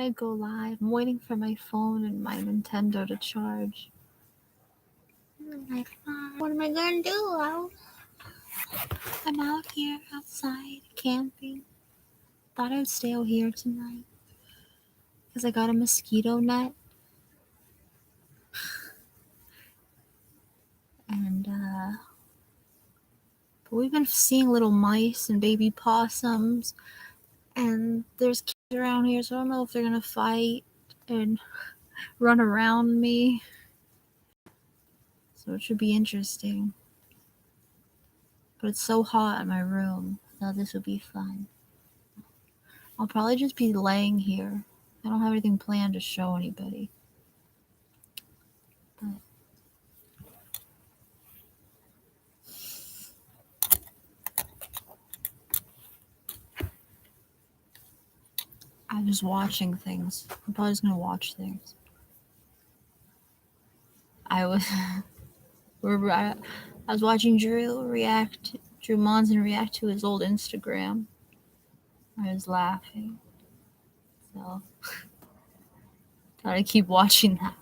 thought I'd go live. I'm waiting for my phone and my Nintendo to charge. What am I gonna do? I'm out here outside camping. Thought I'd stay out here tonight because I got a mosquito net. And but we've been seeing little mice and baby possums, and there's kids around here, so I don't know if they're gonna fight and run around me. So it should be interesting. But it's so hot in my room. I thought this would be fun. I'll probably just be laying here. I don't have anything planned to show anybody. But I'm just watching things. I'm probably just gonna watch things. I was watching Drew Monson react to his old Instagram. I was laughing. So thought I'd keep watching that.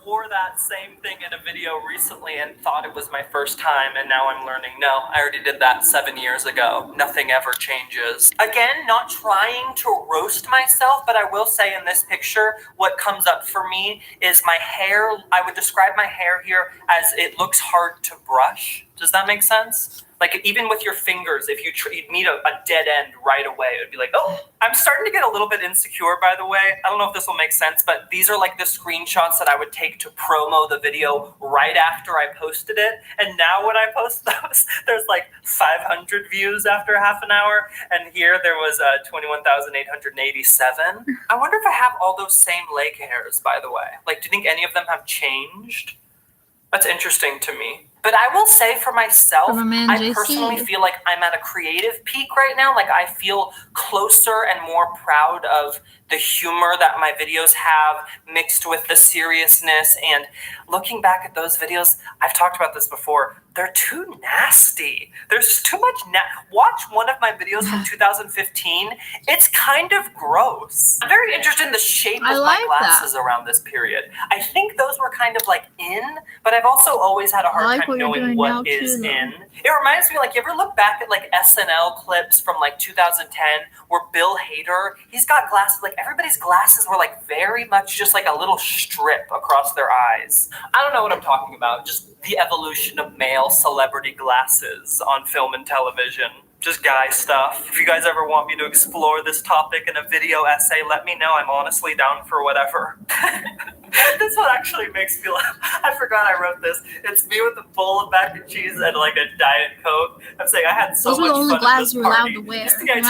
Wore that same thing in a video recently and thought it was my first time, and now I'm learning, no, I already did that 7 years ago. Nothing ever changes. Again, not trying to roast myself, but I will say in this picture, what comes up for me is my hair. I would describe my hair here as it looks hard to brush. Does that make sense? Like, even with your fingers, if you'd meet a dead end right away, it would be like, oh, I'm starting to get a little bit insecure, by the way. I don't know if this will make sense, but these are like the screenshots that I would take to promo the video right after I posted it. And now when I post those, there's like 500 views after half an hour. And here there was 21,887. I wonder if I have all those same leg hairs, by the way. Like, do you think any of them have changed? That's interesting to me. But I will say for myself, I personally feel like I'm at a creative peak right now. Like, I feel closer and more proud of the humor that my videos have mixed with the seriousness. And looking back at those videos, I've talked about this before, they're too nasty. There's too much. Watch one of my videos from 2015. It's kind of gross. I'm very interested in the shape of my glasses around this period. I think those were kind of like in, but I've also always had a hard time knowing what is in. It reminds me, like, you ever look back at like SNL clips from like 2010 where Bill Hader, he's got glasses, like everybody's glasses were like very much just like a little strip across their eyes. I don't know what I'm talking about. Just the evolution of male celebrity glasses on film and television. Just guy stuff. If you guys ever want me to explore this topic in a video essay, let me know. I'm honestly down for whatever. This one actually makes me laugh. I forgot I wrote this. It's me with a bowl of mac and cheese and like a Diet Coke. I'm saying I had so much fun. Those were the only glasses we were allowed to wear. When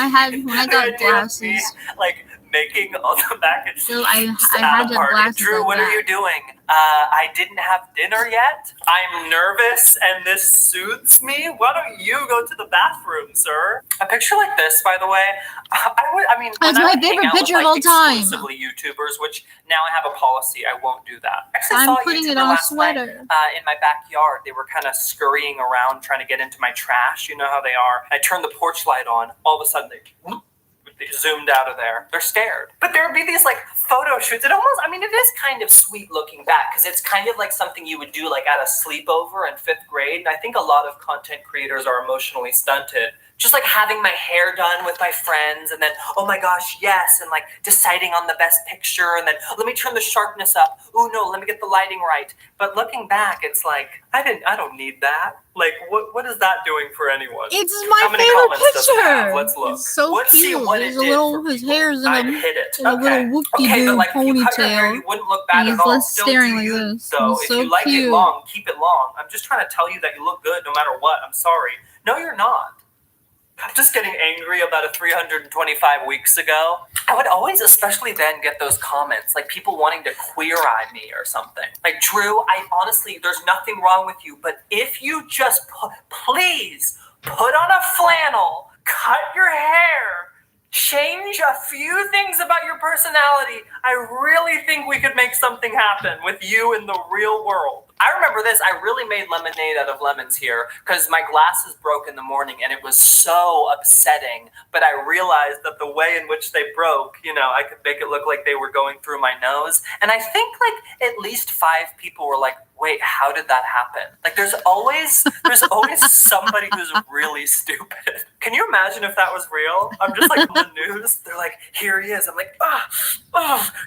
I got glasses. Me, like, making all the mac and cheese. So I had the glasses. Drew, like what that. are you doing? I didn't have dinner yet. I'm nervous and this soothes me. Why don't you go to the bathroom, sir? A picture like this, by the way, that's my favorite picture of all time. Exclusively YouTubers, which now I have a policy. I won't do that. I'm putting it on a sweater. In my backyard, they were kind of scurrying around trying to get into my trash. You know how they are. I turned the porch light on. All of a sudden, they zoomed out of there. They're scared. But there would be these like photo shoots. It is kind of sweet looking back because it's kind of like something you would do like at a sleepover in 5th grade. And I think a lot of content creators are emotionally stunted. Just like having my hair done with my friends and then, oh my gosh, yes. And like deciding on the best picture and then let me turn the sharpness up. Oh no, let me get the lighting right. But looking back, it's like, I don't need that. Like, what is that doing for anyone? It's my favorite picture. Let's look. It's so Let's cute. See what There's it did his hair's in a little whoopty-doo ponytail. You wouldn't look bad at all. He's staring like this. So if you like it long, keep it long. I'm just trying to tell you that you look good no matter what. I'm sorry. No, you're not. I'm just getting angry about a 325 weeks ago. I would always, especially then, get those comments, like people wanting to queer eye me or something. Like, Drew, I honestly, there's nothing wrong with you, but if you just please put on a flannel, cut your hair, change a few things about your personality, I really think we could make something happen with you in the real world. I remember remember this. I really made lemonade out of lemons here because my glasses broke in the morning and it was so upsetting. But I realized that the way in which they broke, I could make it look like they were going through my nose. And I think like at least 5 people were like, wait, how did that happen? Like there's always somebody who's really stupid. Can you imagine if that was real? I'm just like on the news. They're like, here he is. I'm like,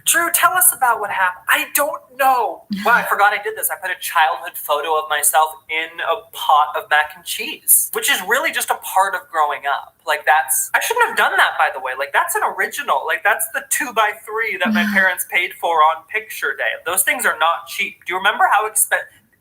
Drew, tell us about what happened. I don't know. Wow, I forgot I did this. I put a childhood photo of myself in a pot of mac and cheese, which is really just a part of growing up. Like I shouldn't have done that, by the way. Like that's an original. Like that's the 2x3 that my parents paid for on picture day. Those things are not cheap. Do you remember how expensive?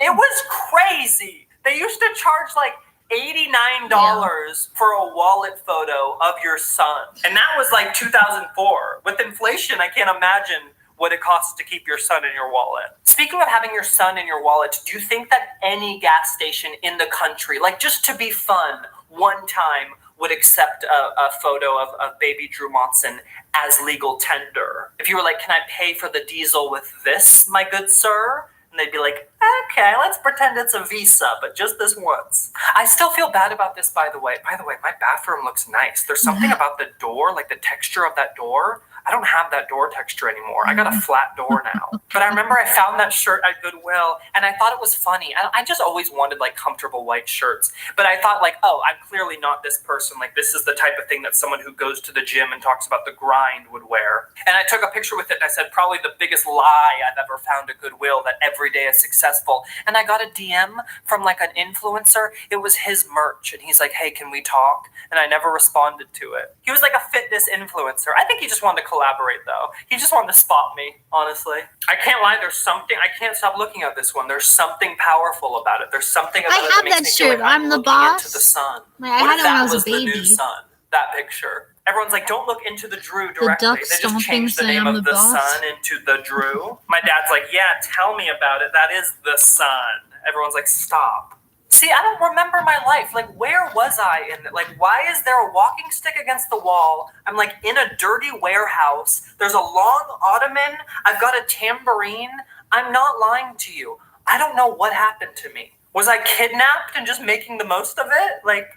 It was crazy. They used to charge like $89 for a wallet photo of your son. And that was like 2004. With inflation, I can't imagine what it costs to keep your son in your wallet. Speaking of having your son in your wallet, do you think that any gas station in the country, like just to be fun, one time would accept a photo of baby Drew Monson as legal tender? If you were like, can I pay for the diesel with this, my good sir? And they'd be like, okay, let's pretend it's a Visa, but just this once. I still feel bad about this, by the way. By the way, my bathroom looks nice. There's something about the door, like the texture of that door. I don't have that door texture anymore. I got a flat door now. But I remember I found that shirt at Goodwill, and I thought it was funny. I just always wanted, like, comfortable white shirts. But I thought, like, oh, I'm clearly not this person. Like, this is the type of thing that someone who goes to the gym and talks about the grind would wear. And I took a picture with it, and I said, probably the biggest lie I've ever found at Goodwill, that every day is successful. And I got a DM from, like, an influencer. It was his merch, and he's like, hey, can we talk? And I never responded to it. He was like a fitness influencer. I think he just wanted to collaborate, though. He just wanted to spot me, honestly. I can't lie. There's something. I can't stop looking at this one. There's something powerful about it. There's something about it that makes me feel like I'm looking into the sun. Like, I had it when I was a baby. The new sun, that picture. Everyone's like, don't look into the Drew directly. They just changed the name of the sun into the Drew. My dad's like, yeah, tell me about it. That is the sun. Everyone's like, stop. See, I don't remember my life. Like, where was I in it? Like, why is there a walking stick against the wall? I'm, like, in a dirty warehouse. There's a long ottoman. I've got a tambourine. I'm not lying to you. I don't know what happened to me. Was I kidnapped and just making the most of it? Like,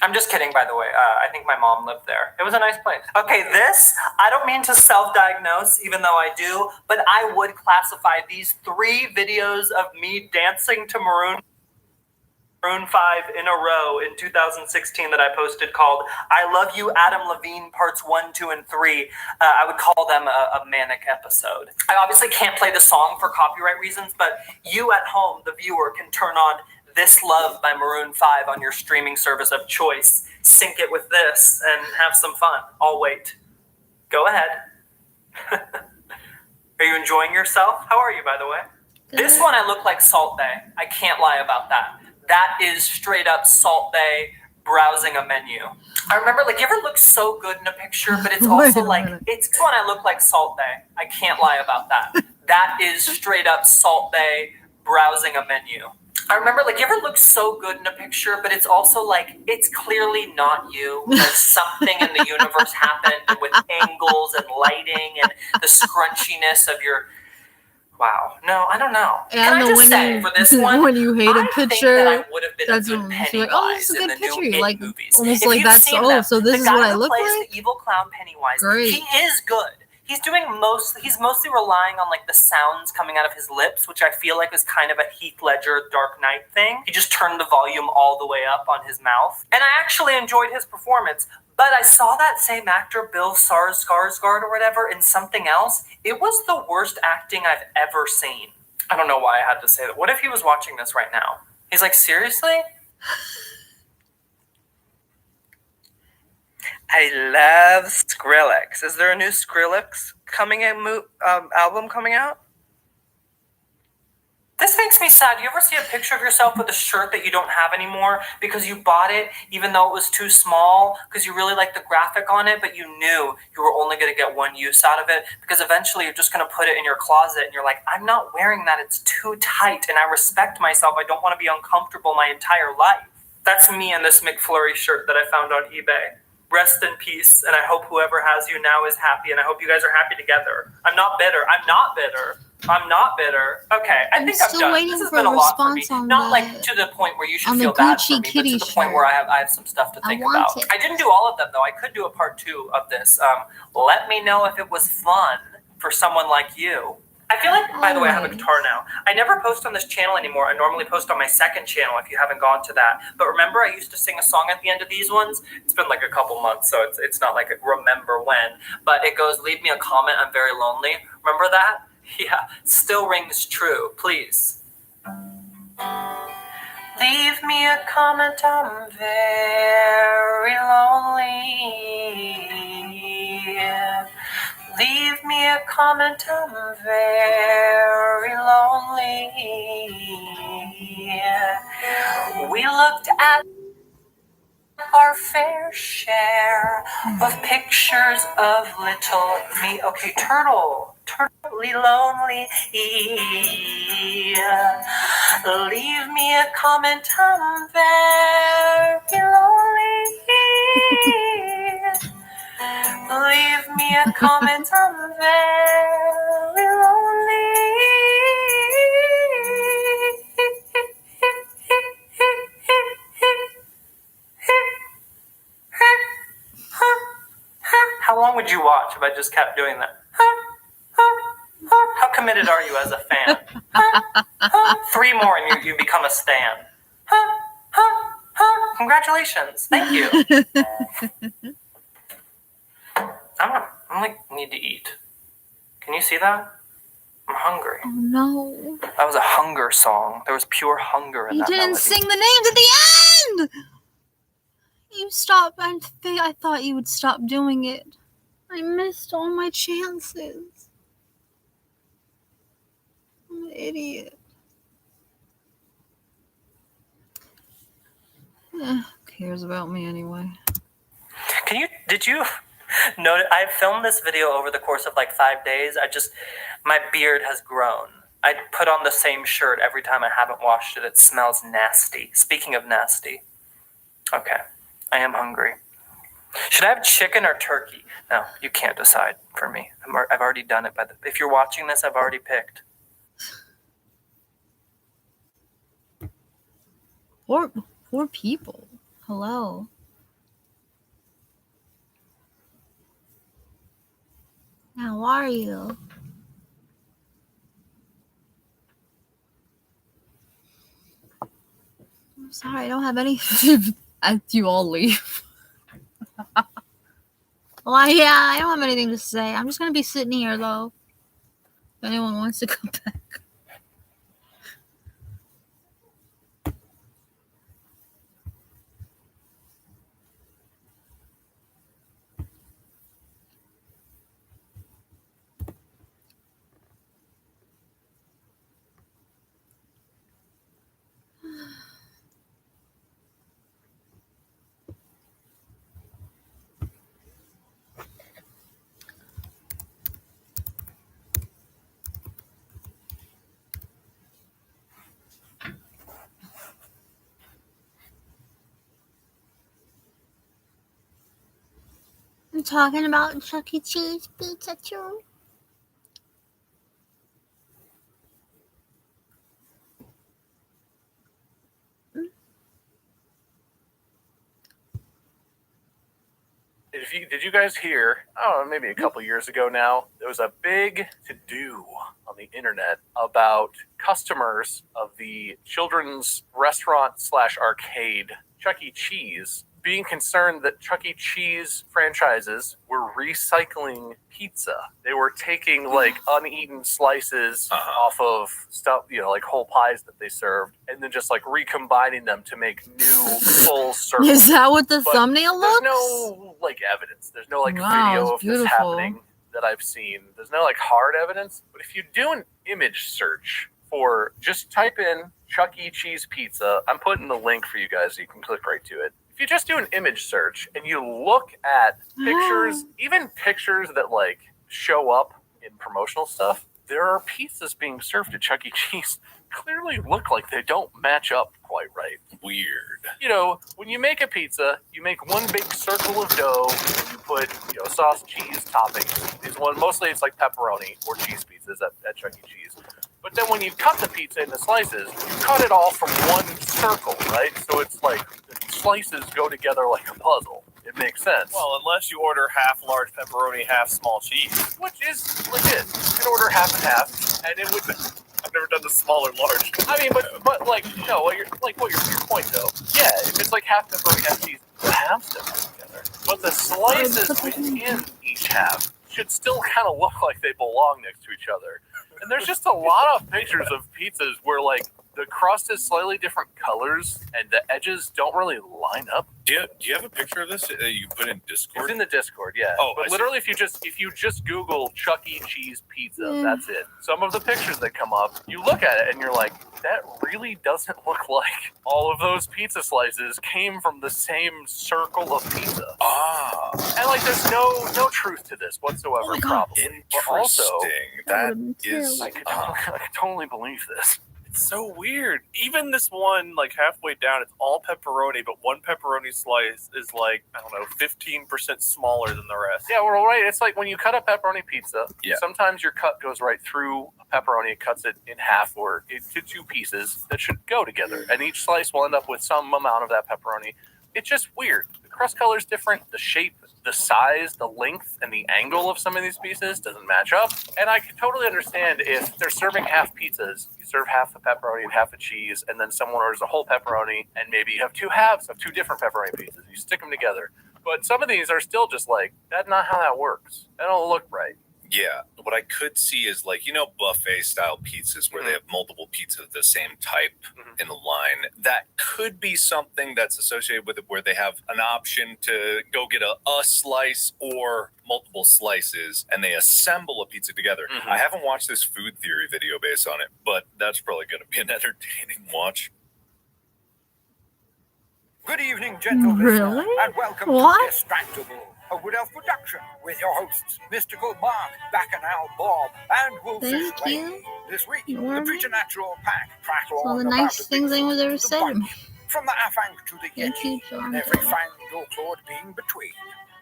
I'm just kidding, by the way. I think my mom lived there. It was a nice place. Okay, this, I don't mean to self-diagnose, even though I do, but I would classify these 3 videos of me dancing to Maroon 5 in a row in 2016 that I posted called I Love You, Adam Levine Parts 1, 2, and 3. I would call them a manic episode. I obviously can't play the song for copyright reasons, but you at home, the viewer, can turn on This Love by Maroon 5 on your streaming service of choice. Sync it with this and have some fun. I'll wait. Go ahead. Are you enjoying yourself? How are you, by the way? Good. This one I look like Salt Bae. I can't lie about that. That is straight up Salt Bae browsing a menu. I remember, like, you ever look so good in a picture, but it's also like, it's when I look like Salt Bae. I can't lie about that. That is straight up Salt Bae browsing a menu. I remember, like, you ever look so good in a picture, but it's also like, it's clearly not you. Like, something in the universe happened with angles and lighting and the scrunchiness of your... Wow. No, I don't know. Can I just say, for this one, when you hate a picture, I would have been a good Pennywise like, this is a good in the picture. new Like, movies. almost like that's, so this is what I look like? The guy who plays the evil clown Pennywise, Great. He is good. He's mostly relying on, like, the sounds coming out of his lips, which I feel like was kind of a Heath Ledger Dark Knight thing. He just turned the volume all the way up on his mouth. And I actually enjoyed his performance. But I saw that same actor, Bill Skarsgård or whatever, in something else. It was the worst acting I've ever seen. I don't know why I had to say that. What if he was watching this right now? He's like, seriously? I love Skrillex. Is there a new Skrillex album coming out? This makes me sad. You ever see a picture of yourself with a shirt that you don't have anymore because you bought it even though it was too small because you really liked the graphic on it, but you knew you were only going to get one use out of it because eventually you're just going to put it in your closet and you're like, I'm not wearing that. It's too tight and I respect myself. I don't want to be uncomfortable my entire life. That's me in this McFlurry shirt that I found on eBay. Rest in peace, and I hope whoever has you now is happy, and I hope you guys are happy together. I'm not bitter. I'm not bitter. Okay, I think I'm done. This has been a lot for me. Not like to the point where you should feel bad for me, but to the point where I have some stuff to think about. I didn't do all of them though. I could do a part 2 of this. Let me know if it was fun for someone like you. I feel like, by the way, I have a guitar now. I never post on this channel anymore. I normally post on my second channel if you haven't gone to that. But remember, I used to sing a song at the end of these ones? It's been like a couple months, so it's not like remember when. But it goes, leave me a comment, I'm very lonely. Remember that? Yeah, still rings true. Please. Leave me a comment, I'm very lonely. Leave me a comment, I'm very lonely. We looked at our fair share of pictures of little me. Okay, turtly lonely. Leave me a comment, I'm very lonely. Leave me a comment, I'm very lonely. How long would you watch if I just kept doing that? How committed are you as a fan? 3 more and you become a stan. Congratulations. Thank you. I'm like, need to eat. Can you see that? I'm hungry. Oh no. That was a hunger song. There was pure hunger in that melody. You didn't sing the names at the end! You stopped. I thought you would stop doing it. I missed all my chances. I'm an idiot. Who cares about me anyway? Did you notice? I filmed this video over the course of like 5 days. My beard has grown. I put on the same shirt every time I haven't washed it. It smells nasty. Speaking of nasty. Okay, I am hungry. Should I have chicken or turkey? No, you can't decide for me. I've already done it. If you're watching this, I've already picked. Four people. Hello. How are you? I'm sorry, I don't have any. You all leave. Well, yeah, I don't have anything to say. I'm just gonna be sitting here though. If anyone wants to come back. I'm talking about Chuck E. Cheese pizza too. Did you guys hear, maybe a couple years ago now, there was a big to-do on the internet about customers of the children's restaurant/arcade Chuck E. Cheese being concerned that Chuck E. Cheese franchises were recycling pizza. They were taking like uneaten slices off of stuff, like whole pies that they served, and then just like recombining them to make new full circles. Is that what the thumbnail looks? There's no like evidence. There's no like video of this happening that I've seen. There's no like hard evidence. But if you do an image search for, just type in Chuck E. Cheese pizza. I'm putting the link for you guys so you can click right to it. If you just do an image search and you look at pictures, even pictures that like show up in promotional stuff, there are pizzas being served at Chuck E. Cheese clearly look like they don't match up quite right. weird. When you make a pizza, you make one big circle of dough, and you put, sauce, cheese, toppings. Mostly it's like pepperoni or cheese pizzas at Chuck E. Cheese. But then when you cut the pizza into slices, you cut it all from one circle, right? So it's like the slices go together like a puzzle. It makes sense. Well, unless you order half large pepperoni, half small cheese. Which is legit. You can order half and half, and it would... I've never done the small or large. I mean, but like, no, your point though. Yeah, if it's like half pepperoni, half cheese, the halves don't go together. But the slices within each half should still kind of look like they belong next to each other. And there's just a lot of pictures of pizzas where like the crust is slightly different colors and the edges don't really line up. Do you have a picture of this? You put in Discord? It's in the Discord, yeah. Oh, but literally, if you just Google Chuck E. Cheese pizza, that's it. Some of the pictures that come up, you look at it and you're like, that really doesn't look like all of those pizza slices came from the same circle of pizza. And like, there's no truth to this whatsoever. Probably. Interesting. But also, that is. I could totally believe this. It's so weird. Even this one, like halfway down, it's all pepperoni, but one pepperoni slice is like, I don't know, 15% smaller than the rest. Yeah, well, right. It's like when you cut a pepperoni pizza, Yeah. sometimes your cut goes right through a pepperoni. It cuts it in half or into two pieces that should go together. And each slice will end up with some amount of that pepperoni. It's just weird. The crust color is different. The shape, the size, the length, and the angle of some of these pieces doesn't match up. And I can totally understand if they're serving half pizzas, you serve half the pepperoni and half the cheese, and then someone orders a whole pepperoni, and maybe you have two halves of two different pepperoni pizzas. You stick them together. But some of these are still just like, that's not how that works. That don't look right. Yeah, what I could see is like, buffet style pizzas where they have multiple pizzas of the same type in the line. That could be something that's associated with it where they have an option to go get a slice or multiple slices and they assemble a pizza together. I haven't watched this food theory video based on it, but that's probably going to be an entertaining watch. Good evening, gentle listener, and welcome to Distractable, a Wood Elf production with your hosts, Mystical Mark, Bacchanal Bob, and Wolfish Wayne. This week, the Preternatural Pack prattle all on the about nice the things anyone's ever said to me. From the Afang to the Thank you, Yeti, John. and every fanged or clawed being between.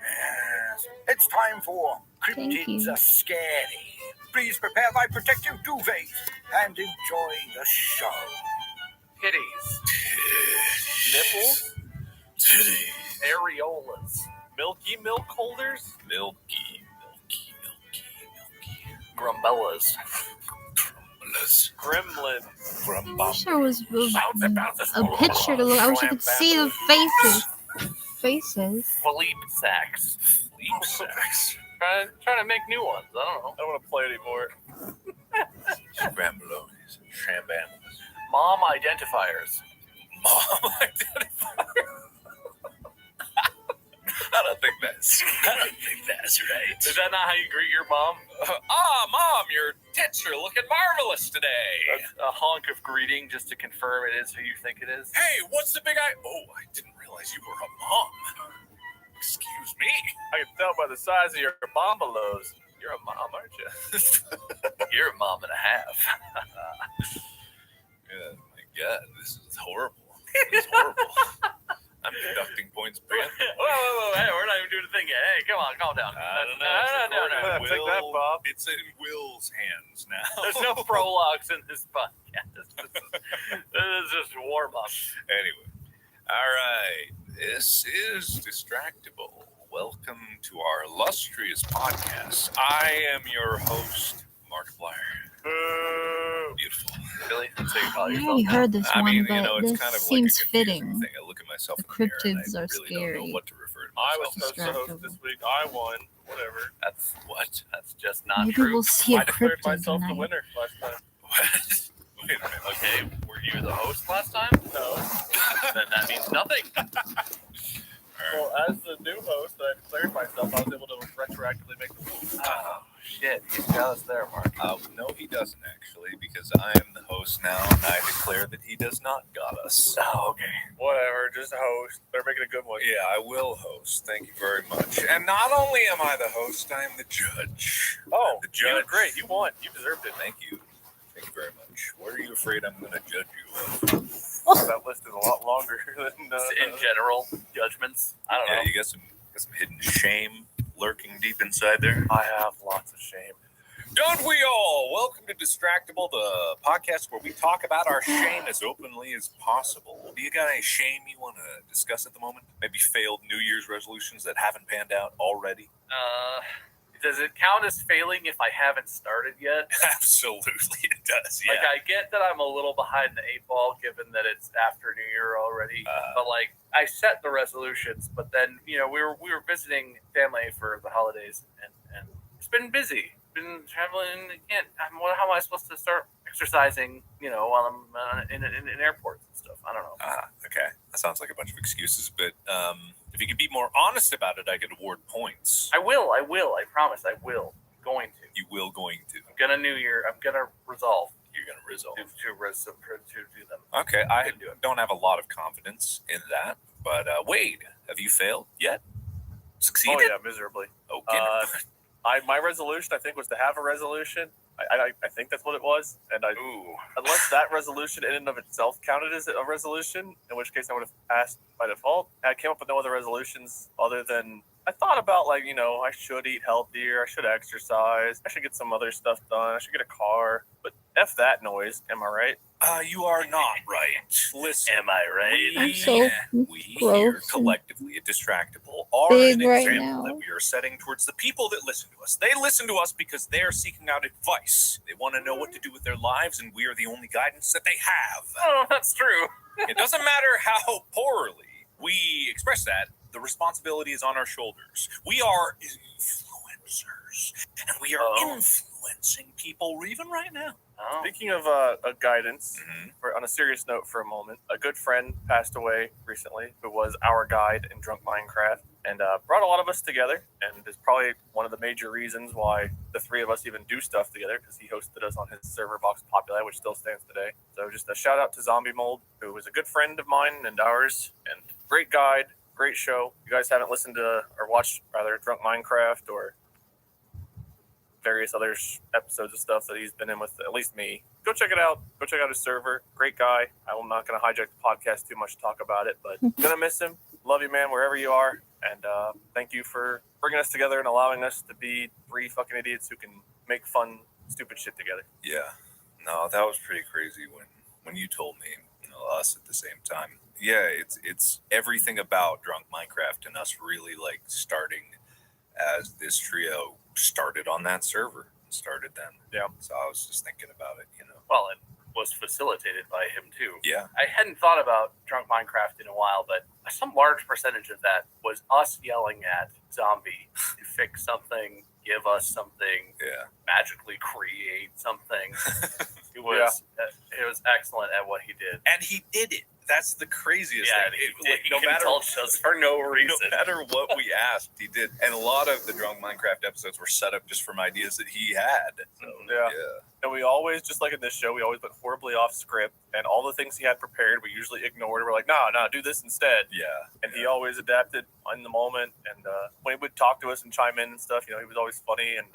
Yes, it's time for Cryptids Are Scary. Please prepare thy protective duvet and enjoy the show. Titties. Nipples. Titties. Areolas. Milky milk holders? Milky. Grumbellas. Gremlin. I wish there was a picture to look. I wish I could see the faces. Fleep sacks. Trying to make new ones. I don't know. I don't want to play anymore. Scramblonies. Shambambles. Mom identifiers. Mom identifier. I don't think that's right. Is that not how you greet your mom? Mom, your tits are looking marvelous today. That's a honk of greeting just to confirm it is who you think it is. Hey, what's the big eye? Oh, I didn't realize you were a mom. Excuse me. I can tell by the size of your bombalos. You're a mom, aren't you? You're a mom and a half. Yeah, my God, this is horrible. This is horrible. I'm deducting points. Whoa, hey, we're not even doing a thing yet. Hey, come on, calm down. No. Take that, Bob. It's in Will's hands now. There's no prologues in this podcast. This is just warm up. Anyway, all right. This is Distractable. Welcome to our illustrious podcast. I am your host, Markiplier. Beautiful. Really? That's how you call I yourself. already heard this I mean, one, but it's this kind of seems like a confusing fitting. thing. I look at myself The in the mirror and cryptids I are really don't scary. know what to refer to I myself was supposed to host this week. I won. Whatever. That's what? That's just not Maybe true. we'll see a I declared cryptid myself the tonight. winner last time. What? Wait a minute. Okay, were you the host last time? No. Then that means nothing. Well, as the new host, I declared myself. I was able to retroactively make the rules. Oh, shit. He's jealous there, Mark. No, he doesn't actually, because I am the host now, and I declare that he does not got us. Oh, okay. Whatever. Just host. They're making a good one. Yeah, I will host. Thank you very much. And not only am I the host, I am the judge. Oh, The you judge. did great. You won. You deserved it. Thank you. Thank you very much. What are you afraid I'm going to judge you of? That list is a lot longer than in general judgments. I don't know. You got some hidden shame lurking deep inside there. I have lots of shame. Don't we all? Welcome to Distractable, the podcast where we talk about our shame as openly as possible. Do you got any shame you want to discuss at the moment? Maybe failed New Year's resolutions that haven't panned out already? Does it count as failing if I haven't started yet? Absolutely, it does. Yeah. Like, I get that I'm a little behind the 8 ball, given that it's after New Year already. But like, I set the resolutions, but then we were visiting family for the holidays, and it's been busy. Been traveling again. How am I supposed to start exercising? While I'm in airports and stuff. I don't know. Okay, that sounds like a bunch of excuses, but if you could be more honest about it, I could award points. I will. I promise. I will. I'm going to. You will going to. I'm gonna New Year. I'm gonna resolve. You're gonna resolve to do them. Okay, I don't have a lot of confidence in that, but Wade, have you failed yet? Succeeded? Oh yeah, miserably. Okay. My resolution, I think, was to have a resolution. I think that's what it was, and unless that resolution in and of itself counted as a resolution, in which case I would have passed by default. I came up with no other resolutions other than I thought about I should eat healthier, I should exercise, I should get some other stuff done, I should get a car. But F that noise, am I right? You are not right. Listen, am I right? I'm so we gross here collectively at Distractable are big an right example now. that we are setting towards the people that listen to us. They listen to us because they are seeking out advice. They want to know what to do with their lives, and we are the only guidance that they have. Oh, that's true. It doesn't matter how poorly we express that. The responsibility is on our shoulders. We are influencers, and we are influencing people even right now. Oh. Speaking of guidance, on a serious note for a moment, a good friend passed away recently who was our guide in Drunk Minecraft and brought a lot of us together, and is probably one of the major reasons why the 3 of us even do stuff together, because he hosted us on his server Vox Populi, which still stands today. So just a shout out to Zombie Mold, who was a good friend of mine and ours, and great guide, great show. If you guys haven't listened to or watched rather Drunk Minecraft or various other episodes of stuff that he's been in with, at least me, go check it out. Go check out his server. Great guy. I'm not going to hijack the podcast too much to talk about it, but gonna miss him. Love you, man, wherever you are. And thank you for bringing us together and allowing us to be 3 fucking idiots who can make fun, stupid shit together. Yeah. No, that was pretty crazy when you told me, us at the same time. Yeah, it's everything about Drunk Minecraft and us really starting as this trio started on that server. Started then. Yeah. So I was just thinking about it, Well, it was facilitated by him too. Yeah. I hadn't thought about Drunk Minecraft in a while, but some large percentage of that was us yelling at Zombie to fix something, give us something, magically create something. It was excellent at what he did, and he did it. That's the craziest thing. He indulged us for no reason. No matter what we asked, he did. And a lot of the Drunk Minecraft episodes were set up just from ideas that he had. So, yeah. And we always, just like in this show, we always went horribly off script. And all the things he had prepared, we usually ignored. We're like, no, do this instead. Yeah. And he always adapted in the moment. And when he would talk to us and chime in and stuff, he was always funny. And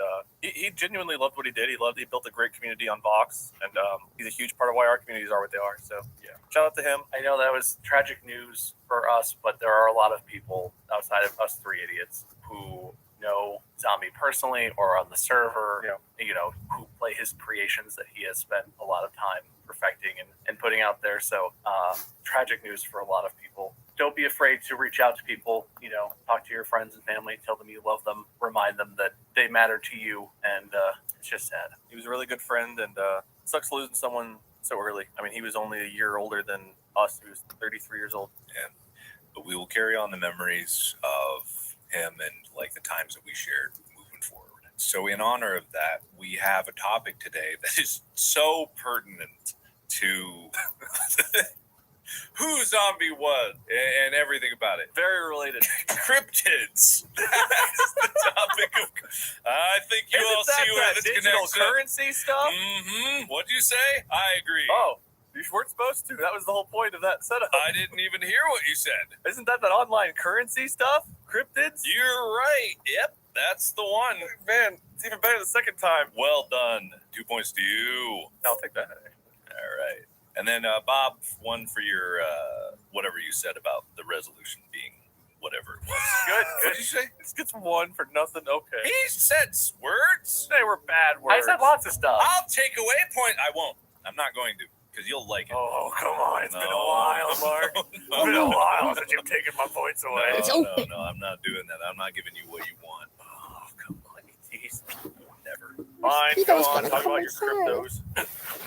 he genuinely loved what he did. He built a great community on Vox. And he's a huge part of why our communities are what they are. So, yeah. Shout out to him. I know that was tragic news for us, but there are a lot of people outside of us 3 idiots who know Zombie personally or on the server, who play his creations that he has spent a lot of time perfecting and putting out there. So tragic news for a lot of people. Don't be afraid to reach out to people, talk to your friends and family, tell them you love them, remind them that they matter to you. And it's just sad. He was a really good friend, and sucks losing someone so early. I mean, he was only a year older than us. He was 33 years old. Yeah. But we will carry on the memories of him and the times that we shared moving forward. So in honor of that, we have a topic today that is so pertinent to who Zombie was and everything about it. Very related. Cryptids. That's the topic of. I think you all see where this digital connects. Currency stuff? Mm-hmm. What'd you say? I agree. Oh, you weren't supposed to. That was the whole point of that setup. I didn't even hear what you said. Isn't that online currency stuff? Cryptids? You're right. Yep, that's the one. Man, it's even better the second time. Well done. 2 points to you. I'll take that. All right. And then Bob, one for your whatever you said about the resolution being whatever it was. Good. What did you say? This gets 1 for nothing. Okay. He said words. They were bad words. I said lots of stuff. I'll take away a point. I won't. I'm not going to, because you'll like it. Oh, come on. It's been a while, Mark. It's been a while since you've taken my points away. No, I'm not doing that. I'm not giving you what you want. Oh, come on. Jeez. Never. Fine, You go guys on. gotta Talk come about your cryptos.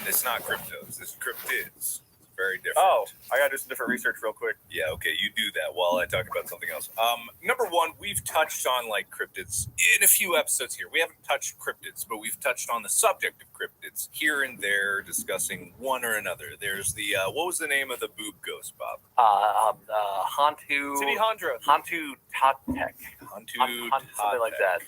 It's not cryptos. It's cryptids. Very different. Oh, I gotta do some different research real quick. Yeah, okay, you do that while I talk about something else. Number one, we've touched on like cryptids in a few episodes here. We haven't touched cryptids, but we've touched on the subject of cryptids here and there, discussing one or another. There's the what was the name of the boob ghost, Bob? Hantu. City Hondra. Hantu Tatek. Hantu Something like that.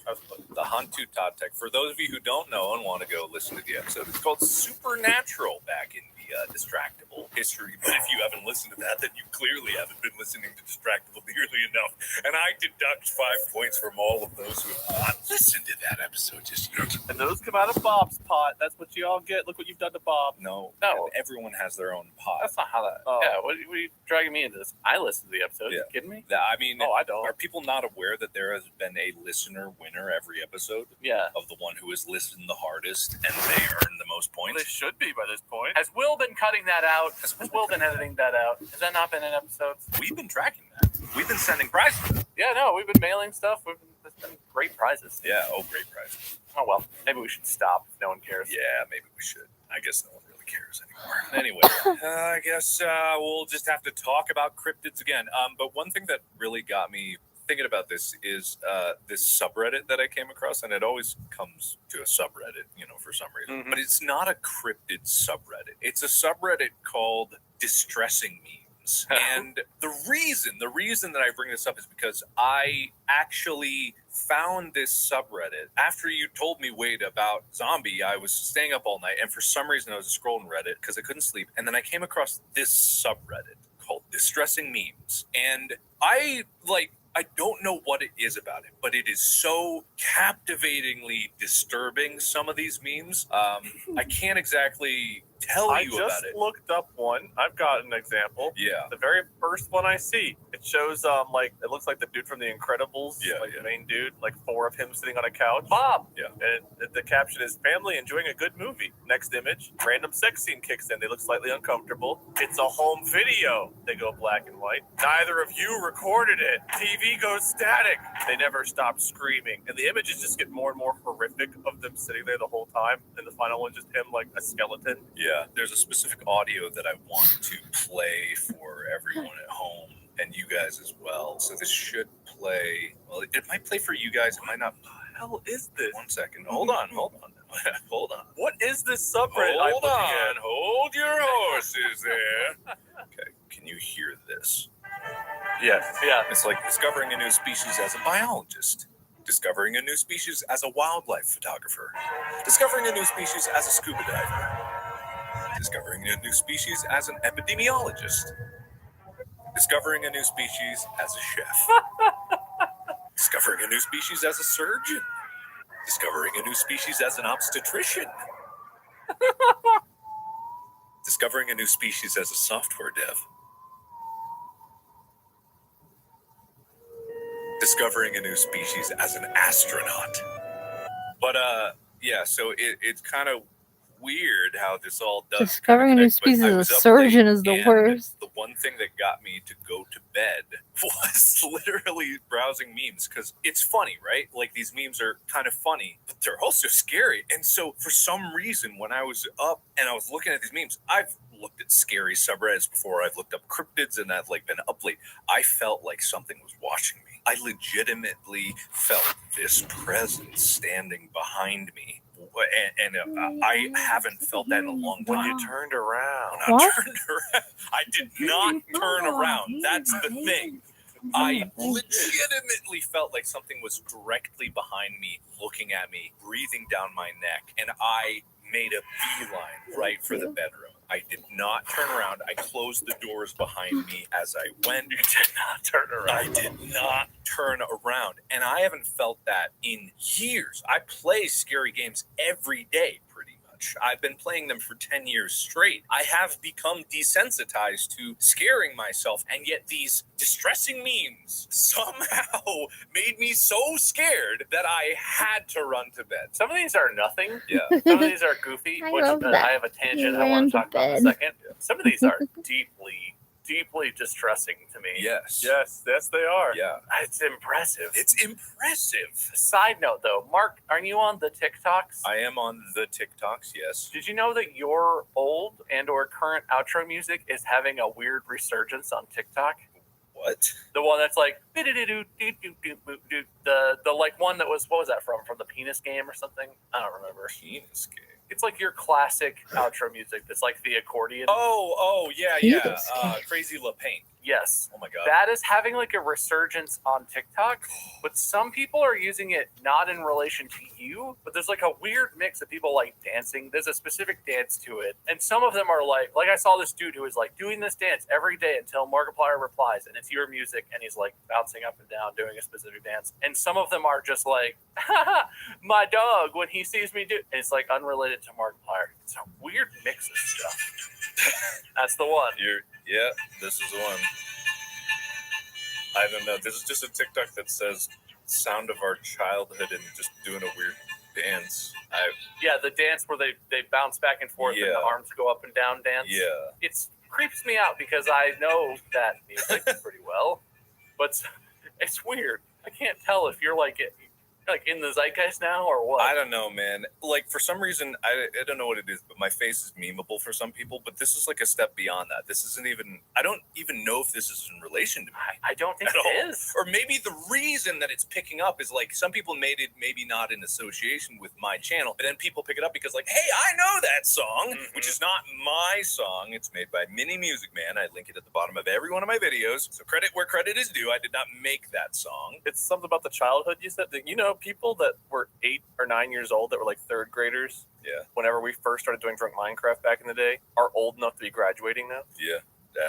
The Hantu Tatek. For those of you who don't know and want to go listen to the episode, it's called Supernatural back in the Distractable history. But if you haven't listened to that, then you clearly haven't been listening to Distractable nearly enough. And I deduct 5 points from all of those who have not listened to that episode just yet. And those come out of Bob's pot. That's what you all get. Look what you've done to Bob. No. No. Everyone has their own pot. That's not how that. Oh. Yeah, what are you dragging me into this? I listened to the episode. Yeah. You kidding me? I mean, Oh, I don't. are people not aware that there has been a listener winner every episode Yeah. of the one who has listened the hardest and they earn the most Well, they points? should be by this point. Has Will been cutting that out? Has Will been editing that out? Has that not been in episodes? We've been tracking that. We've been sending prizes. Yeah, no, we've been mailing stuff. There's been great prizes. Yeah, great prizes. Oh, well, maybe we should stop if no one cares. Yeah, maybe we should. I guess no one really cares anymore. Anyway, I guess we'll just have to talk about cryptids again. But one thing that really got me thinking about this is this subreddit that I came across, and it always comes to a subreddit, for some reason. Mhm. But it's not a cryptid subreddit. It's a subreddit called Distressing Memes. And the reason that I bring this up is because I actually found this subreddit after you told me, Wade, about Zombie. I was staying up all night, and for some reason I was scrolling Reddit because I couldn't sleep, and then I came across this subreddit called Distressing Memes. And I don't know what it is about it, but it is so captivatingly disturbing, some of these memes. I can't exactly tell you about it. I just looked up one. I've got an example. Yeah. The very first one I see, it shows it looks like the dude from The Incredibles, Yeah, the main dude, 4 of him sitting on a couch. Bob. Yeah. And the caption is "Family enjoying a good movie." Next image, random sex scene kicks in. They look slightly uncomfortable. It's a home video. They go black and white. Neither of you recorded it. TV goes static. They never stop screaming, and the images just get more and more horrific of them sitting there the whole time. And the final one, just him like a skeleton. Yeah, there's a specific audio that I want to play for everyone at home and you guys as well. So this should play. Well, it might play for you guys. It might not. What the hell is this? 1 second. Hold on. Hold on. What is this subreddit? Hold on. Hold your horses there. Okay. Can you hear this? Yes. Yeah. It's like discovering a new species as a biologist. Discovering a new species as a wildlife photographer. Discovering a new species as a scuba diver. Discovering a new species as an epidemiologist. Discovering a new species as a chef. Discovering a new species as a surgeon. Discovering a new species as an obstetrician. Discovering a new species as a software dev. Discovering a new species as an astronaut. But yeah, so it's kind of weird how this all does. Discovering a new species as a surgeon is the worst. The one thing that got me to go to bed was literally browsing memes, because it's funny, right? Like, these memes are kind of funny, but they're also scary. And so for some reason, when I was up and I was looking at these memes, I've looked at scary subreddits before. I've looked up cryptids, and I've been up late. I felt like something was watching me. I legitimately felt this presence standing behind me. And I haven't felt that in a long time. When you turned around. When I turned around. I did not turn around. That's the thing. I legitimately felt like something was directly behind me, looking at me, breathing down my neck, and I made a beeline right for the bedroom. I did not turn around. I closed the doors behind me as I went. You did not turn around. I did not turn around. And I haven't felt that in years. I play scary games every day, pretty much. much. I've been playing them for 10 years straight. I have become desensitized to scaring myself, and yet these distressing memes somehow made me so scared that I had to run to bed. Some of these are nothing. Yeah. Some of these are goofy, I which love that. I have a tangent You I want to ran talk to about in a bed. second. Some of these are deeply distressing to me. Yes. Yes, they are. Yeah. It's impressive. It's impressive. Side note, though, Mark, are you on the TikToks? I am on the TikToks, yes. Did you know that your old and or current outro music is having a weird resurgence on TikTok? What? The one that's like the like one that was, what was that from? From the Penis Game or something? I don't remember. Penis Game. It's like your classic outro music that's like the accordion. Oh, yeah. Penis Crazy LaPaint. Yes. Oh my god. That is having like a resurgence on TikTok, but some people are using it not in relation to you, but there's like a weird mix of people like dancing. There's a specific dance to it. And some of them are like I saw this dude who was like doing this dance every day until Markiplier replies, and it's your music, and he's like bouncing up and down doing a specific dance. And some of them are just like, my dog when he sees me do, and it's like unrelated to Markiplier. It's a weird mix of stuff. That's the one. Yeah, this is the one. I don't know. This is just a TikTok that says sound of our childhood and just doing a weird dance. Yeah, the dance where they bounce back and forth and Yeah. the arms go up and down dance. Yeah. It creeps me out because I know that music pretty well, but it's weird. I can't tell if you're like in the zeitgeist now or what. I don't know, man. Like, for some reason, I don't know what it is, but my face is memeable for some people, but this is like a step beyond that. This isn't even, I don't even know if this is in relation to me. I don't think At it all. is. Or maybe the reason that it's picking up is like some people made it maybe not in association with my channel, but then people pick it up because like, hey, I know that song, which is not my song. It's made by Mini Music Man. I link it at the bottom of every one of my videos. So credit where credit is due. I did not make that song. It's something about the childhood you said. That, you know, people that were 8 or 9 years old that were like third graders. Yeah. Whenever we first started doing Drunk Minecraft back in the day, are old enough to be graduating now. Yeah,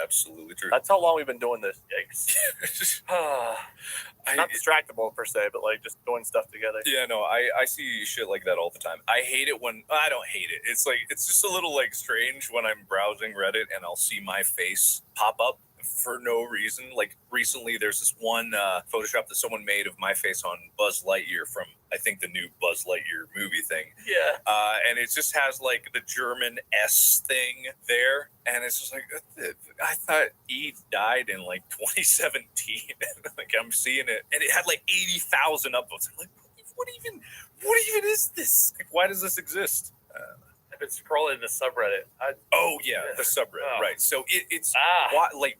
absolutely true. That's how long we've been doing this. Yikes. Not distractible per se, but like just doing stuff together. Yeah, no, I see shit like that all the time. I hate it when I don't hate it. It's like it's just a little like strange when I'm browsing Reddit and I'll see my face pop up for no reason. Like recently, there's this one Photoshop that someone made of my face on Buzz Lightyear from I think the new Buzz Lightyear movie thing. Yeah. And it just has like the German S thing there, and it's just like I thought Eve died in like 2017. Like I'm seeing it, and it had like 80,000 upvotes. I'm like, what even is this? Like, why does this exist? I've been scrolling the subreddit. The subreddit, right? So it's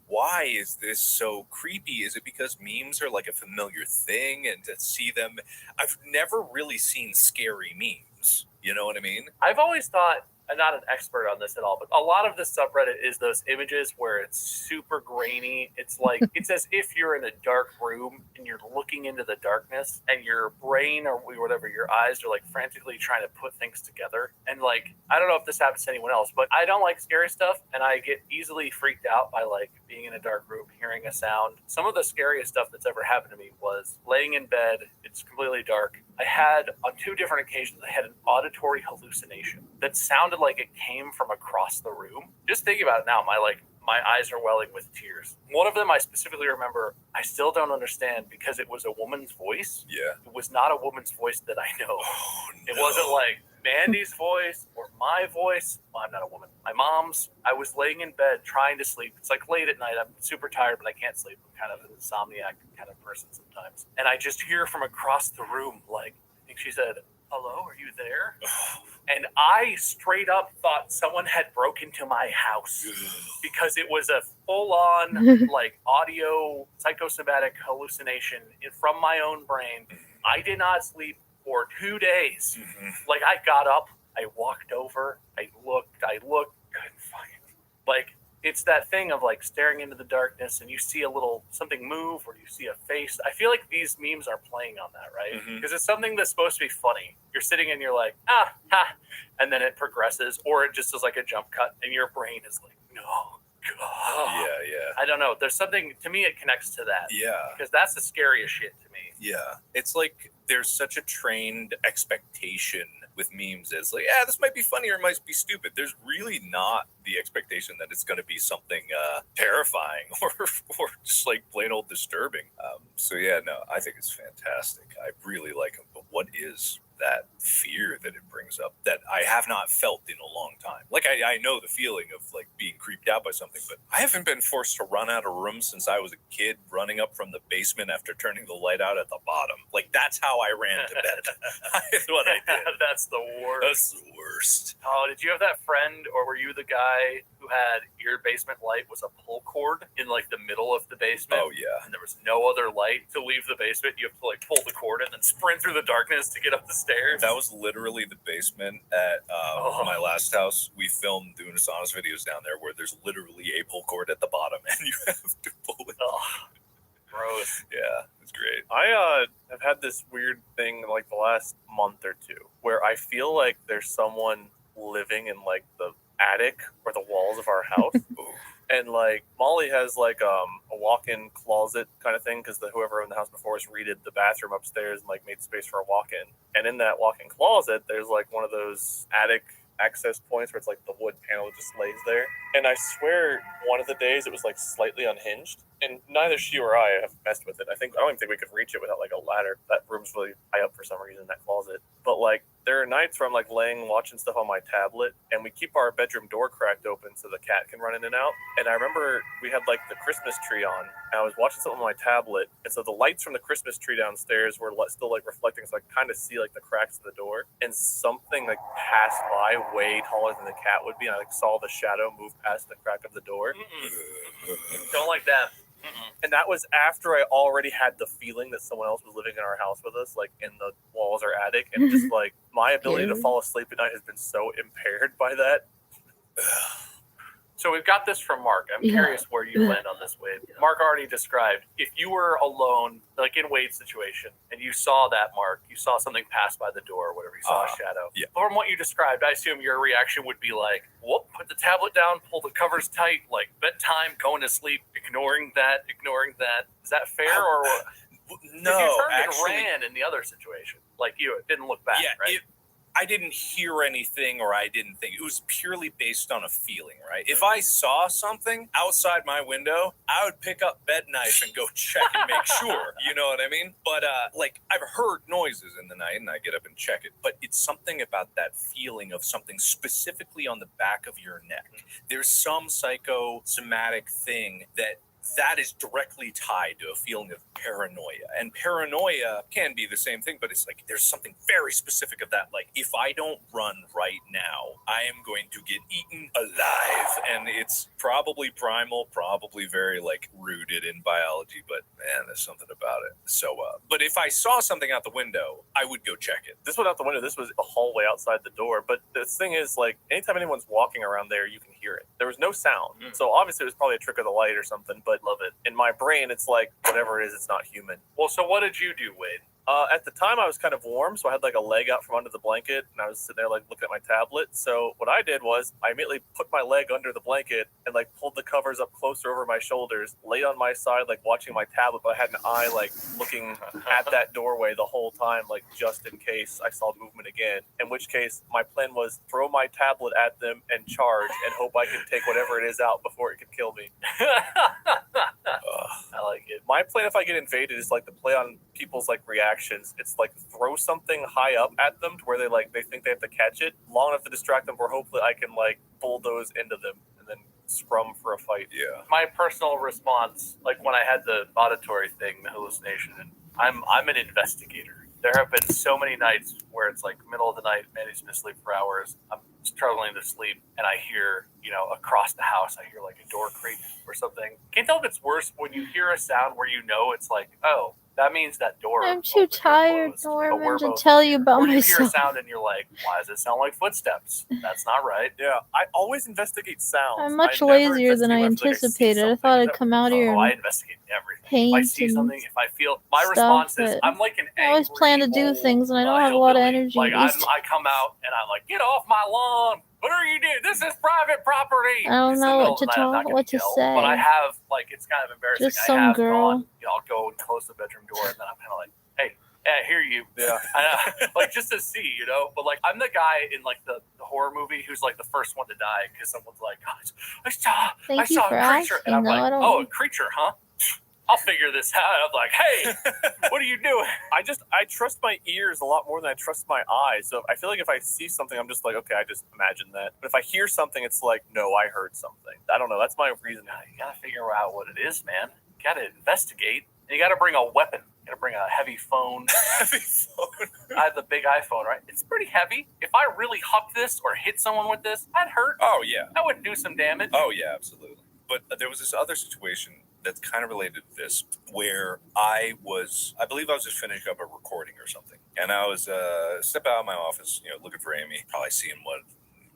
why is this so creepy? Is it because memes are like a familiar thing, and to see them, I've never really seen scary memes. You know what I mean? I've always thought, I'm not an expert on this at all, but a lot of the subreddit is those images where it's super grainy. It's like, it's as if you're in a dark room and you're looking into the darkness and your brain or whatever, your eyes are like frantically trying to put things together. And like, I don't know if this happens to anyone else, but I don't like scary stuff. And I get easily freaked out by like being in a dark room, hearing a sound. Some of the scariest stuff that's ever happened to me was laying in bed. It's completely dark. I had, on 2 different occasions, I had an auditory hallucination that sounded like it came from across the room. Just thinking about it now, my eyes are welling with tears. One of them I specifically remember, I still don't understand because it was a woman's voice. Yeah. It was not a woman's voice that I know. Oh, no. It wasn't like Mandy's voice or my voice. Well, I'm not a woman. My mom's. I was laying in bed trying to sleep. It's like late at night. I'm super tired, but I can't sleep. I'm kind of an insomniac kind of person sometimes. And I just hear from across the room, like, I think she said, "Hello, are you there?" And I straight up thought someone had broken into my house because it was a full-on like audio psychosomatic hallucination from my own brain. I did not sleep for 2 days. Like I got up, I walked over, I looked, couldn't fucking, like, it's that thing of like staring into the darkness and you see a little something move or you see a face. I feel like these memes are playing on that, right? Because it's something that's supposed to be funny. You're sitting and you're like, ha, and then it progresses, or it just is like a jump cut and your brain is like, no. Yeah. I don't know. There's something, to me, it connects to that. Yeah. Because that's the scariest shit to me. Yeah. It's like there's such a trained expectation with memes. It's like, yeah, this might be funny or it might be stupid. There's really not the expectation that it's going to be something terrifying or just like plain old disturbing. So yeah, no, I think it's fantastic. I really like him. But what is that fear that it brings up that I have not felt in a long time? Like I know the feeling of like being creeped out by something, but I haven't been forced to run out of rooms since I was a kid, running up from the basement after turning the light out at the bottom. Like that's how I ran to bed. That's what I did. That's the worst. That's the worst. Oh, did you have that friend, or were you the guy who had your basement light was a pull cord in like the middle of the basement? Oh yeah. And there was no other light to leave the basement. You have to like pull the cord and then sprint through the darkness to get up the stairs. That was literally the basement at my last house. We filmed doing Honest videos down there where there's literally a pull cord at the bottom and you have to pull it. Oh, gross. Yeah, it's great. I have had this weird thing like the last month or two where I feel like there's someone living in like the attic or the walls of our house. And like Molly has like a walk-in closet kind of thing because whoever owned the house before us redid the bathroom upstairs and like made space for a walk-in. And in that walk-in closet, there's like one of those attic access points where it's like the wood panel just lays there. And I swear one of the days it was like slightly unhinged. And neither she or I have messed with it. I don't even think we could reach it without like a ladder. That room's really high up for some reason in that closet. But like there are nights where I'm like watching stuff on my tablet, and we keep our bedroom door cracked open so the cat can run in and out. And I remember we had like the Christmas tree on, and I was watching something on my tablet, and so the lights from the Christmas tree downstairs were still like reflecting, so I kind of see like the cracks of the door, and something like passed by way taller than the cat would be, and I like saw the shadow move past the crack of the door. Don't like that. And that was after I already had the feeling that someone else was living in our house with us, like in the walls or attic, and just like my ability to fall asleep at night has been so impaired by that. So we've got this from Mark. I'm curious where you land on this, Wade. Mark already described, if you were alone, like in Wade's situation, and you saw that, Mark, you saw something pass by the door or whatever, you saw a shadow. Yeah. From what you described, I assume your reaction would be like, whoop, put the tablet down, pull the covers tight, like bedtime, going to sleep, ignoring that. Is that fair? Or no, you turned actually, and ran in the other situation, like you, it didn't look back, right? I didn't hear anything or I didn't think. It was purely based on a feeling, right? If I saw something outside my window, I would pick up bed knife and go check and make sure. You know what I mean? But like I've heard noises in the night and I get up and check it. But it's something about that feeling of something specifically on the back of your neck. There's some psychosomatic thing that is directly tied to a feeling of paranoia. And paranoia can be the same thing, but it's like there's something very specific of that. Like if I don't run right now, I am going to get eaten alive. And it's probably primal, probably very like rooted in biology, but man, there's something about it. So, but if I saw something out the window, I would go check it. This was out the window. This was a hallway outside the door. But the thing is, like, anytime anyone's walking around there, you can hear it. There was no sound. So obviously it was probably a trick of the light or something, but love it. In my brain, it's like, whatever it is, it's not human. Well, so what did you do, Wade? At the time, I was kind of warm, so I had like a leg out from under the blanket, and I was sitting there like looking at my tablet. So what I did was I immediately put my leg under the blanket and like pulled the covers up closer over my shoulders, laid on my side like watching my tablet, but I had an eye like looking at that doorway the whole time, like just in case I saw movement again. In which case, my plan was throw my tablet at them and charge and hope I could take whatever it is out before it could kill me. I like it. My plan if I get invaded is like to play on people's like reactions. It's like throw something high up at them to where they think they have to catch it long enough to distract them, where hopefully I can like bulldoze into them and then scrum for a fight. Yeah. My personal response, like when I had the auditory thing, the hallucination, and I'm an investigator. There have been so many nights where it's like middle of the night, managing to sleep for hours. I'm struggling to sleep, and I hear, across the house, I hear like a door creak or something. Can't tell if it's worse when you hear a sound where it's like, oh, that means that door. I'm too tired, Norman, to tell you about myself. myself. You hear a sound and you're like, why does it sound like footsteps? That's not right. Yeah, I always investigate sounds. I'm much lazier than I anticipated. I thought I'd come out here I and investigate everything. paint If I see something, if I feel, my stuff, response is, but I'm like an I always angry plan to do old, things, and I don't have a lot of hillbilly. energy. Like I come out and I'm like, get off my lawn. What are you doing? This is private property. I don't It's the know middle what to of the night, I'm not talk, gonna what to yell, say. But I have, like, it's kind of embarrassing. Just I some have girl. gone, I'll go and close the bedroom door, and then I'm kind of like, I hear you. Yeah. Like, just to see, you know? But, like, I'm the guy in, like, the horror movie who's, like, the first one to die because someone's like, oh, I saw a creature. And I'm like, oh, a creature, huh? I'll figure this out. I'm like, hey, what are you doing? I trust my ears a lot more than I trust my eyes. So I feel like if I see something, I'm just like, okay, I just imagine that. But if I hear something, it's like, no, I heard something. I don't know. That's my reason. You gotta figure out what it is, man. You gotta investigate. And you gotta bring a weapon. You gotta bring a heavy phone. Heavy phone. I have the big iPhone, right? It's pretty heavy. If I really huck this or hit someone with this, I'd hurt. Oh, yeah. I would do some damage. Oh, yeah, absolutely. But there was this other situation that's kind of related to this, where I believe I was just finishing up a recording or something, and I was step out of my office, looking for Amy, probably seeing what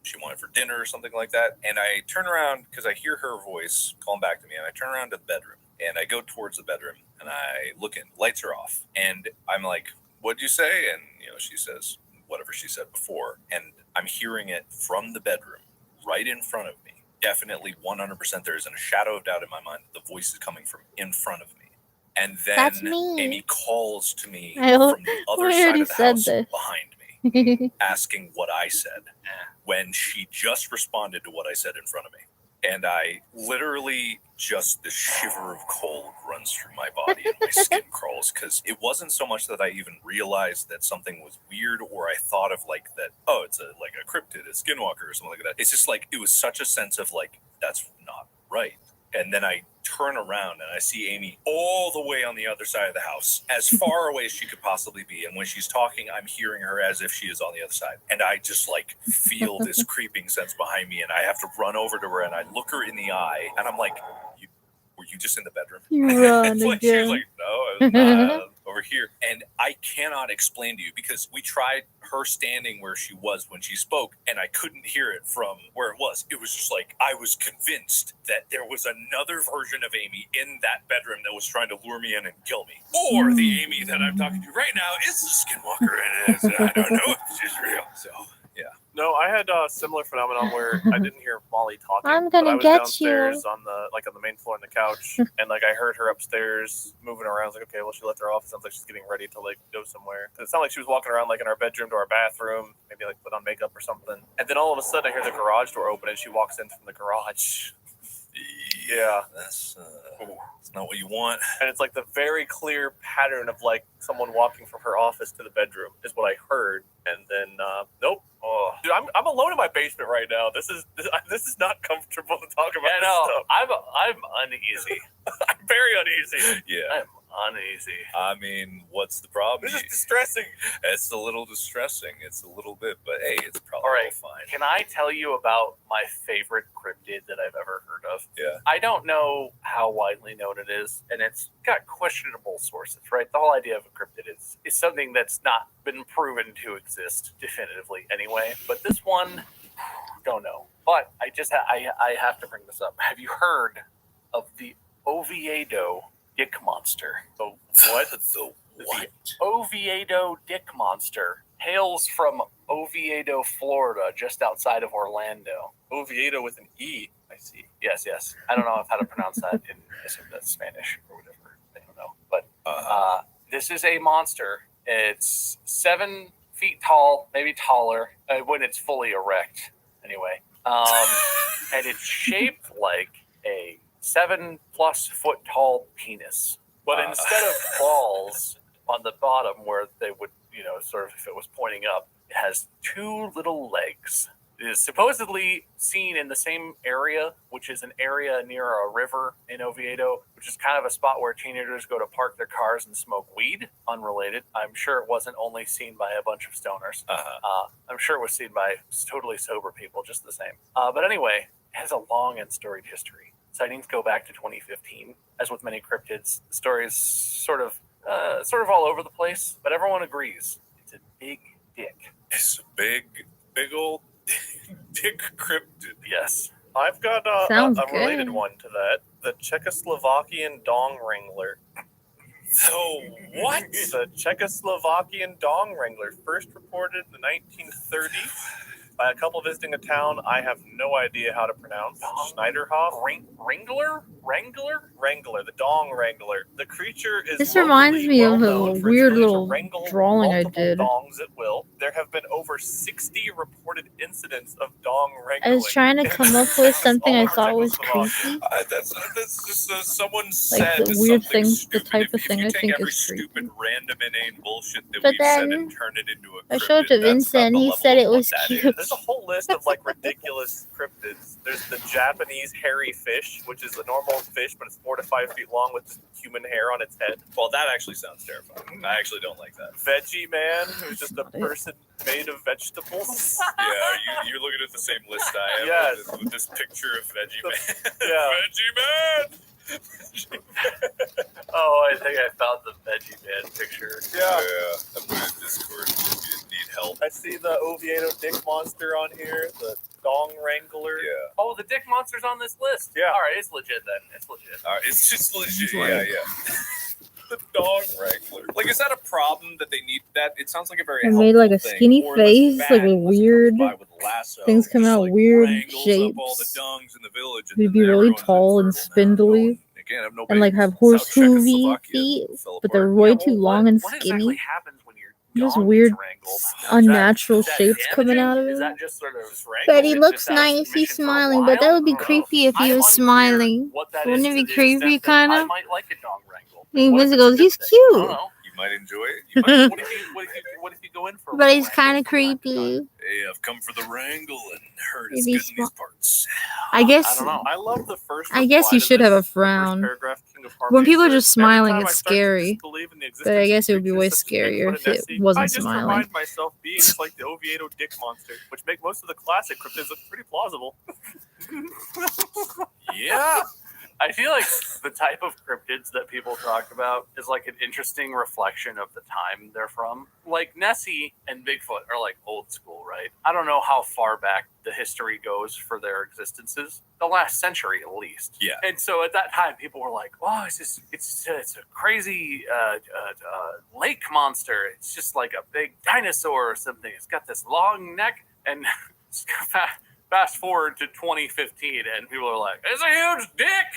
she wanted for dinner or something like that, and I turn around because I hear her voice calling back to me, and I turn around to the bedroom, and I go towards the bedroom, and I look in, lights are off, and I'm like, what'd you say? And she says whatever she said before, and I'm hearing it from the bedroom right in front of me. Definitely 100% there isn't a shadow of doubt in my mind that the voice is coming from in front of me. And then Amy calls to me from the other side of the house behind me, asking what I said when she just responded to what I said in front of me. And I literally the shiver of cold runs through my body and my skin crawls, because it wasn't so much that I even realized that something was weird, or I thought of like that, oh, it's like a cryptid, a skinwalker or something like that. It's just like, it was such a sense of like, that's not right. And then I turn around and I see Amy all the way on the other side of the house, as far away as she could possibly be. And when she's talking, I'm hearing her as if she is on the other side. And I just like feel this creeping sense behind me, and I have to run over to her and I look her in the eye and I'm like, were you just in the bedroom? You run like, she was like, no, I was not over here. And I cannot explain to you, because we tried her standing where she was when she spoke, and I couldn't hear it from where it was. It was just like, I was convinced that there was another version of Amy in that bedroom that was trying to lure me in and kill me. Or the Amy that I'm talking to right now is the skinwalker, and I don't know if she's real. So, yeah. No, I had a similar phenomenon where I didn't hear Molly talking. I'm gonna but I get was you. downstairs on the main floor on the couch, and like I heard her upstairs moving around. I was like, okay, well, she left her office. Sounds like she's getting ready to like go somewhere. It sounded like she was walking around like in our bedroom to our bathroom, maybe like put on makeup or something. And then all of a sudden, I hear the garage door open, and she walks in from the garage. Yeah, That's not what you want. and it's like the very clear pattern of like someone walking from her office to the bedroom is what I heard. And then nope. Oh, dude, I'm alone in my basement right now. This is not comfortable to talk about. Yeah, no, I'm uneasy. I'm very uneasy. Yeah. I'm uneasy. I mean, what's the problem? This is distressing. It's a little distressing. It's a little bit, but hey, it's probably All right. fine. Can I tell you about my favorite cryptid that I've ever heard of? Yeah. I don't know how widely known it is, and it's got questionable sources, right? The whole idea of a cryptid is something that's not been proven to exist definitively anyway. But this one, don't know. But I have to bring this up. Have you heard of the Oviedo dick monster? The what? The what? The Oviedo dick monster hails from Oviedo, Florida, just outside of Orlando. Oviedo with an E. I see. Yes. I don't know how to pronounce that in that's Spanish or whatever. I don't know. But this is a monster. It's 7 feet tall, maybe taller, when it's fully erect. Anyway, and it's shaped like a 7+ foot tall penis, but instead of balls on the bottom where they would, sort of if it was pointing up, it has 2 little legs. It is supposedly seen in the same area, which is an area near a river in Oviedo, which is kind of a spot where teenagers go to park their cars and smoke weed. Unrelated. I'm sure it wasn't only seen by a bunch of stoners. I'm sure it was seen by totally sober people just the same. But anyway, it has a long and storied history. Sightings go back to 2015. As with many cryptids, the story is sort of all over the place, but everyone agrees it's a big dick. It's a big old dick cryptid. Yes. I've got a related one to that. The Czechoslovakian dong wrangler. So what? The Czechoslovakian dong wrangler, first reported in the 1930s. By a couple visiting a town I have no idea how to pronounce. Schneiderhoff? Wrangler, the Dong Wrangler. The creature is This reminds me of a weird little drawing I did. Dongs at will. There have been over 60 reported incidents of dong wrangling. I was trying to come up with something I thought was creepy. That's just someone Like said the weird something thing, stupid. the type of If thing you I take think every is creepy. stupid, random, inane bullshit that But we've said then and turn it into a I showed it to cryptid, that's Vincent, about the he level said of it what was that cute. is. There's a whole list of like ridiculous cryptids. There's the Japanese hairy fish, which is a normal fish, but it's 4 to 5 feet long with just human hair on its head. Well, that actually sounds terrifying. I actually don't like that. Veggie Man, who's just a person made of vegetables. Yeah, you're looking at the same list I am. Yes. With this picture of Veggie Man. Yeah. Veggie Man! Oh, I think I found the Veggie Man picture. Yeah. I put it in Discord if you need help. I see the Oviedo Dick Monster on here, the Dong Wrangler. Yeah. Oh, the Dick Monster's on this list. Yeah. All right, it's legit then. It's legit. All right, it's just legit. It's Yeah, like- yeah. The dog wrangler. Like, is that a problem that they need that? It sounds like a very It made like a helpful thing. skinny Or the face, fat like a unless it comes weird by with a lasso, things coming just, out, like, weird wrangles up all the shapes. dungs in the village, and They'd then be really everyone's tall and infertile now. No spindly, one- they can't have no and like babies. have That's how horse hoovy Czechoslovakia feet, fell but they're apart. way Yeah, too well, long and what skinny. exactly happens when your Just dong weird, gets wrangled? unnatural Is that shapes coming damaging? out of Is it. that just sort of But he Is it looks just out of nice. He's submission for a smiling, but that while? would be I don't know. creepy if he I'm was unclear smiling. what that Wouldn't is it be to the creepy, extent that I kinda? might like a dong wrangle. And What if Vincent it's a goes, good he's thing? I cute. don't know. You might enjoy it. What if you go in for? a But little he's wrangle kind of from time to time? creepy. Hey, I've come for the wrangle and heard If it's he's good in these parts. I I guess don't know. I love the first. I guess reply you to should this, have a the first frown. paragraph, King of When people are Harmony just says, "Every smiling, time it's I start to scary. disbelieve in the But I existence guess it of would be way creatures such as scarier Bigfoot if and it Nessie, wasn't I just smiling. remind myself beings like the Oviedo Dick Monster, which make most of the classic cryptids look pretty plausible." Yeah. I feel like the type of cryptids that people talk about is like an interesting reflection of the time they're from. Like Nessie and Bigfoot are like old school, right? I don't know how far back the history goes for their existences. The last century, at least. Yeah. And so at that time, people were like, "Oh, it's a crazy lake monster. It's just like a big dinosaur or something. It's got this long neck." And fast forward to 2015, and people are like, "It's a huge dick.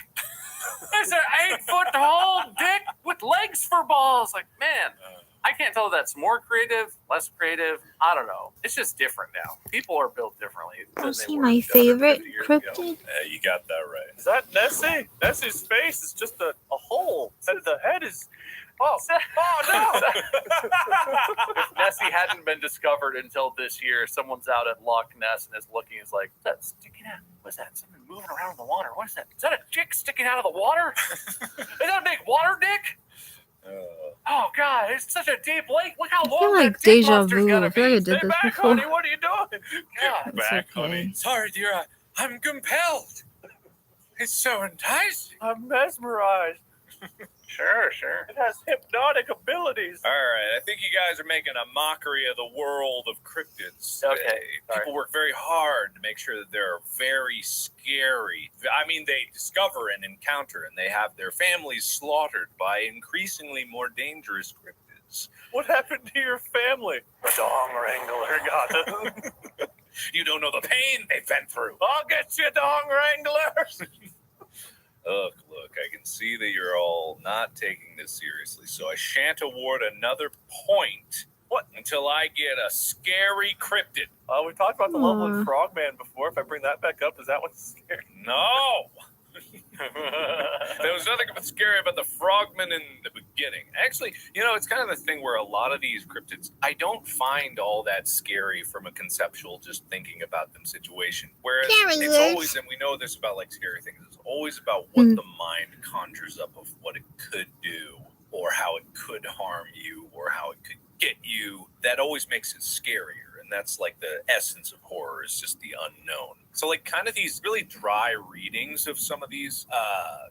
It's an 8-foot tall dick with legs for balls." Like, man, I can't tell if that's more creative, less creative. I don't know. It's just different now. People are built differently. than Oh, they see were my 150 favorite years ago. cryptid. You got that right. Is that Nessie? Nessie's face is just a hole, and the head is. Oh no! If Nessie hadn't been discovered until this year, someone's out at Loch Ness and is looking. Is like, "That's sticking out. What's that? Something moving around in the water. What is that? Is that a dick sticking out of the water? Is that a big water dick? Oh God, it's such a deep lake. Look how I feel long like that dick deja monster's vu. gotta I feel like I be. did Stay this back, before. honey. What are you doing? God. Get It's back, okay. honey. Sorry, dear. I'm compelled. It's so enticing. I'm mesmerized. Sure. It has hypnotic abilities. All right, I think you guys are making a mockery of the world of cryptids. Okay, today. sorry. People work very hard to make sure that they're very scary. I mean, they discover and encounter, and they have their families slaughtered by increasingly more dangerous cryptids. What happened to your family? The dong wrangler got it. You don't know the pain they've been through. I'll get you, Dong Wranglers. Look, I can see that you're all not taking this seriously, so I shan't award another point until I get a scary cryptid. We talked about the level Aw. of Frogman before. If I bring that back up, is that what's scary? No! There was nothing scary about the frogman in the beginning. Actually, it's kind of the thing where a lot of these cryptids, I don't find all that scary from a conceptual, just thinking about them situation. Whereas Scary it's words. always, and we know this about like scary things, it's always about what the mind conjures up of what it could do, or how it could harm you, or how it could get you. That always makes it scarier. And that's like the essence of horror, is just the unknown. So like kind of these really dry readings of some of these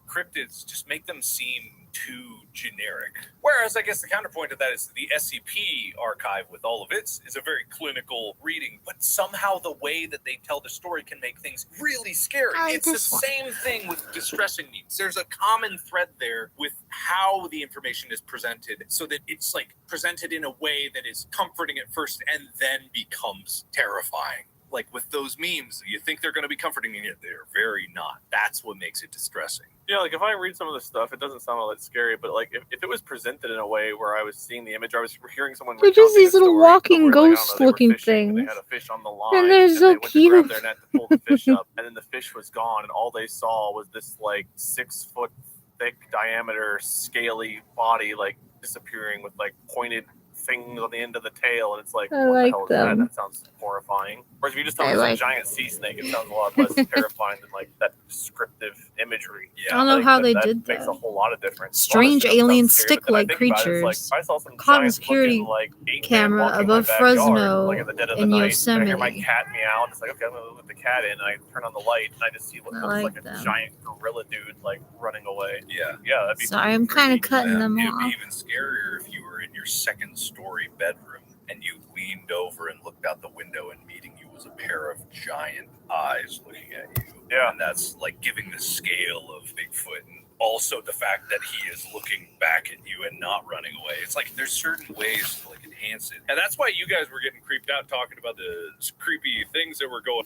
cryptids just make them seem too generic. Whereas I guess the counterpoint to that is the SCP archive with all of its is a very clinical reading, but somehow the way that they tell the story can make things really scary. I like It's the this one. same thing with distressing means. There's a common thread there with how the information is presented, so that it's like presented in a way that is comforting at first and then becomes terrifying. like with those memes, you think they're going to be comforting, and yet they're very not. That's what makes it distressing. Yeah, like if I read some of the stuff, it doesn't sound all that scary, but like if it was presented in a way where I was seeing the image, or I was hearing someone They're just these little walking where, ghost-looking things. They had a fish on the line, And they're so they went cute. to grab their net to pull the fish up, and then the fish was gone, and all they saw was this like 6 foot thick diameter, scaly body like disappearing with like pointed things on the end of the tail, and it's like, I what like the hell is them. that? That sounds horrifying. Whereas if you just tell me it's like a giant sea snake, it sounds a lot less terrifying than like that descriptive imagery. I don't know how they did that. Makes a whole lot of difference. Strange Honestly, alien sounds scary, but then I stick-like think about it, it's creatures like, I saw some caught in giant security looking, like, 8-man camera walking in above my backyard, Fresno like, at the dead of the in night, and I hear my Yosemite. cat meow, and it's like, okay, I'm gonna let the cat in, and I turn on the light, and I just see what I looks like like a them. giant gorilla dude like running away. Yeah. Yeah, that'd be Sorry, I'm kind of cutting them It'd be off. even scarier if you were in your second story bedroom and you leaned over and looked out the window, and meeting you was a pair of giant eyes looking at you. Yeah. And that's like giving the scale of Bigfoot, and also the fact that he is looking back at you and not running away. It's like there's certain ways to like enhance it. And that's why you guys were getting creeped out talking about the creepy things that were going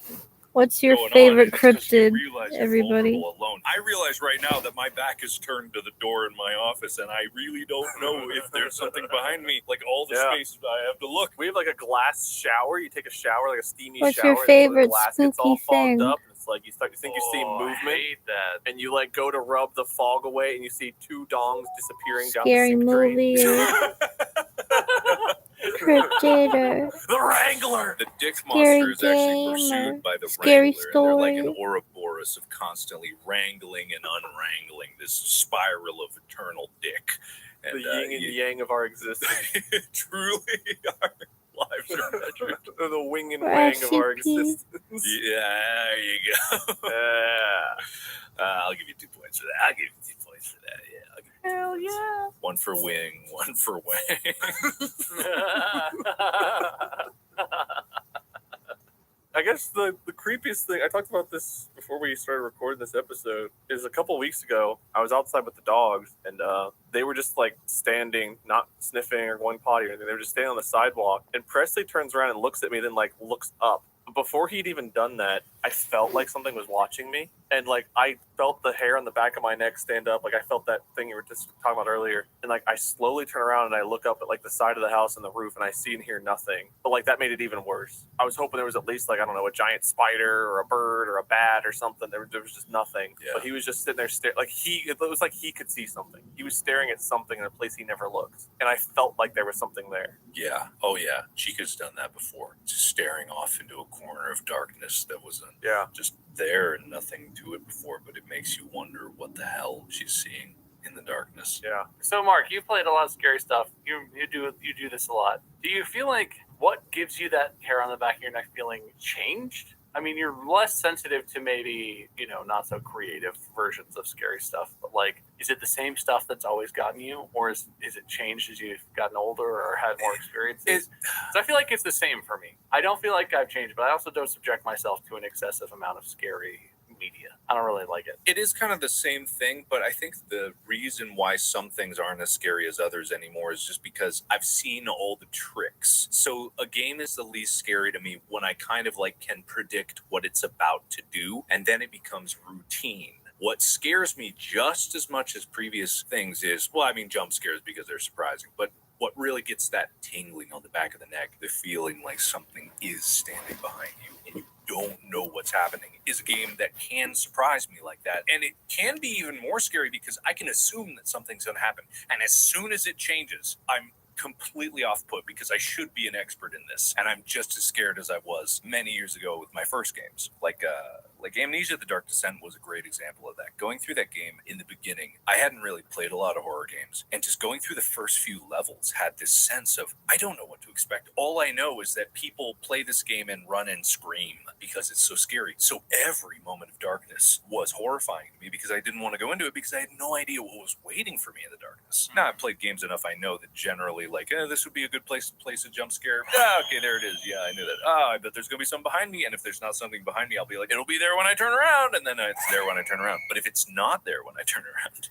What's your going favorite on. It's 'cause you cryptid, realize you're everybody? vulnerable alone. I realize right now that my back is turned to the door in my office, and I really don't know if there's something behind me. Like all the Yeah. spaces I have to look. We have like a glass shower. You take a shower, like a steamy What's shower. your and favorite the glass gets all spooky fogged thing? up. And it's like you think you see movement. I hate that. And you like go to rub the fog away, and you see 2 dongs disappearing Scary down the sink movie drain. Cryptid or The Wrangler. The dick Scary monster is actually game or pursued by the scary Wrangler. And they're like an story. Ouroboros of constantly wrangling and unwrangling this spiral of eternal dick. The And yin and yang of our existence. truly, our lives are measured. The wing and wang of our Recipe. existence. Yeah, there you go. Yeah. I'll give you 2 points for that. I'll give you 2 points for that. Yeah. I'll give you Hell yeah. 1 for wing, 1 for wang. I guess the creepiest thing, I talked about this before we started recording this episode, is a couple weeks ago, I was outside with the dogs, and they were just like standing, not sniffing or going potty or anything. They were just standing on the sidewalk, and Presley turns around and looks at me, then like looks up. But before he'd even done that, I felt like something was watching me, and like I felt the hair on the back of my neck stand up. Like I felt that thing you were just talking about earlier, and like I slowly turn around and I look up at like the side of the house and the roof, and I see and hear nothing. But like that made it even worse. I was hoping there was at least like, I don't know, a giant spider or a bird or a bat or something. There was just nothing. Yeah. But he was just sitting there staring. Like it was like he could see something. He was staring at something in a place he never looked, and I felt like there was something there. Yeah. Oh, yeah. Chica's done that before. Just staring off into a corner of darkness that wasn't Yeah. just there and nothing to it before, but it makes you wonder what the hell she's seeing in the darkness. Yeah. So, Mark, you've played a lot of scary stuff. You do this a lot. Do you feel like what gives you that hair on the back of your neck feeling changed? I mean, you're less sensitive to maybe, not so creative versions of scary stuff, but like, is it the same stuff that's always gotten you, or is it changed as you've gotten older or had more experiences? So I feel like it's the same for me. I don't feel like I've changed, but I also don't subject myself to an excessive amount of scary media. I don't really like it. It is kind of the same thing, but I think the reason why some things aren't as scary as others anymore is just because I've seen all the tricks. So a game is the least scary to me when I kind of like can predict what it's about to do, and then it becomes routine. What scares me just as much as previous things is, well, I mean, jump scares because they're surprising, but what really gets that tingling on the back of the neck, the feeling like something is standing behind you and you don't know what's happening, is a game that can surprise me like that. And it can be even more scary because I can assume that something's going to happen. And as soon as it changes, I'm completely off put because I should be an expert in this. And I'm just as scared as I was many years ago with my first games. Like Amnesia: The Dark Descent was a great example of that. Going through that game in the beginning, I hadn't really played a lot of horror games. And just going through the first few levels had this sense of, I don't know what to expect. All I know is that people play this game and run and scream because it's so scary. So every moment of darkness was horrifying to me because I didn't want to go into it because I had no idea what was waiting for me in the darkness. Now, I've played games enough, I know that generally, like, this would be a good place to place a jump scare. Okay, there it is. Yeah, I knew that. I bet there's going to be something behind me, and if there's not something behind me, I'll be like, it'll be there when I turn around, and then it's there when I turn around. But if it's not there when I turn around,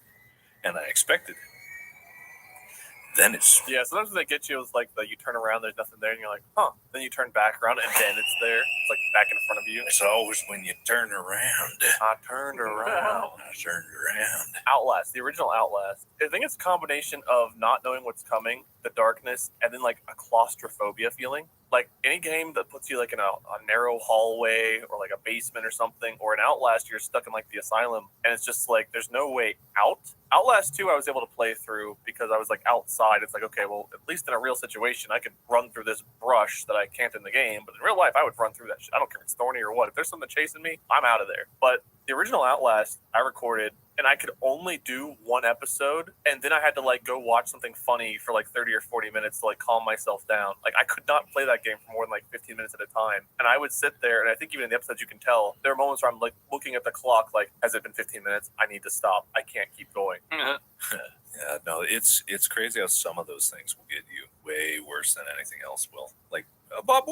and I expected it, then it's sometimes when they get you, it's like you turn around, there's nothing there, and you're like, huh. Then you turn back around, and then it's there. It's like back in front of you. It's always when you turn around. I turned around. I turned around. Outlast, the original Outlast. I think it's a combination of not knowing what's coming, the darkness, and then like a claustrophobia feeling. Like any game that puts you like in a narrow hallway or like a basement or something, or an Outlast, you're stuck in like the asylum, and it's just like there's no way out. Outlast 2 I was able to play through because I was like outside. It's like, okay, well, at least in a real situation I could run through this brush that I can't in the game, but in real life I would run through that shit. I don't care if it's thorny or what. If there's something chasing me, I'm out of there. But the original Outlast I recorded, and I could only do one episode, and then I had to like go watch something funny for like 30 or 40 minutes to like calm myself down. Like I could not play that game for more than like 15 minutes at a time. And I would sit there, and I think even in the episodes you can tell, there are moments where I'm like looking at the clock like, has it been 15 minutes? I need to stop. I can't keep going. Yeah, no, it's crazy how some of those things will get you way worse than anything else will. Like, Bob,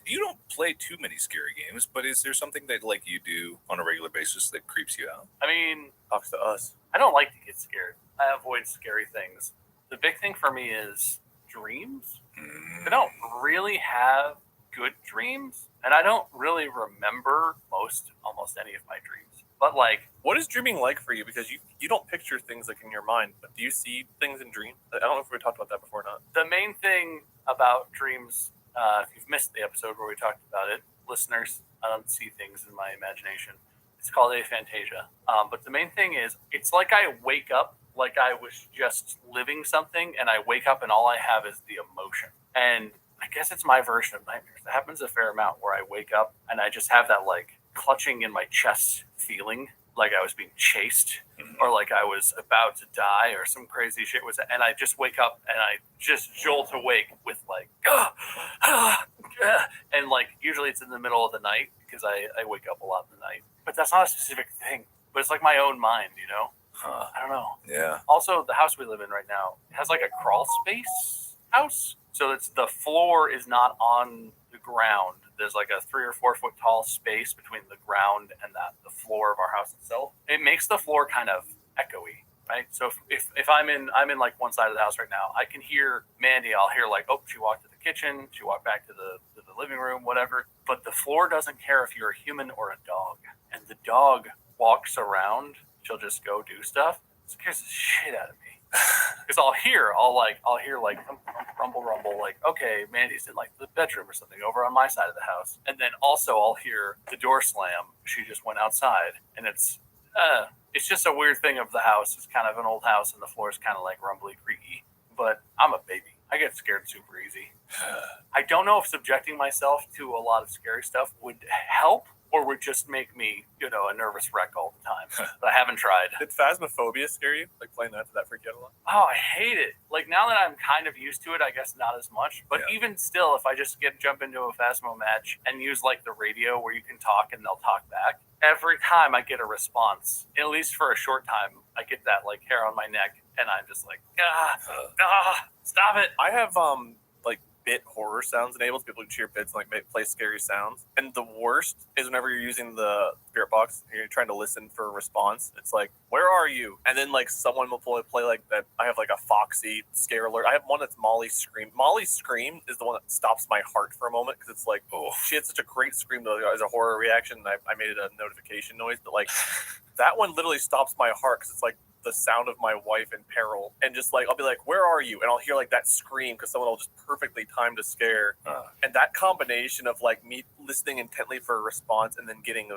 you don't play too many scary games, but is there something that like you do on a regular basis that creeps you out? I mean, talks to us. I don't like to get scared. I avoid scary things. The big thing for me is dreams. I don't really have good dreams, and I don't really remember almost any of my dreams. But like, what is dreaming like for you? Because you don't picture things like in your mind, but do you see things in dreams? I don't know if we talked about that before or not. The main thing about dreams, if you've missed the episode where we talked about it, listeners, I don't see things in my imagination. It's called aphantasia. But the main thing is, it's like I wake up like I was just living something, and I wake up and all I have is the emotion. And I guess it's my version of nightmares. It happens a fair amount where I wake up and I just have that like clutching in my chest feeling, like I was being chased or like I was about to die or some crazy shit was, and I just wake up and I just jolt awake with like, and like usually it's in the middle of the night because I wake up a lot in the night. But that's not a specific thing. But it's like my own mind, you know? I don't know. Yeah. Also, the house we live in right now has like a crawl space house. So the floor is not on the ground. There's like a 3 or 4 foot tall space between the ground and the floor of our house itself. It makes the floor kind of echoey, right? So if I'm in like one side of the house right now, I can hear Mandy. I'll hear like, oh, she walked to the kitchen. She walked back to the living room, whatever. But the floor doesn't care if you're a human or a dog. And the dog walks around. She'll just go do stuff. It scares the shit out of me. Because I'll hear like rumble, like, okay, Mandy's in like the bedroom or something over on my side of the house. And then also I'll hear the door slam. She just went outside. And it's just a weird thing of the house. It's kind of an old house and the floor is kind of like rumbly, creaky. But I'm a baby. I get scared super easy. I don't know if subjecting myself to a lot of scary stuff would help or would just make me, a nervous wreck all the time. But I haven't tried. Did Phasmophobia scare you? Like playing that, did that freak you out a lot? Oh, I hate it. Like now that I'm kind of used to it, I guess not as much. But even still, if I just jump into a Phasmo match and use like the radio where you can talk and they'll talk back, every time I get a response, at least for a short time, I get that like hair on my neck and I'm just like, stop it. I have bit horror sounds enabled. People can cheer bits and like play scary sounds. And the worst is whenever you're using the spirit box and you're trying to listen for a response. It's like, where are you? And then like someone will play like that. I have like a Foxy scare alert. I have one that's Molly's Scream. Molly's Scream is the one that stops my heart for a moment because it's like, oh, she had such a great scream though as a horror reaction. And I made it a notification noise, but like that one literally stops my heart because it's like the sound of my wife in peril, and just like I'll be like, where are you? And I'll hear like that scream because someone will just perfectly time to scare. And that combination of like me listening intently for a response and then getting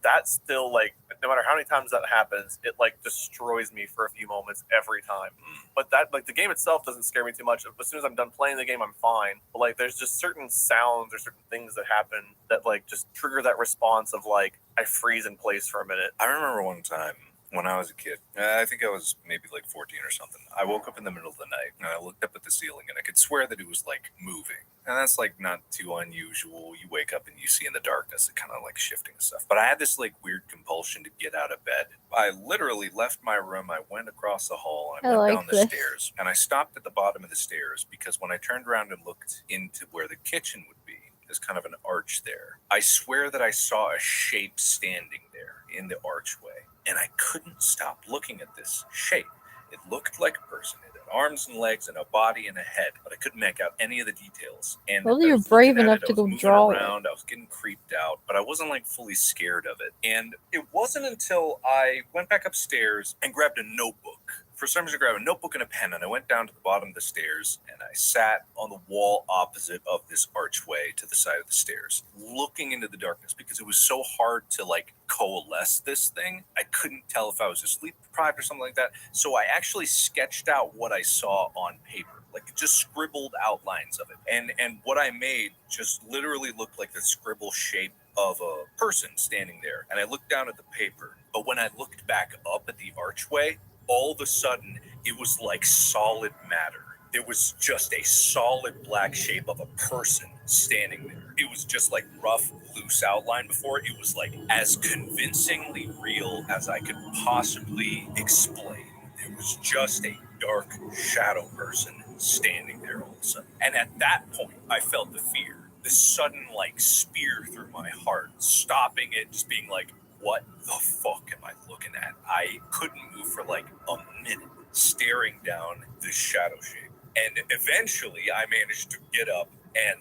that's still like, no matter how many times that happens, it like destroys me for a few moments every time. But that like the game itself doesn't scare me too much. As soon as I'm done playing the game, I'm fine. But like there's just certain sounds or certain things that happen that like just trigger that response of like I freeze in place for a minute. I remember one time when I was a kid, I think I was maybe like 14 or something. I woke up in the middle of the night and I looked up at the ceiling and I could swear that it was like moving. And that's like not too unusual. You wake up and you see in the darkness, it kind of like shifting and stuff. But I had this like weird compulsion to get out of bed. I literally left my room. I went across the hall and I went down the stairs. And I stopped at the bottom of the stairs because when I turned around and looked into where the kitchen would be, there's kind of an arch there. I swear that I saw a shape standing there in the archway. And I couldn't stop looking at this shape. It looked like a person. It had arms and legs and a body and a head, but I couldn't make out any of the details. And Well, I you're was brave looking at enough it, I to was go moving draw it. around, I was getting creeped out, but I wasn't like fully scared of it. And it wasn't until I went back upstairs and grabbed a notebook. For some reason, I grabbed a notebook and a pen, and I went down to the bottom of the stairs, and I sat on the wall opposite of this archway to the side of the stairs, looking into the darkness, because it was so hard to like coalesce this thing. I couldn't tell if I was sleep deprived or something like that. So I actually sketched out what I saw on paper, like just scribbled outlines of it. And what I made just literally looked like the scribble shape of a person standing there. And I looked down at the paper, but when I looked back up at the archway, all of a sudden, it was like solid matter. There was just a solid black shape of a person standing there. It was just like rough, loose outline before. It was like as convincingly real as I could possibly explain. There was just a dark shadow person standing there all of a sudden. And at that point, I felt the fear. The sudden like spear through my heart, stopping it, just being like, what the fuck am I looking at? I couldn't move for like a minute, staring down this shadow shape. And eventually I managed to get up and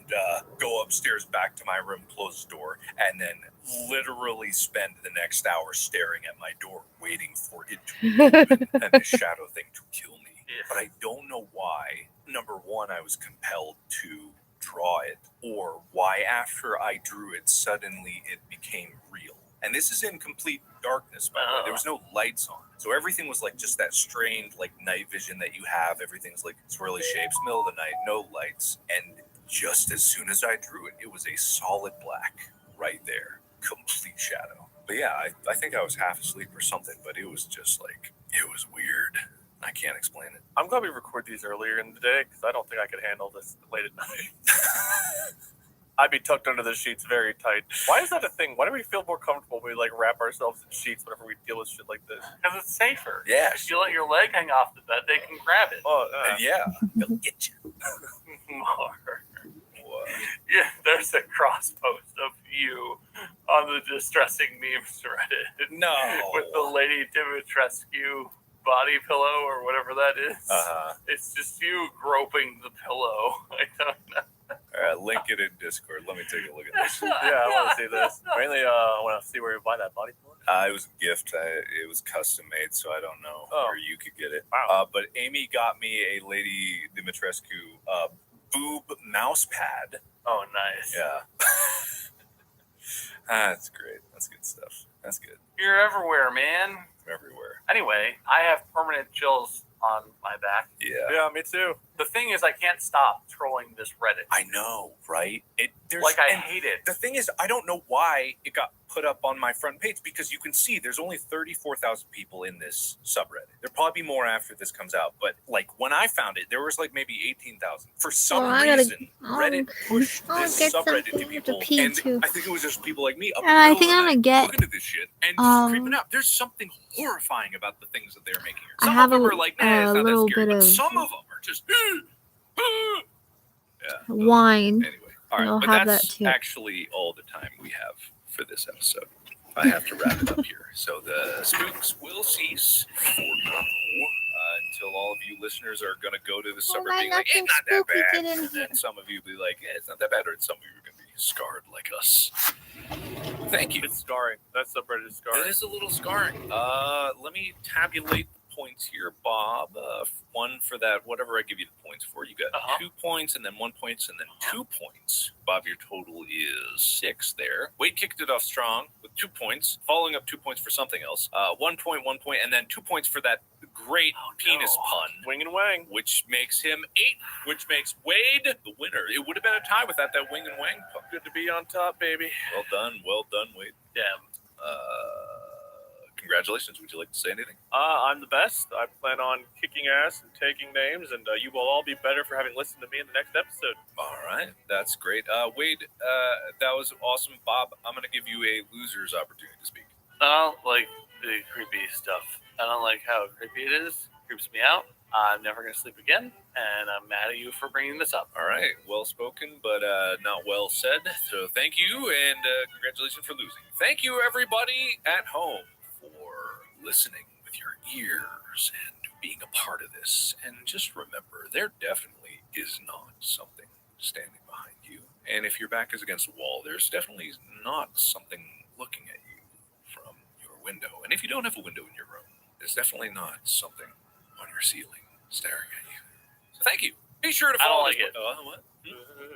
go upstairs back to my room, close the door, and then literally spend the next hour staring at my door, waiting for it to open and the shadow thing to kill me. But I don't know why. Number one, I was compelled to draw it, or why after I drew it, suddenly it became real. And this is in complete darkness, by the way. There was no lights on. So everything was like just that strange like night vision that you have. Everything's like swirly shapes, middle of the night, no lights. And just as soon as I drew it, it was a solid black right there. Complete shadow. But yeah, I think I was half asleep or something, but it was just like, it was weird. I can't explain it. I'm glad we record these earlier in the day, because I don't think I could handle this late at night. I'd be tucked under the sheets very tight. Why is that a thing? Why do we feel more comfortable when we like wrap ourselves in sheets whenever we deal with shit like this? Because it's safer. Yeah. If you let your leg hang off the bed, they can grab it. Oh, Yeah, they'll get you. More. What? Yeah, there's a cross post of you on the distressing memes Reddit. No. With the Lady Dimitrescu body pillow or whatever that is. It's just you groping the pillow. I don't know. All right, link it in Discord. Let me take a look at this. yeah, I want to see this. Mainly, I want to see where you buy that body pillow. It was a gift. It was custom made, so I don't know where you could get it. Wow. But Amy got me a Lady Dimitrescu boob mouse pad. Oh, nice. Yeah. That's great. That's good stuff. That's good. You're everywhere, man. Everywhere. Anyway, I have permanent chills on my back. Yeah. Yeah, me too. The thing is, I can't stop trolling this Reddit. I know, right? I hate it. The thing is, I don't know why it got put up on my front page, because you can see there's only 34,000 people in this subreddit. There'll probably be more after this comes out, but like when I found it, there was like maybe 18,000. For some reason, Reddit pushed this subreddit to people, and I think it was just people like me. And I think I'm gonna get looking at this shit and just creeping out. There's something horrifying about the things that they're making here. Some I have of them a are like, nah, it's not that little scary, bit but of some of them are just. wine. Anyway, all right, We'll but have that's that too. actually all the time we have for this episode. I have to wrap it up here. So the spooks will cease for now until all of you listeners are going to go to the suburb being like, it's not that bad. And then some of you will be like, yeah, it's not that bad. Or some of you are going to be scarred like us. Thank you. It's scarring. That subreddit is scarring. It is a little scarring. Let me tabulate the points here, Bob. One for that, whatever I give you the points for. You got 2 points, and then 1 point, and then 2 points. Bob, your total is 6 there. Wade kicked it off strong with 2 points, following up 2 points for something else. 1 point, 1 point, and then 2 points for that great penis pun. Wing and wang. Which makes him 8, which makes Wade the winner. It would have been a tie without that wing and wang pun. Good to be on top, baby. Well done, Wade. Damn. Congratulations. Would you like to say anything? I'm the best. I plan on kicking ass and taking names, and you will all be better for having listened to me in the next episode. All right. That's great. Wade, that was awesome. Bob, I'm going to give you a loser's opportunity to speak. I don't like the creepy stuff. I don't like how creepy it is. It creeps me out. I'm never going to sleep again, and I'm mad at you for bringing this up. All right. Well spoken, but not well said. So thank you, and congratulations for losing. Thank you, everybody at home, for listening. with your ears and being a part of this. And just remember, there definitely is not something standing behind you. And if your back is against a wall, there's definitely not something looking at you from your window. And if you don't have a window in your room, there's definitely not something on your ceiling staring at you. So thank you. Be sure to follow. I don't like it. What?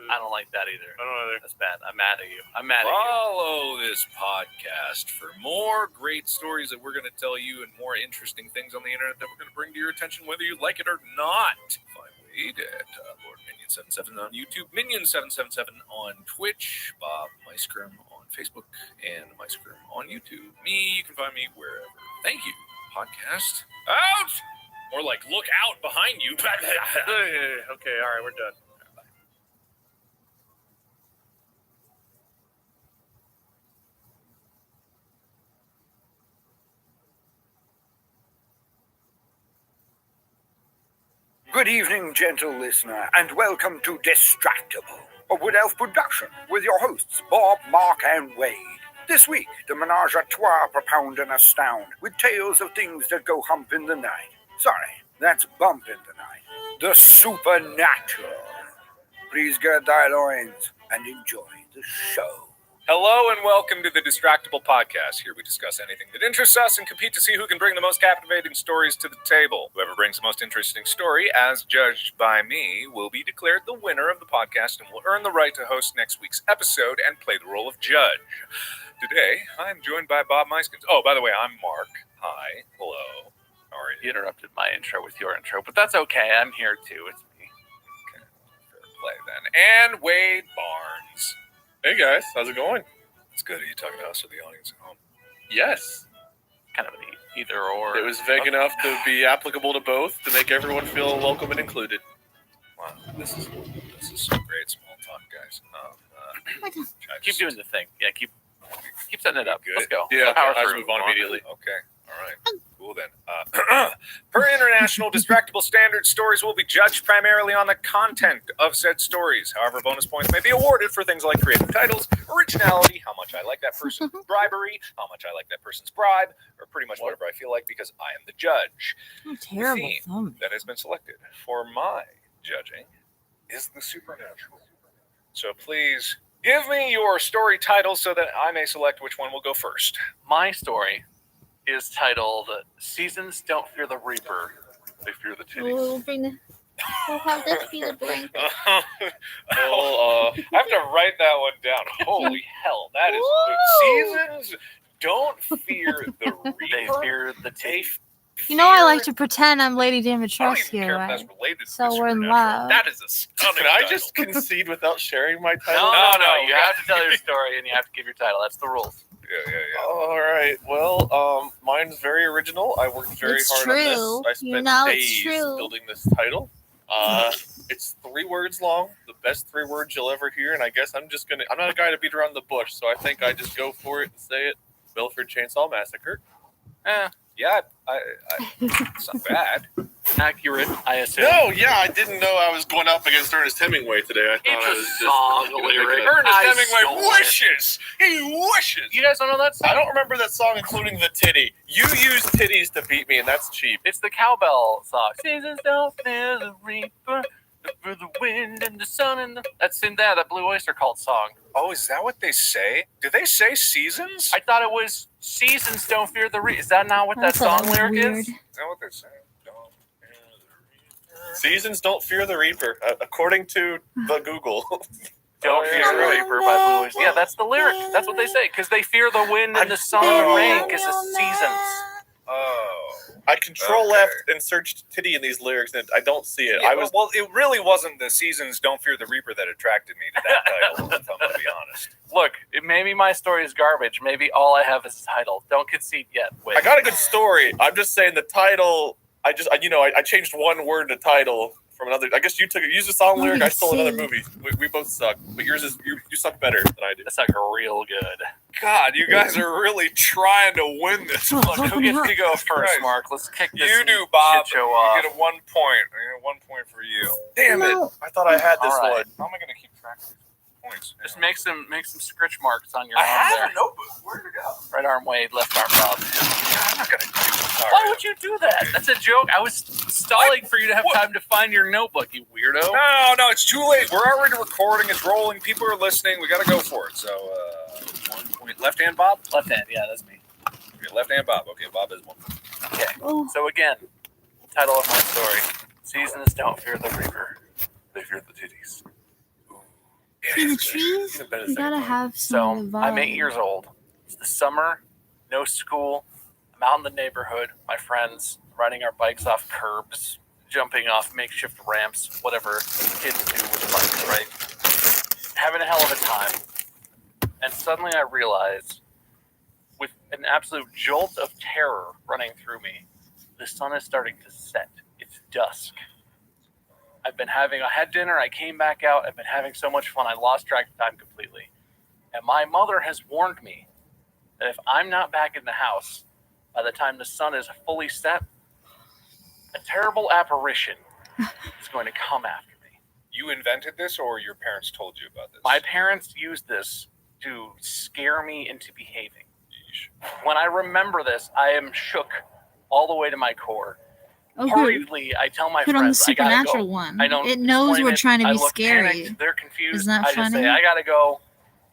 I don't like that either. I don't know. That's bad. I'm mad at you. I'm mad at you. Follow this podcast for more great stories that we're going to tell you and more interesting things on the internet that we're going to bring to your attention, whether you like it or not. Find Wade at Lord Minion77 on YouTube, Minion777 on Twitch, Bob Meiskrim on Facebook, and Meiskrim on YouTube. Me, you can find me wherever. Thank you. Podcast out! More like look out behind you. Okay, all right, we're done. Good evening, gentle listener, and welcome to Distractable, a Wood Elf production with your hosts, Bob, Mark, and Wade. This week, the menage a trois propound and astound with tales of things that go hump in the night. Sorry, that's bump in the night. The supernatural. Please gird thy loins and enjoy the show. Hello and welcome to the Distractable Podcast. Here we discuss anything that interests us and compete to see who can bring the most captivating stories to the table. Whoever brings the most interesting story, as judged by me, will be declared the winner of the podcast and will earn the right to host next week's episode and play the role of judge. Today, I'm joined by Bob Meiskins. Oh, by the way, I'm Mark. Hi. Hello. How are You you? interrupted my intro with your intro, but that's okay. I'm here too. It's me. Okay. Fair play then. And Wade Barnes. Hey guys, how's it going? It's good. Are you talking to us or the audience at home? Yes. Kind of an either or. It was vague enough to be applicable to both to make everyone feel welcome and included. Wow. This is some great small talk, guys. Keep doing the thing. Yeah, keep setting it up. Good. Let's go. Yeah, Power let's through. move on immediately. Okay. All right. Cool then. Per international distractable standards, stories will be judged primarily on the content of said stories. However, bonus points may be awarded for things like creative titles, originality, how much I like that person's bribery, how much I like that person's bribe, or pretty much whatever I feel like because I am the judge. Oh, terrible theme thumb. That has been selected for my judging is the supernatural. So please give me your story title so that I may select which one will go first. My story is titled "Seasons Don't Fear the Reaper; They Fear the Titties." We'll have this be the drink. I have to write that one down. Holy hell, that is good. Seasons don't fear the They reaper. fear the titties. You know, I like to pretend I'm Lady I don't Dimitrescu even care here, if right? that's related to So the we're in supernatural. love. That is a stunning Can I title. just concede without sharing my No, title? no. You have to tell your story and you have to give your title. That's the rules. Yeah. All right. Well, mine's very original. I worked very It's hard true. on this. I You spent know it's days true. building this title. It's 3 words long, the best 3 words you'll ever hear, and I guess I'm not a guy to beat around the bush, so I think I just go for it and say it. Milford Chainsaw Massacre. Yeah, it's not bad. Accurate, I assume. No, yeah, I didn't know I was going up against Ernest Hemingway today. I thought I was It's just a song gonna make lyric. it up. Ernest I Hemingway stole it. wishes. He wishes. You guys don't know that song? I don't remember that song, including the titty. You used titties to beat me, and that's cheap. It's the cowbell song. Seasons don't fear the reaper, for the wind and the sun and the... That's in that Blue Oyster Cult song. Oh, is that what they say? Do they say seasons? I thought it was Seasons Don't Fear the Reaper. Is that not what That's that song lyric weird. is? Is that what they're saying? Don't fear the reaper. Seasons don't fear the Reaper, according to the Google. Don't Oh, Fear yeah, the right. Reaper by Blue Oyster. Yeah, that's the lyric. That's what they say. Because they fear the wind and the sun and the rain because it's seasons. Oh. I control Okay. left and searched titty in these lyrics, and I don't see it. Yeah, well, it really wasn't the seasons Don't Fear the Reaper that attracted me to that title, if I'm going to be honest. Look, maybe my story is garbage. Maybe all I have is a title. Don't concede yet. Wait. I got a good story. I'm just saying the title. I changed one word in the title from another. I guess you used a song lyric. I stole another movie. We both suck, but yours is you suck better than I did. It's like real good. God, you guys are really trying to win this one. Look, who gets to go first, Christ. Mark? Let's kick this You do, Bob. shit show off. You get a 1 point. I get a 1 point for you. Damn it! I thought I had this All right. one. How am I going to keep track of these points. Just make some scratch marks on your I arm have there. a notebook. Where'd it go? Right arm Wade, left arm Bob. I'm not gonna do it. Why would you do that? That's a joke. I was stalling for you to have time to find your notebook, you weirdo. No, it's too late. We're already recording. It's rolling. People are listening. We got to go for it. So, 1 point. Left hand, Bob? Left hand, yeah, that's me. Okay, left hand, Bob. Okay, Bob is 1 point. Okay. Oh. So again, title of my story: Seasons don't fear the reaper; they fear the titties. See the trees? You gotta have some So I'm 8 years old. It's the summer, no school. I'm out in the neighborhood, my friends riding our bikes off curbs, jumping off makeshift ramps, whatever kids do with bikes, right? Having a hell of a time. And suddenly I realize, with an absolute jolt of terror running through me, the sun is starting to set. It's dusk. I had dinner, I came back out, I've been having so much fun, I lost track of time completely. And my mother has warned me that if I'm not back in the house by the time the sun is fully set, a terrible apparition is going to come after me. You invented this, or your parents told you about this? My parents used this to scare me into behaving. When I remember this, I am shook all the way to my core. Oh, good. Hurriedly, I tell my Put on the friends, I gotta supernatural go. one. I don't It knows explain we're it. trying to I be look scary. panicked. They're confused. Isn't that I just funny? say, I gotta go.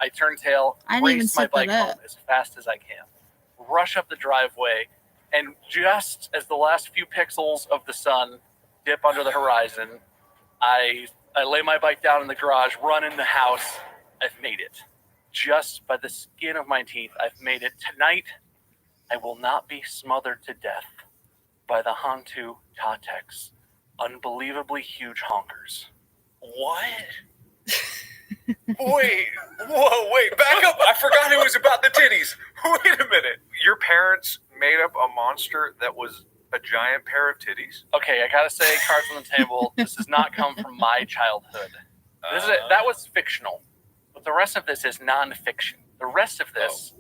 I turn tail, I didn't even race my set that bike home up. as fast as I can, rush up the driveway, and just as the last few pixels of the sun dip under the horizon, I lay my bike down in the garage, run in the house. I've made it. Just by the skin of my teeth, I've made it. Tonight, I will not be smothered to death by the Hantu Tatex. Unbelievably huge honkers. What? Wait, back up. I forgot it was about the titties. Wait a minute. Your parents made up a monster that was a giant pair of titties? Okay, I gotta say, cards on the table, this does not come from my childhood. That was fictional. But the rest of this is non-fiction. The rest of this,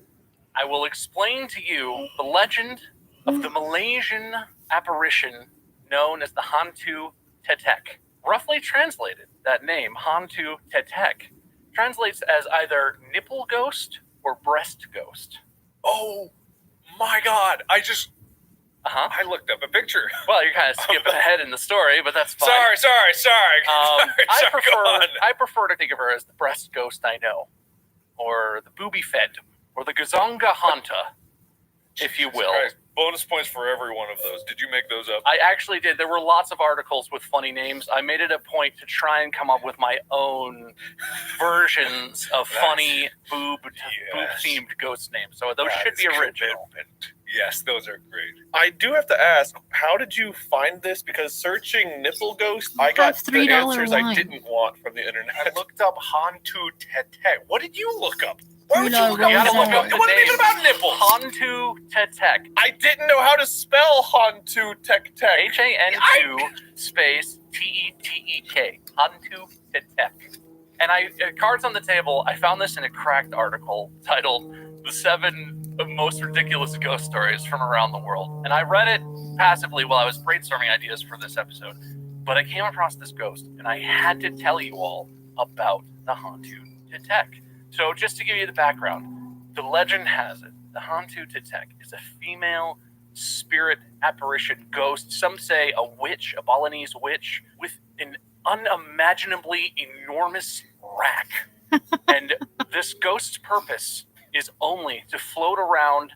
I will explain to you the legend of the Malaysian apparition known as the Hantu Tetek. Roughly translated, that name, Hantu Tetek, translates as either nipple ghost or breast ghost. Oh my God! I looked up a picture. Well, you're kind of skipping ahead in the story, but that's fine. Sorry. I prefer to think of her as the breast ghost I know, or the booby phantom, or the Gazonga Hanta, if you will. Christ. Bonus points for every one of those. Did you make those up? I actually did. There were lots of articles with funny names. I made it a point to try and come up with my own versions of funny boob-themed ghost names. So those should be original. Commitment. Yes, those are great. I do have to ask, how did you find this? Because searching nipple ghost, I got the $3 answers I wine. didn't want from the internet. I looked up Hantu Tetek. What did you look up? Why would you look up? You gotta look up It the wasn't name. even about nipples. Hantu Tetek. I didn't know how to spell Hantu Tek Tek. H-A-N-2 space T-E-T-E-K. Hantu Tetek. And cards on the table, I found this in a Cracked article titled The 7 Most Ridiculous Ghost Stories from Around the World. And I read it passively while I was brainstorming ideas for this episode. But I came across this ghost, and I had to tell you all about the Hantu Tetek. So just to give you the background, the legend has it, the Hantu Tetek is a female spirit apparition ghost, some say a witch, a Balinese witch, with an unimaginably enormous rack. And this ghost's purpose is only to float around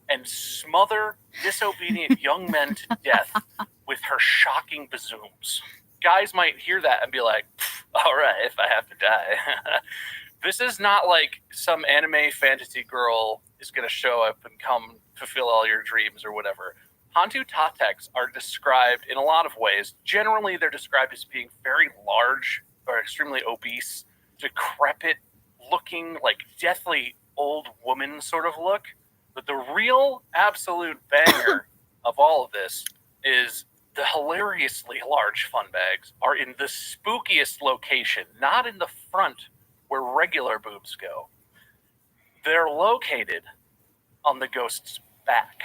and smother disobedient young men to death with her shocking bazooms. Guys might hear that and be like, all right, if I have to die. This is not like some anime fantasy girl is going to show up and come fulfill all your dreams or whatever. Hantu Tatex are described in a lot of ways. Generally, they're described as being very large or extremely obese, decrepit, looking like deathly old woman sort of look. But the real absolute banger of all of this is the hilariously large fun bags are in the spookiest location, not in the front where regular boobs go. They're located on the ghost's back.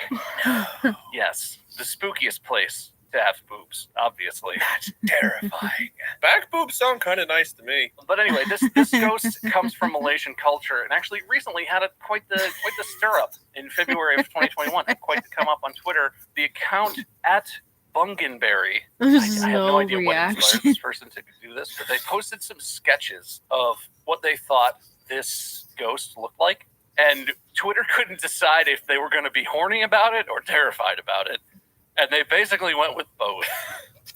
Yes, the spookiest place to have boobs, obviously. That's terrifying. Back boobs sound kind of nice to me. But anyway, this ghost comes from Malaysian culture, and actually recently had quite the stir up in February of 2021. Had quite the come up on Twitter. The account at Bunganberry. There's I have no no idea what inspired reaction. this person to do this, but they posted some sketches of what they thought this ghost looked like, and Twitter couldn't decide if they were going to be horny about it or terrified about it, and they basically went with both.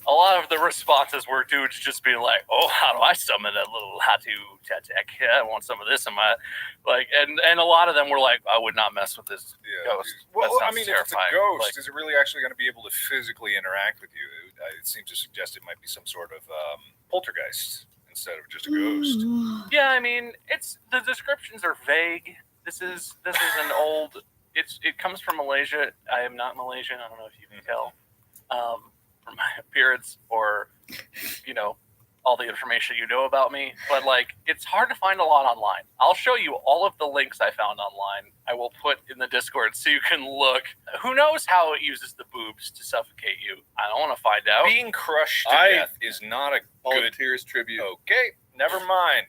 A lot of the responses were dudes just being like, "Oh, how do I summon a little Hatu Tetek? Yeah, I want some of this in my like." And a lot of them were like, "I would not mess with this ghost." Well, That I sounds mean, if it's a terrifying. ghost, Like, is it really actually going to be able to physically interact with you? It seems to suggest it might be some sort of poltergeist instead of just a ghost. yeah, I mean, it's the descriptions are vague. This is an old. It comes from Malaysia. I am not Malaysian. I don't know if you can tell from my appearance or all the information you know about me. But like, it's hard to find a lot online. I'll show you all of the links I found online. I will put in the Discord so you can look. Who knows how it uses the boobs to suffocate you? I don't want to find out. Being crushed to death is not a good. Volunteers tribute. Okay, never mind.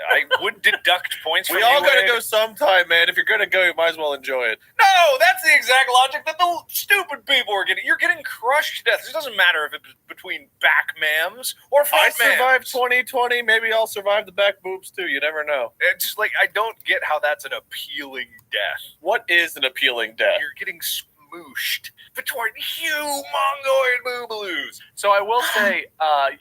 I would deduct points from We all you, gotta Ed. go sometime, man. If you're gonna go, you might as well enjoy it. No, that's the exact logic that the stupid people are getting. You're getting crushed to death. It doesn't matter if it's between back mams or I front survived mams. 2020. Maybe I'll survive the back boobs too. You never know. It's just like, I don't get how that's an appealing death. What is an appealing death? You're getting smooshed between humongous boobaloo. So I will say,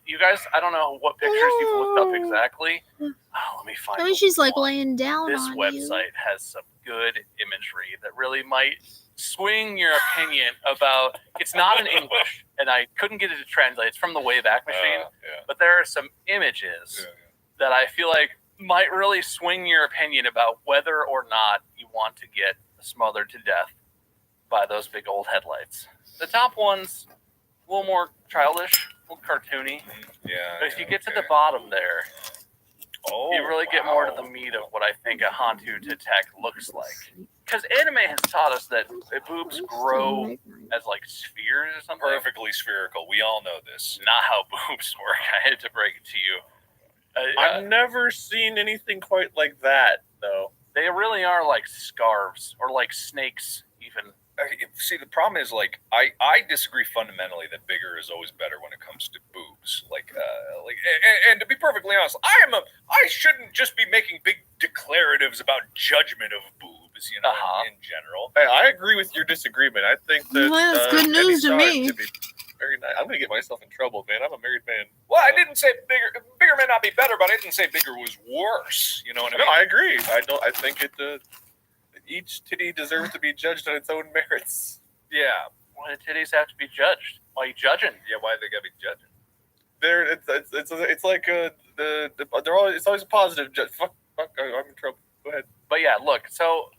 you guys, I don't know what pictures you've looked up exactly. Let me find. I mean, she's like one. laying down This on website has some good imagery that really might swing your opinion about. It's not in English, and I couldn't get it to translate. It's from the Wayback Machine, Yeah. but there are some images that I feel like might really swing your opinion about whether or not you want to get smothered to death by those big old headlights. The top one's a little more childish, a little cartoony, Yeah. but if you get to the bottom there, Oh, you really get more to the meat of what I think a Hantu Tetek looks like. Because anime has taught us that boobs grow as like spheres or something. perfectly spherical. We all know this. Not how boobs work. I had to break it to you. I've never seen anything quite like that, though. They really are like scarves or like snakes, even. See, the problem is, like, I disagree fundamentally that bigger is always better when it comes to boobs. And to be perfectly honest, I shouldn't just be making big declaratives about judgment of boobs, in general. Hey, I agree with your disagreement. I think that Well, that's good any news to size me. should be very nice. I'm gonna get myself in trouble, man. I'm a married man. Well, I didn't say bigger. Bigger may not be better, but I didn't say bigger was worse. You know what I No, mean? I agree. I think each titty deserves to be judged on its own merits. Yeah. Why do titties have to be judged? Why are you judging? Yeah. Why they gotta be judging? It's like it's always a positive judge. Fuck, I'm in trouble. Go ahead. But yeah, look, so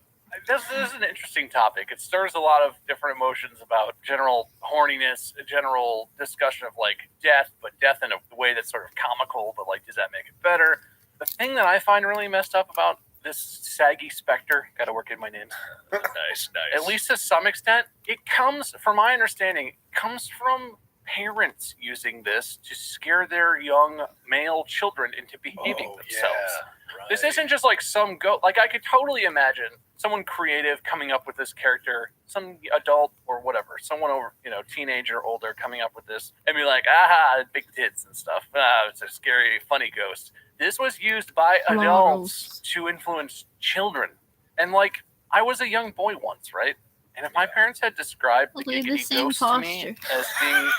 this is an interesting topic. It stirs a lot of different emotions about general horniness, a general discussion of like death, but death in a way that's sort of comical, but like, does that make it better? The thing that I find really messed up about this saggy specter, gotta work in my name, Nice. at least to some extent, it comes, from my understanding, comes from parents using this to scare their young male children into behaving themselves. This isn't just like some like I could totally imagine someone creative coming up with this character, some adult or whatever, someone over, teenager, older, coming up with this and be like, aha, big tits and stuff. It's a scary, funny ghost. This was used by adults to influence children. And like, I was a young boy once, right? And if my parents had described the Leave the giggity same ghost to me as being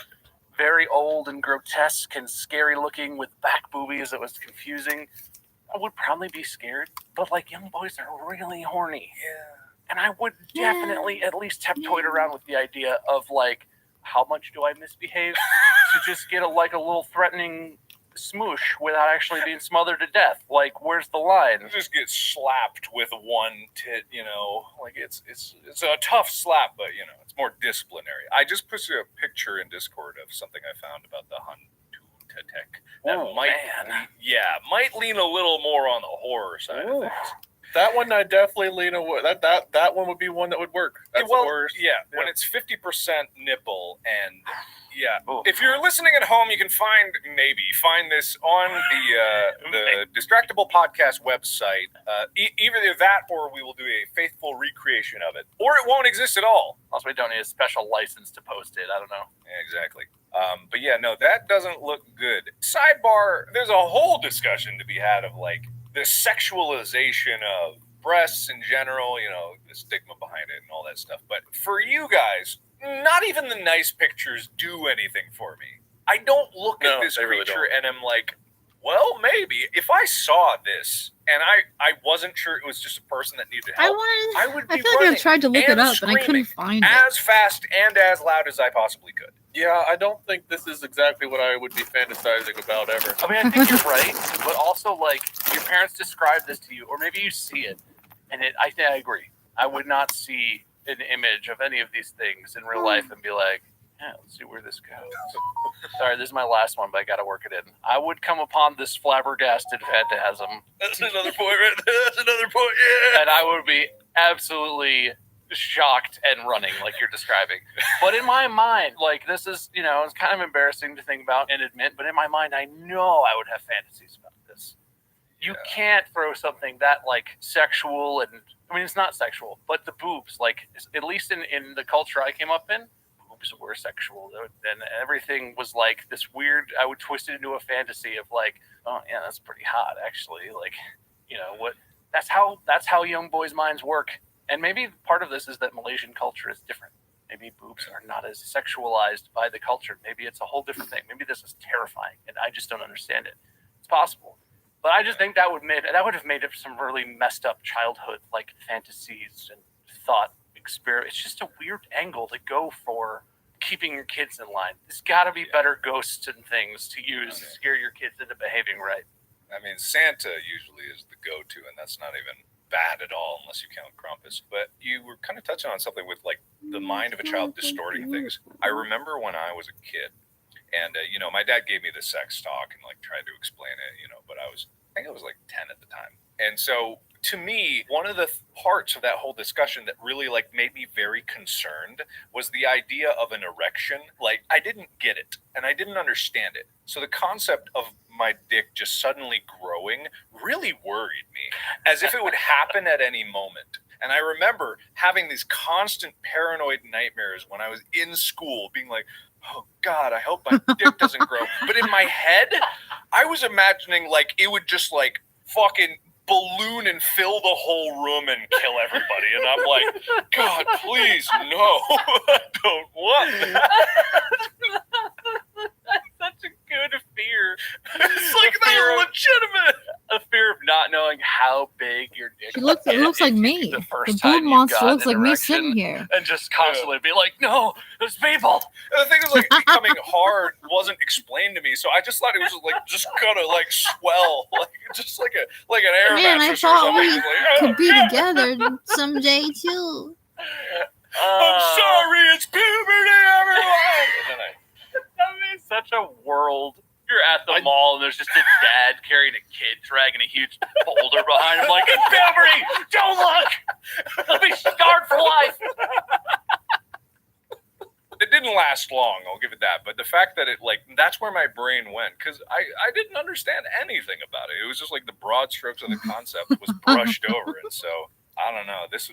very old and grotesque and scary looking with back boobies that was confusing, I would probably be scared. But like, young boys are really horny. Yeah. And I would definitely at least have toyed around with the idea of like, how much do I misbehave to just get a little threatening smoosh without actually being smothered to death? Like, where's the line? You just get slapped with one tit, like it's a tough slap, but it's more disciplinary. I just put a picture in Discord of something I found about the Hantu Tetek that might lean a little more on the horror side of things. That one I definitely lean away. That one would be one that would work. That's the worst. Yeah, when it's 50% nipple and Yeah. Ooh. If you're listening at home, you can find this on the Distractable Podcast website. Either that, or we will do a faithful recreation of it, or it won't exist at all. Also, we don't need a special license to post it. I don't know. Yeah, exactly. But yeah, no, that doesn't look good. Sidebar: there's a whole discussion to be had of like the sexualization of breasts in general. You know, the stigma behind it and all that stuff. But for you guys, not even the nice pictures do anything for me. I don't look at this creature and I'm like, well, maybe if I saw this and I wasn't sure it was just a person that needed help, I would be I feel like I've tried to look it up and I couldn't find it. As fast and as loud as I possibly could. Yeah, I don't think this is exactly what I would be fantasizing about ever. I mean, I think you're right, but also, like, your parents describe this to you, or maybe you see it, and I agree. I would not see an image of any of these things in real life and be like, yeah, let's see where this goes. Sorry, this is my last one, but I got to work it in. I would come upon this flabbergasted phantasm. That's another point right there. That's another point, yeah. And I would be absolutely shocked and running like you're describing. But in my mind, like, this is, you know, it's kind of embarrassing to think about and admit, but in my mind, I know I would have fantasies about this. You can't throw something that, like, sexual and, I mean, it's not sexual, but the boobs, like, at least in the culture I came up in, boobs were sexual. And everything was, like, this weird, I would twist it into a fantasy of, like, oh, yeah, that's pretty hot, actually. Like, you know, what? That's how young boys' minds work. And maybe part of this is that Malaysian culture is different. Maybe boobs are not as sexualized by the culture. Maybe it's a whole different thing. Maybe this is terrifying, and I just don't understand it. It's possible. But I just think that would have made it some really messed up childhood, like, fantasies and thought experience. It's just a weird angle to go for keeping your kids in line. There's got to be better ghosts and things to use to scare your kids into behaving right. I mean, Santa usually is the go-to, and that's not even bad at all unless you count Krampus. But you were kind of touching on something with, like, the mind of a child distorting things. I remember when I was a kid, and you know, my dad gave me the sex talk and, like, tried to explain it, you know, but I think I was like 10 at the time. And so to me, one of the parts of that whole discussion that really, like, made me very concerned was the idea of an erection. Like, I didn't get it and I didn't understand it. So the concept of my dick just suddenly growing really worried me, as if it would happen at any moment. And I remember having these constant paranoid nightmares when I was in school, being like, oh God, I hope my dick doesn't grow. But in my head, I was imagining, like, it would just, like, fucking balloon and fill the whole room and kill everybody. And I'm like, God, please, no. I don't want that. That's such a good fear. It's like, that's legitimate. A fear of not knowing how big your dick It looks like me. The The boob monster looks like me sitting here. And just constantly be like, no, there's people. And the thing is, like, becoming hard wasn't explained to me, so I just thought it was, like, just gonna, like, swell, like, just like an air Man, I mattress or thought something. we Just like, could be together someday too. I'm sorry, it's puberty, everyone. And then That is such a world. You're at the mall and there's just a dad carrying a kid dragging a huge boulder behind him, like, it's puberty. Don't look. They'll be scarred for life. It didn't last long, I'll give it that. But the fact that it, like, that's where my brain went, because I didn't understand anything about it. It was just like the broad strokes of the concept was brushed over it. So I don't know. This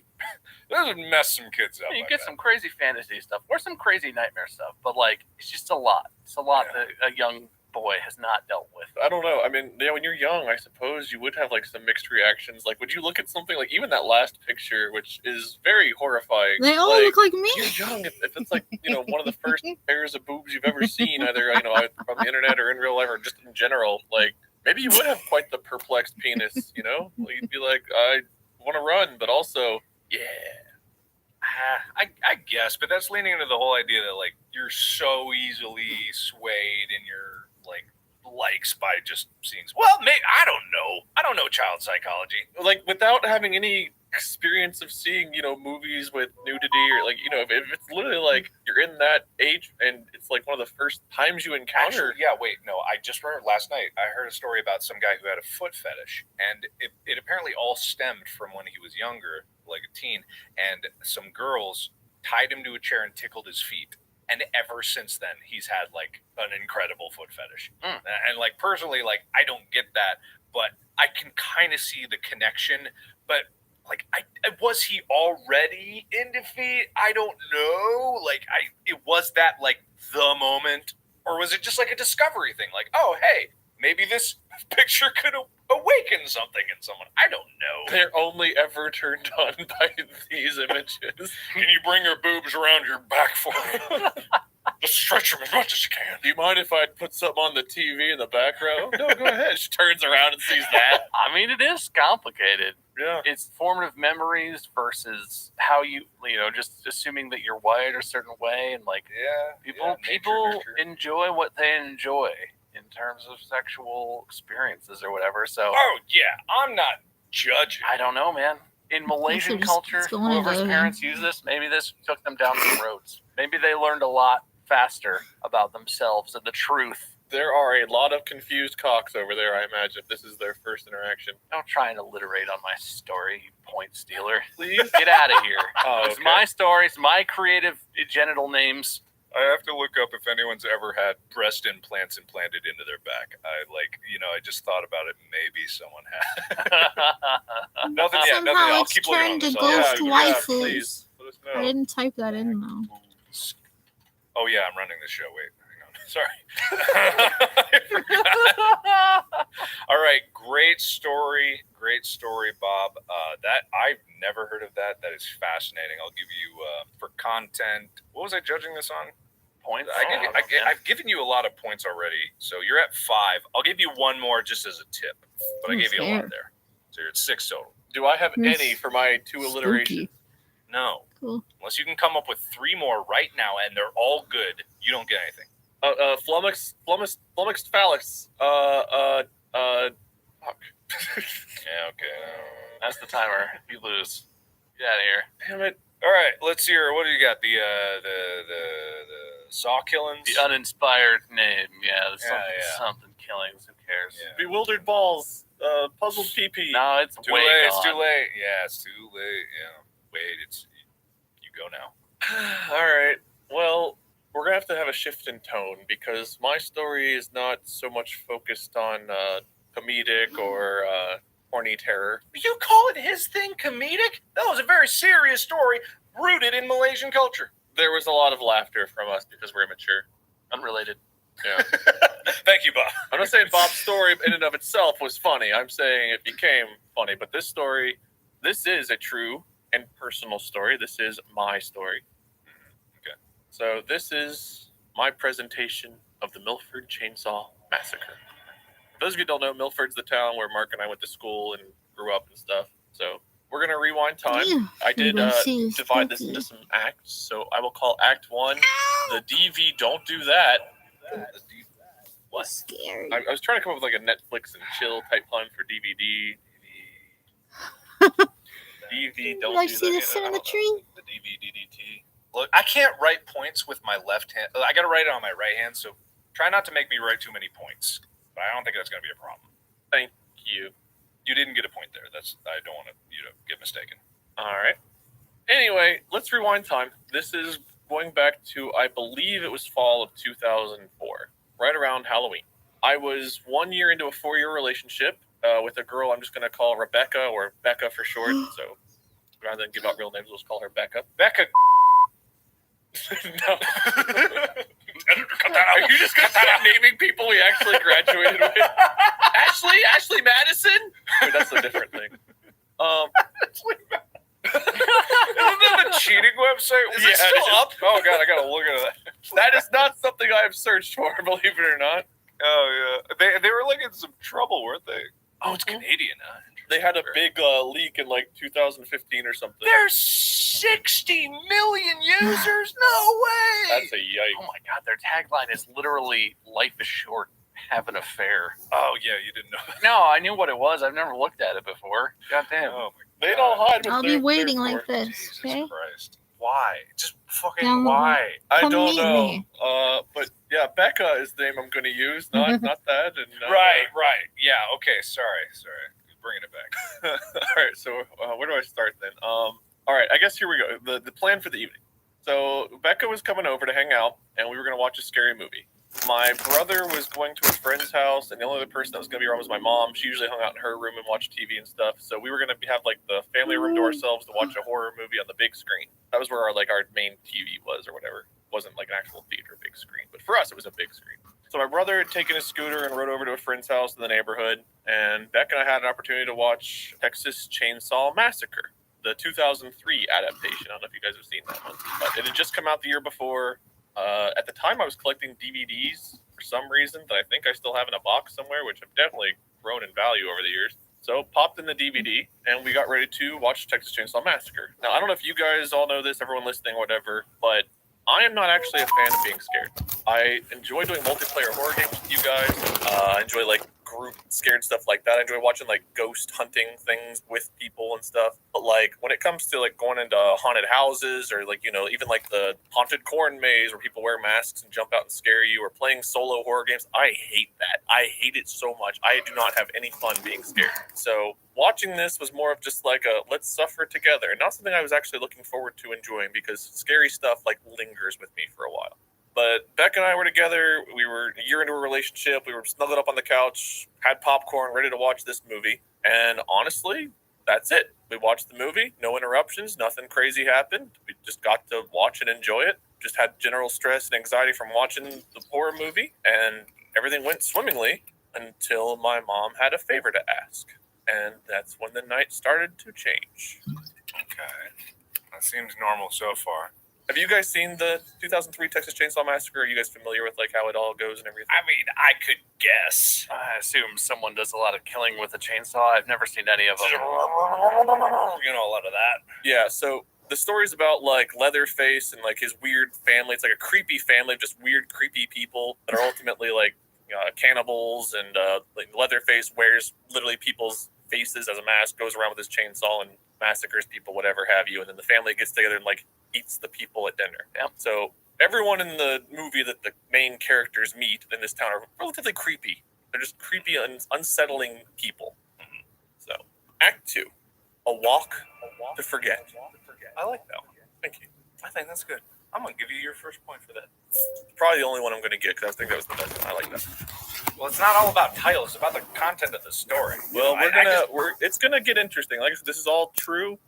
would mess some kids up. You get some crazy fantasy stuff or some crazy nightmare stuff, but, like, it's just a lot. It's a lot that a young boy has not dealt with. I don't know. I mean, yeah, when you're young, I suppose you would have, like, some mixed reactions. Like, would you look at something like even that last picture, which is very horrifying? They all like, look like me. You're young. If it's like, you know, one of the first pairs of boobs you've ever seen, either, you know, from the internet or in real life or just in general, like, maybe you would have quite the perplexed penis. You know, you'd be like, I want to run, but also, yeah. I guess, but that's leaning into the whole idea that, like, you're so easily swayed in your, like, likes by just seeing. Well, I don't know child psychology. Like, without having any experience of seeing, you know, movies with nudity, or, like, you know, if it's literally like you're in that age and it's like one of the first times you encounter. Actually, yeah, wait, no, I just heard last night. I heard a story about some guy who had a foot fetish, and it apparently all stemmed from when he was younger, like a teen, and some girls tied him to a chair and tickled his feet. and ever since then, he's had like an incredible foot fetish. And like personally, like I don't get that, but I can kind of see the connection. But like, was he already into feet? I don't know. Like, it was that like the moment, or was it just like a discovery thing? Like, oh hey, maybe this picture could awaken something in someone. I don't know. They're only ever turned on by these images. Can you bring your boobs around your back for me? Just stretch them as much as you can. Do you mind if I put something on the TV in the background? No, go ahead. She turns around and sees that. I mean, it is complicated. Yeah. It's formative memories versus how you just assuming that you're wired a certain way, and like people enjoy what they enjoy in terms of sexual experiences or whatever. So I'm not judging. I don't know, man. In Malaysian culture, whoever's parents use this, maybe this took them down some roads. Maybe they learned a lot faster about themselves and the truth. There are a lot of confused cocks over there, I imagine, if this is their first interaction. Don't try and alliterate on my story, you point stealer. Please get out of here. It's my story. It's my creative genital names. I have to look up if anyone's ever had breast implants implanted into their back. I just thought about it. Maybe someone had. Nothing yet. Nothing yet. I'll keep looking on this. Ghost waifus. Please let us know. I didn't type that in though. Oh yeah, I'm running the show. Wait, hang on. Sorry. I forgot. All right, great story, Bob. That I've never heard of that. That is fascinating. I'll give you for content. What was I judging this on? Points. I've given you a lot of points already, so you're at 5. I'll give you one more just as a tip, but I gave you a lot there, so you're at 6 total. Do I have any for my 2 alliterations? No. Cool. Unless you can come up with 3 more right now, and they're all good, you don't get anything. Flummoxed phallus. Fuck. Yeah, okay. That's the timer. You lose. Get out of here. Damn it. All right, let's hear. What do you got? The saw killings? The uninspired name. Yeah, something killings. Who cares? Yeah. Bewildered balls. Puzzled PP. No, it's too late. It's too late. Yeah, it's too late. Yeah. Wait, you go now. All right. Well, we're gonna have to have a shift in tone because my story is not so much focused on comedic or horny terror. You calling his thing comedic? That was a very serious story rooted in Malaysian culture. There was a lot of laughter from us because we're immature. Unrelated. Yeah. Thank you, Bob. I'm not saying Bob's story in and of itself was funny. I'm saying it became funny. But this is a true and personal story. This is my story. Okay. So this is my presentation of the Milford Chainsaw Massacre. For those of you who don't know, Milford's the town where Mark and I went to school and grew up and stuff. So we're going to rewind time. Yeah, I did divide this into some acts. So I will call Act 1 the DV Don't Do That. What? Scary. I was trying to come up with like a Netflix and chill type pun for DVD. DV Don't Did I Do see That. the sin in the tree? The DVDDT. Look, I can't write points with my left hand. I got to write it on my right hand, so try not to make me write too many points. But I don't think that's going to be a problem. Thank you. You didn't get a point there. I don't want you to get mistaken. All right. Anyway, let's rewind time. This is going back to, I believe it was fall of 2004, right around Halloween. I was 1 year into a 4-year relationship with a girl I'm just going to call Rebecca, or Becca for short. So rather than give out real names, let's call her Becca. Becca. No. Are you just going to start naming people we actually graduated with? Ashley Madison? Wait, that's a different thing. Ashley Madison. Isn't that a cheating website? Is it still up? Oh, God, I got to look at that. That is not something I have searched for, believe it or not. Oh, yeah. They were like in some trouble, weren't they? Oh, it's Canadian, huh? They had a big leak in like 2015 or something. There's 60 million users? No way! That's a yikes. Oh my God, their tagline is literally "Life is short, have an affair." Oh yeah, you didn't know that. No, I knew what it was. I've never looked at it before. God damn. Oh my God. They don't hide. I'll be waiting like this. Jesus Okay. Christ. Why? Just fucking Download. why? I Come don't meet know. me. But yeah, Becca is the name I'm going to use, not that. And Right. Yeah. Okay. Sorry. Bringing it back. All right. So where do I start then? All right. I guess here we go. The plan for the evening. So Becca was coming over to hang out, and we were going to watch a scary movie. My brother was going to his friend's house, and the only other person that was going to be around was my mom. She usually hung out in her room and watched TV and stuff. So we were going to have like the family room to ourselves to watch a horror movie on the big screen. That was where our main TV was or whatever. It wasn't like an actual theater big screen, but for us it was a big screen. So my brother had taken his scooter and rode over to a friend's house in the neighborhood, and Beck and I had an opportunity to watch Texas Chainsaw Massacre, the 2003 adaptation. I don't know if you guys have seen that one, but it had just come out the year before. At the time, I was collecting DVDs for some reason that I think I still have in a box somewhere, which have definitely grown in value over the years. So popped in the DVD, and we got ready to watch Texas Chainsaw Massacre. Now, I don't know if you guys all know this, everyone listening, whatever, but I am not actually a fan of being scared. I enjoy doing multiplayer horror games with you guys. I enjoy group scared stuff like that. I enjoy watching ghost hunting things with people and stuff. But when it comes to going into haunted houses or even the haunted corn maze where people wear masks and jump out and scare you, or playing solo horror games, I hate that. I hate it so much. I do not have any fun being scared. So watching this was more of just a let's suffer together, and not something I was actually looking forward to enjoying, because scary stuff lingers with me for a while. But Beck and I were together. We were a year into a relationship. We were snuggled up on the couch, had popcorn, ready to watch this movie. And honestly, that's it. We watched the movie, no interruptions, nothing crazy happened. We just got to watch and enjoy it. Just had general stress and anxiety from watching the horror movie, and everything went swimmingly until my mom had a favor to ask. And that's when the night started to change. Okay. That seems normal so far. Have you guys seen the 2003 Texas Chainsaw Massacre? Are you guys familiar with how it all goes and everything? I mean, I could guess. I assume someone does a lot of killing with a chainsaw. I've never seen any of them. A lot of that. Yeah, so the story's about Leatherface and his weird family. It's a creepy family of just weird, creepy people that are ultimately cannibals, and Leatherface wears literally people's faces as a mask, goes around with his chainsaw and massacres people, whatever have you, and then the family gets together and eats the people at dinner. Yeah. So everyone in the movie that the main characters meet in this town are relatively creepy. They're just creepy and unsettling people. Mm-hmm. So Act 2, A Walk to Forget. I like that one. Thank you. I think that's good. I'm going to give you your first point for that. Probably the only one I'm going to get, because I think that was the best one. I like that. Well, it's not all about titles. It's about the content of the story. Well, it's going to get interesting. Like I said, this is all true.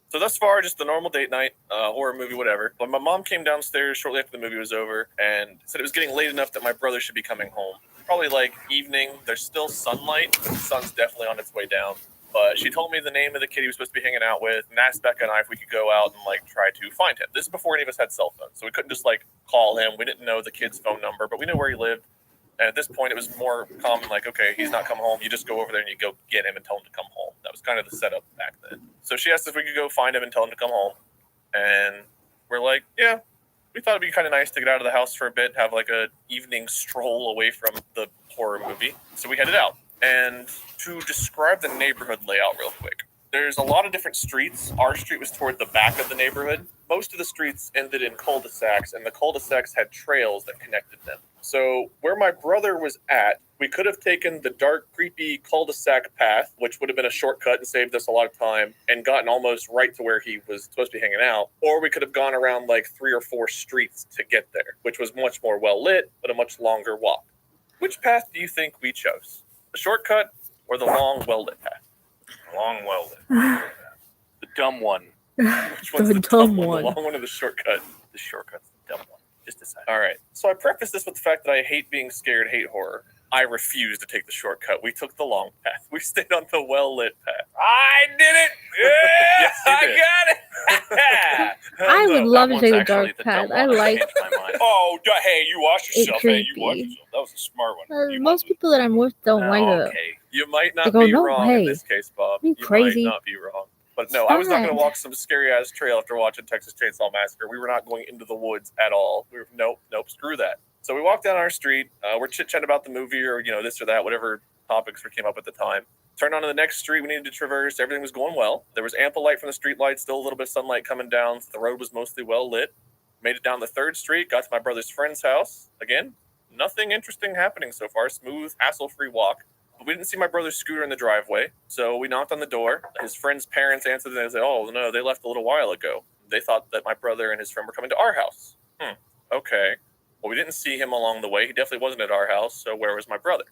So thus far, just the normal date night, horror movie, whatever. But my mom came downstairs shortly after the movie was over and said it was getting late enough that my brother should be coming home. Probably evening. There's still sunlight, but the sun's definitely on its way down. But she told me the name of the kid he was supposed to be hanging out with, and asked Becca and I if we could go out and try to find him. This is before any of us had cell phones, so we couldn't just call him. We didn't know the kid's phone number, but we knew where he lived. And at this point, it was more common, okay, he's not come home. You just go over there and you go get him and tell him to come home. That was kind of the setup back then. So she asked if we could go find him and tell him to come home. And we're like, yeah. We thought it'd be kind of nice to get out of the house for a bit, have a evening stroll away from the horror movie. So we headed out. And to describe the neighborhood layout real quick, there's a lot of different streets. Our street was toward the back of the neighborhood. Most of the streets ended in cul-de-sacs, and the cul-de-sacs had trails that connected them. So where my brother was at, we could have taken the dark, creepy cul-de-sac path, which would have been a shortcut and saved us a lot of time, and gotten almost right to where he was supposed to be hanging out. Or we could have gone around 3 or 4 streets to get there, which was much more well-lit, but a much longer walk. Which path do you think we chose? The shortcut or the long, well-lit path? Long, well-lit. The dumb one. Which one's the dumb one? The long one or the shortcut? The shortcut's the dumb one. Just decide. All right. So I preface this with the fact that I hate being scared, hate horror. I refuse to take the shortcut. We took the long path. We stayed on the well-lit path. I did it! Yeah! Yes, you did. I got it! I would love to take the dark path. I like Oh, hey, you watch yourself. Hey, you creepy. watch yourself. That was a smart one. most people that I'm with don't like it. Okay. You might not They go, be "No wrong way. in this case, Bob. You You crazy. might not be wrong. But no, I was not going to Fine. walk some scary-ass trail after watching Texas Chainsaw Massacre. We were not going into the woods at all. We were, nope, screw that. So we walked down our street. We're chit-chatting about the movie or, this or that, whatever topics came up at the time. Turned on to the next street we needed to traverse. Everything was going well. There was ample light from the street lights, still a little bit of sunlight coming down. The road was mostly well lit. Made it down the 3rd street, got to my brother's friend's house. Again, nothing interesting happening so far. Smooth, hassle-free walk. But we didn't see my brother's scooter in the driveway, so we knocked on the door. His friend's parents answered and they said, oh, no, they left a little while ago. they thought that my brother and his friend were coming to our house. Okay. Well, we didn't see him along the way. He definitely wasn't at our house. So where was my brother?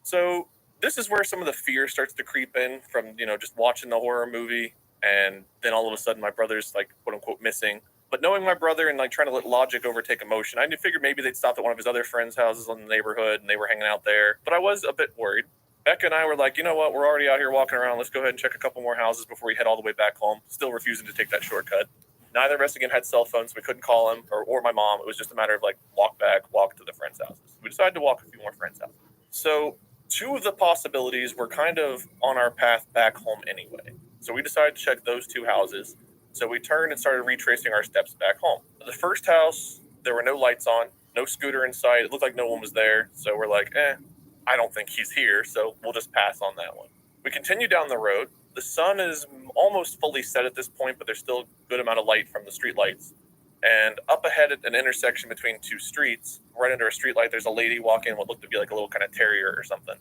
So this is where some of the fear starts to creep in from, just watching the horror movie. And then all of a sudden my brother's like, quote unquote, missing. But knowing my brother and like trying to let logic overtake emotion, I figured maybe they'd stopped at one of his other friends' houses in the neighborhood and they were hanging out there. But I was a bit worried. Becca and I were like, you know what? We're already out here walking around. Let's go ahead and check a couple more houses before we head all the way back home. Still refusing to take that shortcut. Neither of us again had cell phones. So we couldn't call him or my mom. It was just a matter of like walk back, walk to the friends' houses. We decided to walk a few more friends' houses. So 2 of the possibilities were kind of on our path back home anyway. So we decided to check those 2 houses. So we turned and started retracing our steps back home. The first house, there were no lights on, no scooter in sight. It looked like no one was there. So we're like, I don't think he's here. So we'll just pass on that one. We continue down the road. The sun is almost fully set at this point, but there's still a good amount of light from the street lights. And up ahead at an intersection between 2 streets, right under a street light, there's a lady walking what looked to be like a little kind of terrier or something.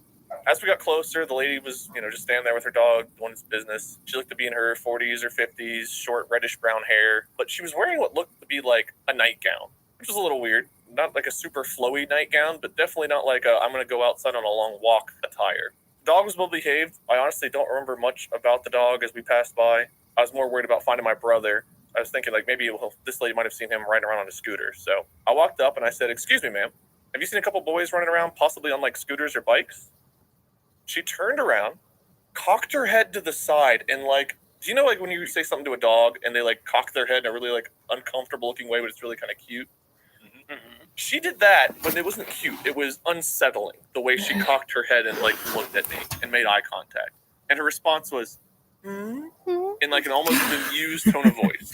As we got closer, the lady was, just standing there with her dog, doing its business. She looked to be in her 40s or 50s, short reddish brown hair, but she was wearing what looked to be like a nightgown, which was a little weird. Not like a super flowy nightgown, but definitely not like I'm going to go outside on a long walk attire. The dog was well behaved. I honestly don't remember much about the dog as we passed by. I was more worried about finding my brother. I was thinking like maybe this lady might have seen him riding around on a scooter. So I walked up and I said, "Excuse me, ma'am, have you seen a couple boys running around possibly on like scooters or bikes?" She turned around, cocked her head to the side, and like, do you know like when you say something to a dog and they like cock their head in a really like uncomfortable looking way, but it's really kind of cute? Mm-hmm. She did that, but it wasn't cute. It was unsettling the way she cocked her head and like looked at me and made eye contact. And her response was, in like an almost bemused tone of voice.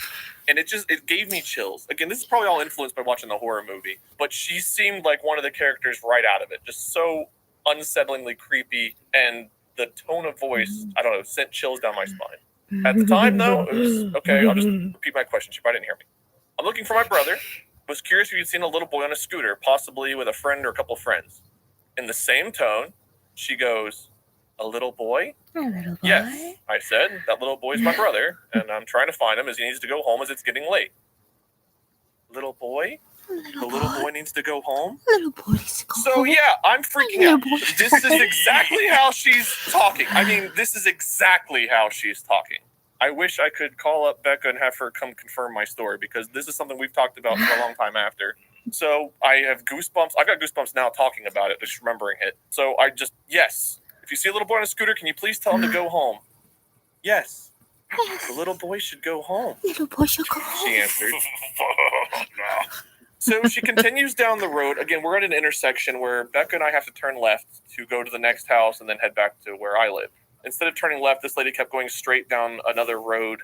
And it gave me chills. Again, this is probably all influenced by watching the horror movie, but she seemed like one of the characters right out of it. Just so unsettlingly creepy, and the tone of voice, I don't know, sent chills down my spine. At the time, though, it was, okay, I'll just repeat my question. She probably didn't hear me. I'm looking for my brother. Was curious if you'd seen a little boy on a scooter, possibly with a friend or a couple friends. In the same tone, she goes, "A little boy?" A little boy? Yes, I said, that little boy's my brother, and I'm trying to find him as he needs to go home as it's getting late. Little boy? The little boy needs to go home? Little boy needs to go So home. yeah, I'm freaking out. This is exactly how she's talking. I mean, this is exactly how she's talking. I wish I could call up Becca and have her come confirm my story, because this is something we've talked about for a long time after. So I have goosebumps. I got goosebumps now talking about it, just remembering it. So yes. If you see a little boy on a scooter, can you please tell him to go home? Yes. The little boy should go home. Little boy should go home. She answered. So she continues down the road. Again, we're at an intersection where Becca and I have to turn left to go to the next house and then head back to where I live. Instead of turning left, this lady kept going straight down another road.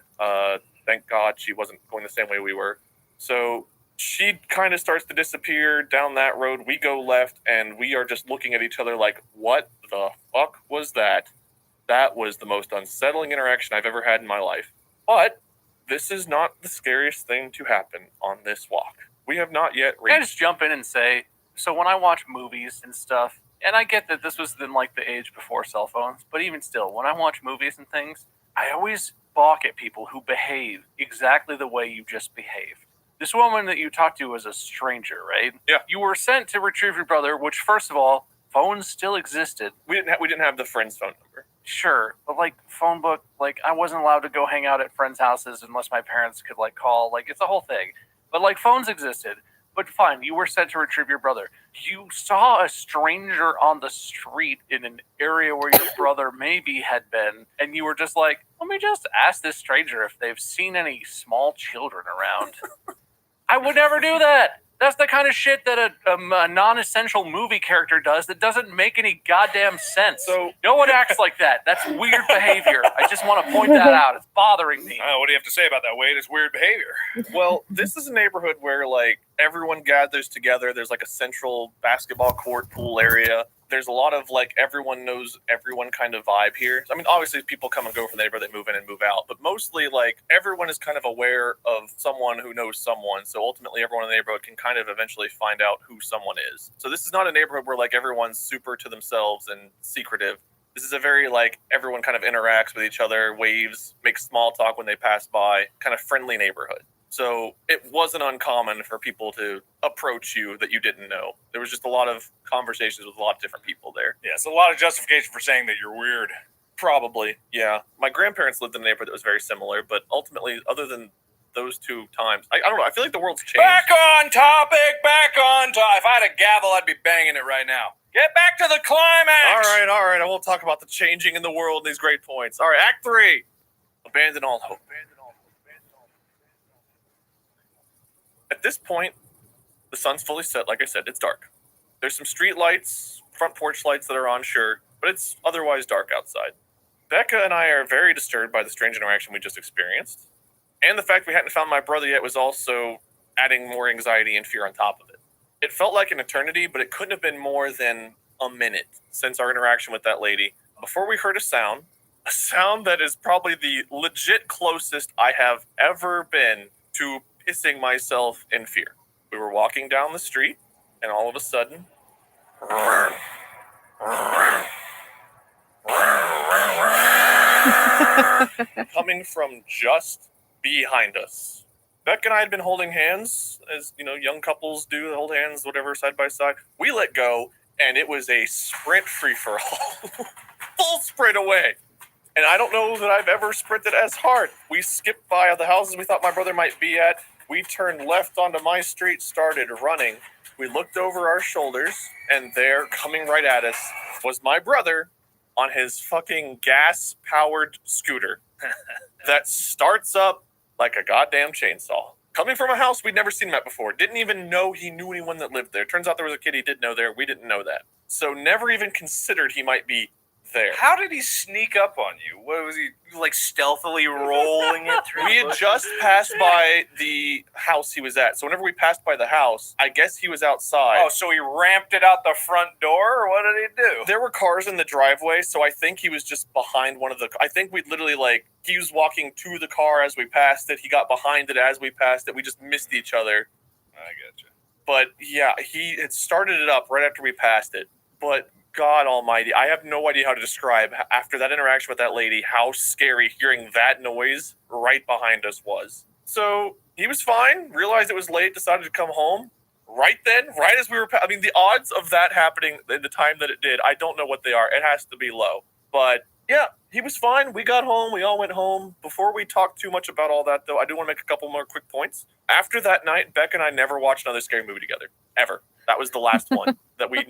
Thank God she wasn't going the same way we were. So she kind of starts to disappear down that road. We go left, and we are just looking at each other like, what the fuck was that? That was the most unsettling interaction I've ever had in my life. But this is not the scariest thing to happen on this walk. We have not yet reached... Can I just jump in and say, so when I watch movies and stuff, and I get that this was in like the age before cell phones, but even still, when I watch movies and things, I always balk at people who behave exactly the way you just behaved. This woman that you talked to was a stranger, right? Yeah. You were sent to retrieve your brother, which, first of all, phones still existed. We didn't have the friend's phone number. Sure, but like phone book, like I wasn't allowed to go hang out at friends' houses unless my parents could like call. Like it's a whole thing. But like phones existed. But fine, you were sent to retrieve your brother. You saw a stranger on the street in an area where your brother maybe had been, and you were just like, let me just ask this stranger if they've seen any small children around. I would never do that. That's the kind of shit that a non-essential movie character does that doesn't make any goddamn sense. So no one acts like that. That's weird behavior. I just want to point that out. It's bothering me. What do you have to say about that, Wade? It's weird behavior. Well, this is a neighborhood where like everyone gathers together. There's like a central basketball court pool area. There's a lot of like everyone knows everyone kind of vibe here. I mean, obviously people come and go from the neighborhood, they move in and move out, but mostly like everyone is kind of aware of someone who knows someone. So ultimately everyone in the neighborhood can kind of eventually find out who someone is. So this is not a neighborhood where like everyone's super to themselves and secretive. This is a very like everyone kind of interacts with each other, waves, makes small talk when they pass by, kind of friendly neighborhood. So it wasn't uncommon for people to approach you that you didn't know. There was just a lot of conversations with a lot of different people there. Yeah, it's a lot of justification for saying that you're weird. Probably, yeah. My grandparents lived in a neighborhood that was very similar, but ultimately, other than those 2 times, I don't know. I feel like the world's changed. Back on topic. If I had a gavel, I'd be banging it right now. Get back to the climax. All right. I won't talk about the changing in the world and these great points. All right, Act 3. Abandon all hope. At this point, the sun's fully set. Like I said, it's dark. There's some street lights, front porch lights that are on, sure, but it's otherwise dark outside. Becca and I are very disturbed by the strange interaction we just experienced. And the fact we hadn't found my brother yet was also adding more anxiety and fear on top of it. It felt like an eternity, but it couldn't have been more than a minute since our interaction with that lady before we heard a sound that is probably the legit closest I have ever been to pissing myself in fear. We were walking down the street, and all of a sudden, coming from just behind us. Beck and I had been holding hands, as young couples do, they hold hands, whatever, side by side. We let go, and it was a sprint free-for-all. Full sprint away. And I don't know that I've ever sprinted as hard. We skipped by the houses we thought my brother might be at. We turned left onto my street, started running. We looked over our shoulders, and there, coming right at us, was my brother on his fucking gas-powered scooter that starts up like a goddamn chainsaw. Coming from a house we'd never seen him at before. Didn't even know he knew anyone that lived there. Turns out there was a kid he did know there. We didn't know that. So never even considered he might be there. How did he sneak up on you? What was he, like, stealthily rolling it through? We had just passed by the house he was at. So whenever we passed by the house, I guess he was outside. Oh, so he ramped it out the front door, or what did he do? There were cars in the driveway, so I think he was just behind one of the... I think we literally, he was walking to the car as we passed it. He got behind it as we passed it. We just missed each other. I gotcha. But, yeah, he had started it up right after we passed it. But... God almighty, I have no idea how to describe, after that interaction with that lady, how scary hearing that noise right behind us was. So he was fine, realized it was late, decided to come home. Right then, right as we were... the odds of that happening in the time that it did, I don't know what they are. It has to be low. But yeah, he was fine. We got home. We all went home. Before we talk too much about all that, though, I do want to make a couple more quick points. After that night, Beck and I never watched another scary movie together. Ever. That was the last one that we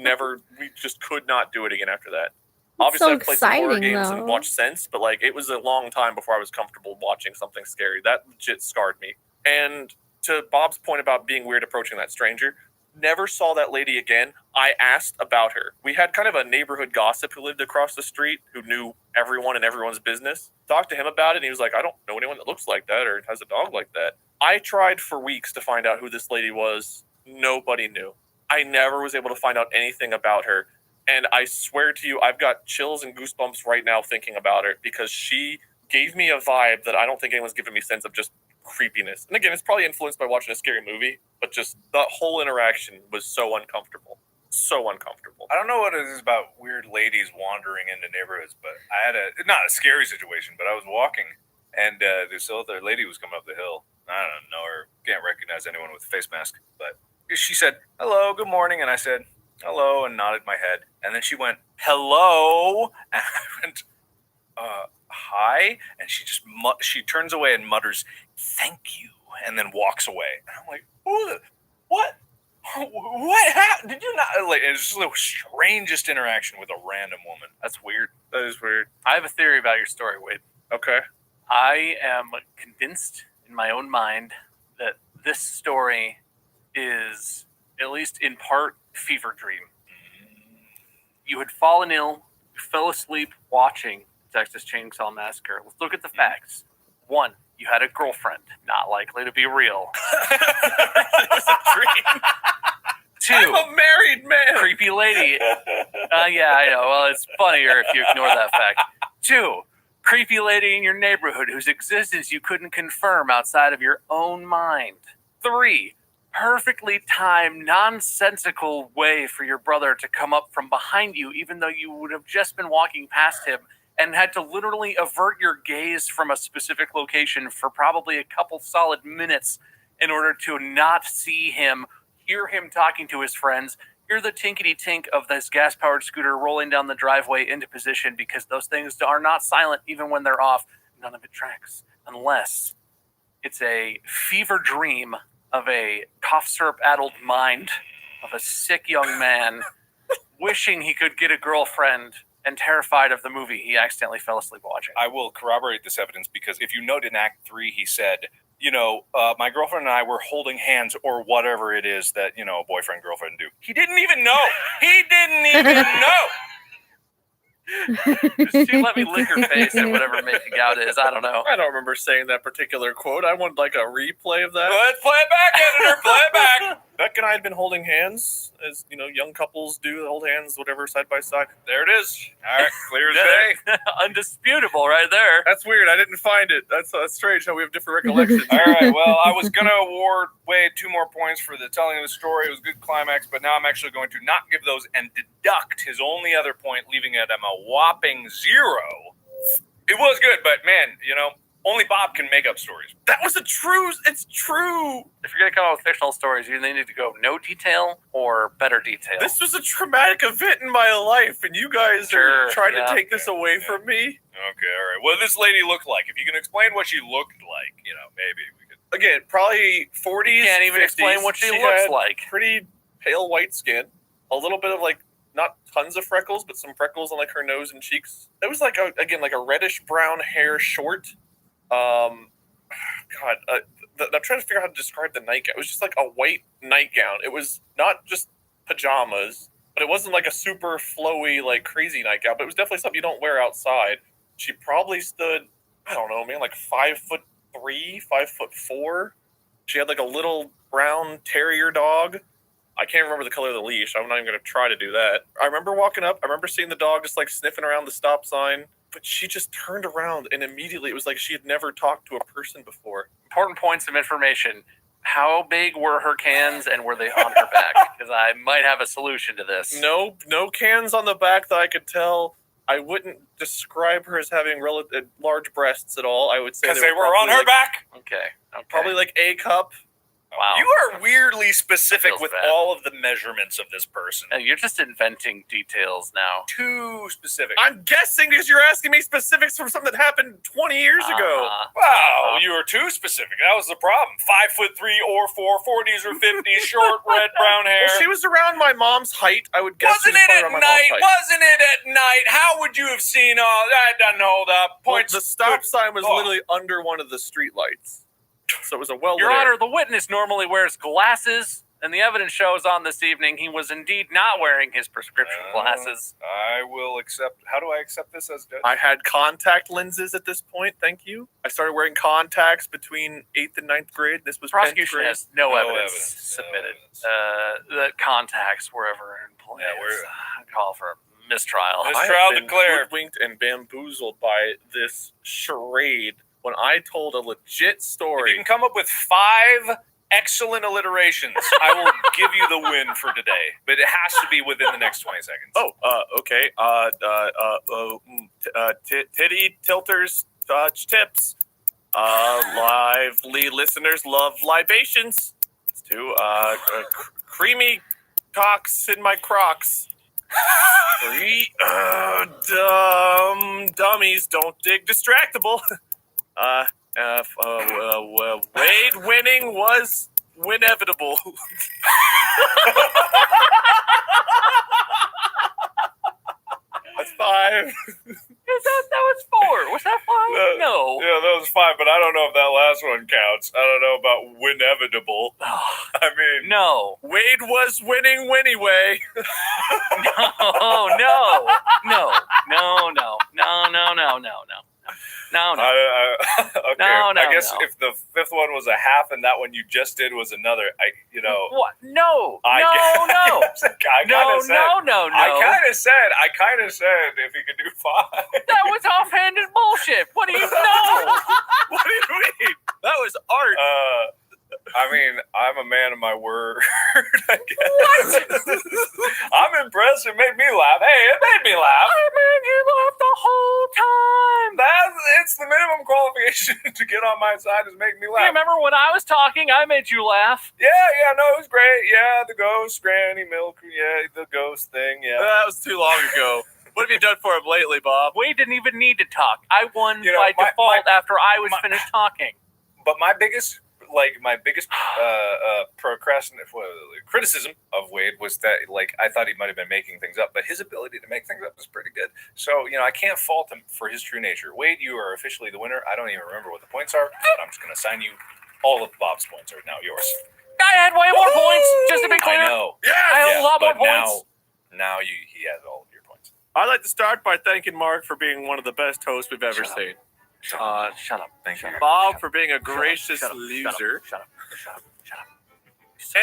just could not do it again after that. Obviously, I played some horror games and watched Sense, but it was a long time before I was comfortable watching something scary. That legit scarred me. And to Bob's point about being weird approaching that stranger, never saw that lady again. I asked about her. We had kind of a neighborhood gossip who lived across the street who knew everyone and everyone's business. Talked to him about it, and he was like, I don't know anyone that looks like that or has a dog like that. I tried for weeks to find out who this lady was. Nobody knew. I never was able to find out anything about her. And I swear to you, I've got chills and goosebumps right now thinking about her because she gave me a vibe that I don't think anyone's given me sense of just creepiness. And again, it's probably influenced by watching a scary movie, but just the whole interaction was so uncomfortable. So uncomfortable. I don't know what it is about weird ladies wandering into neighborhoods, but I had not a scary situation, but I was walking and this other lady was coming up the hill. I don't know her, can't recognize anyone with a face mask, but she said, hello, good morning. And I said, hello, and nodded my head. And then she went, hello. And I went, hi. And she turns away and mutters, thank you. And then walks away. And I'm like, what? What happened? Did you not? It's just the strangest interaction with a random woman. That's weird. That is weird. I have a theory about your story, Wade. Okay. I am convinced in my own mind that this story is, at least in part, fever dream. You had fallen ill, you fell asleep watching Texas Chainsaw Massacre. Let's look at the facts. 1, you had a girlfriend, not likely to be real. It was a dream. 2, I'm a married man. Creepy lady. Yeah, I know. Well, it's funnier if you ignore that fact. 2, creepy lady in your neighborhood whose existence you couldn't confirm outside of your own mind. 3, perfectly timed, nonsensical way for your brother to come up from behind you, even though you would have just been walking past him and had to literally avert your gaze from a specific location for probably a couple solid minutes in order to not see him, hear him talking to his friends, hear the tinkety-tink of this gas-powered scooter rolling down the driveway into position, because those things are not silent even when they're off. None of it tracks unless it's a fever dream of a cough syrup-addled mind of a sick young man wishing he could get a girlfriend and terrified of the movie he accidentally fell asleep watching. I will corroborate this evidence because if you note in Act 3, he said, my girlfriend and I were holding hands or whatever it is that, a boyfriend, girlfriend do. He didn't even know. He didn't even know. She let me lick her face and whatever making out is. I don't know. I don't remember saying that particular quote. I want like a replay of that. Let's play it back, editor. Play it back. Beck and I had been holding hands, as young couples do, hold hands, whatever, side by side. There it is. All right, clear as day. Undisputable, right there. That's weird. I didn't find it. That's strange how we have different recollections. All right. Well, I was gonna award Wade 2 more points for the telling of the story. It was a good climax, but now I'm actually going to not give those and deduct his only other point, leaving it at a whopping 0. It was good, but man, only Bob can make up stories. That was it's true. If you're going to come up with fictional stories, you need to go no detail or better detail. This was a traumatic event in my life, and you guys are trying to take this away from me. Okay, all right. What did this lady look like? If you can explain what she looked like, maybe we could. Again, probably 40s. You can't even 50s. explain what she looks like. Pretty pale white skin. A little bit of not tons of freckles, but some freckles on her nose and cheeks. It was a reddish brown hair, short. I'm trying to figure out how to describe the nightgown. It was just a white nightgown. It was not just pajamas, but it wasn't a super flowy, crazy nightgown. But it was definitely something you don't wear outside. She probably stood, I don't know, man, 5'3", 5'4". She had a little brown terrier dog. I can't remember the color of the leash. I'm not even going to try to do that. I remember walking up. I remember seeing the dog just sniffing around the stop sign. But she just turned around and immediately it was like she had never talked to a person before. Important points of information. How big were her cans and were they on her back? Because I might have a solution to this. No cans on the back that I could tell. I wouldn't describe her as having large breasts at all. I would say because they were on her back. Okay. Probably A cup. Wow. You are weirdly specific with all of the measurements of this person. You're just inventing details now. Too specific. I'm guessing because you're asking me specifics from something that happened 20 years ago. Wow, you were too specific. That was the problem. 5'3" or 4, 40s or 50s, short, red, brown hair. Well, she was around my mom's height. I would guess. Wasn't it at night? Wasn't it at night? How would you have seen all that? Doesn't hold up. Points. Well, the stop sign was literally under one of the street lights. So it was a well-lit Your Honor, the witness normally wears glasses, and the evidence shows on this evening he was indeed not wearing his prescription glasses. I will accept. How do I accept this as judge? I had contact lenses at this point. Thank you. I started wearing contacts between 8th and 9th grade. This was prosecution has no evidence submitted. The contacts were ever in place. Yeah, I call for a mistrial. Mistrial declared. Hoodwinked and bamboozled by this charade. When I told a legit story. If you can come up with 5 excellent alliterations, I will give you the win for today. But it has to be within the next 20 seconds. Okay. Titty tilters, tips. Lively listeners love libations. It's 2. Creamy cocks in my Crocs. 3. Dummies don't dig distractable. Wade winning was inevitable. That's 5. That was 4. Was that 5? No. Yeah, that was 5, but I don't know if that last one counts. I don't know about inevitable. I mean, no. Wade was winning anyway. No. Okay. I guess if the 5th one was a half and that one you just did was another, What? No. I kind of said if he could do 5. That was offhanded bullshit. What do you know? What do you mean? That was art. I mean, I'm a man of my word, I guess. What? I'm impressed. It made me laugh. Hey, it made me laugh. I made you laugh the whole time. motivation to get on my side is making me You laugh. remember when I was talking, I made you laugh. Yeah, no, it was great. Yeah, the ghost, Granny Milk, yeah, the ghost thing, yeah. That was too long ago. What have you done for him lately, Bob? We didn't even need to talk. I won You know, by my- default after I was my- finished talking. But my biggest criticism of Wade was that, like, I thought he might have been making things up, but his ability to make things up is pretty good. So, you know, I can't fault him for his true nature. Wade, you are officially the winner. I don't even remember what the points are, but I'm just going to assign you all of Bob's points are now yours. I had way more points, just to be clear. I know. I had a lot more but points. Now he has all of your points. I'd like to start by thanking Mark for being one of the best hosts we've ever seen. Shut up. Thank you. Bob for being a gracious loser. Shut up.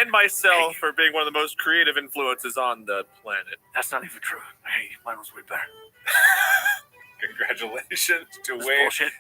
And myself for being one of the most creative influences on the planet. That's not even true. Hey, mine was way better. Congratulations to This Wade. bullshit.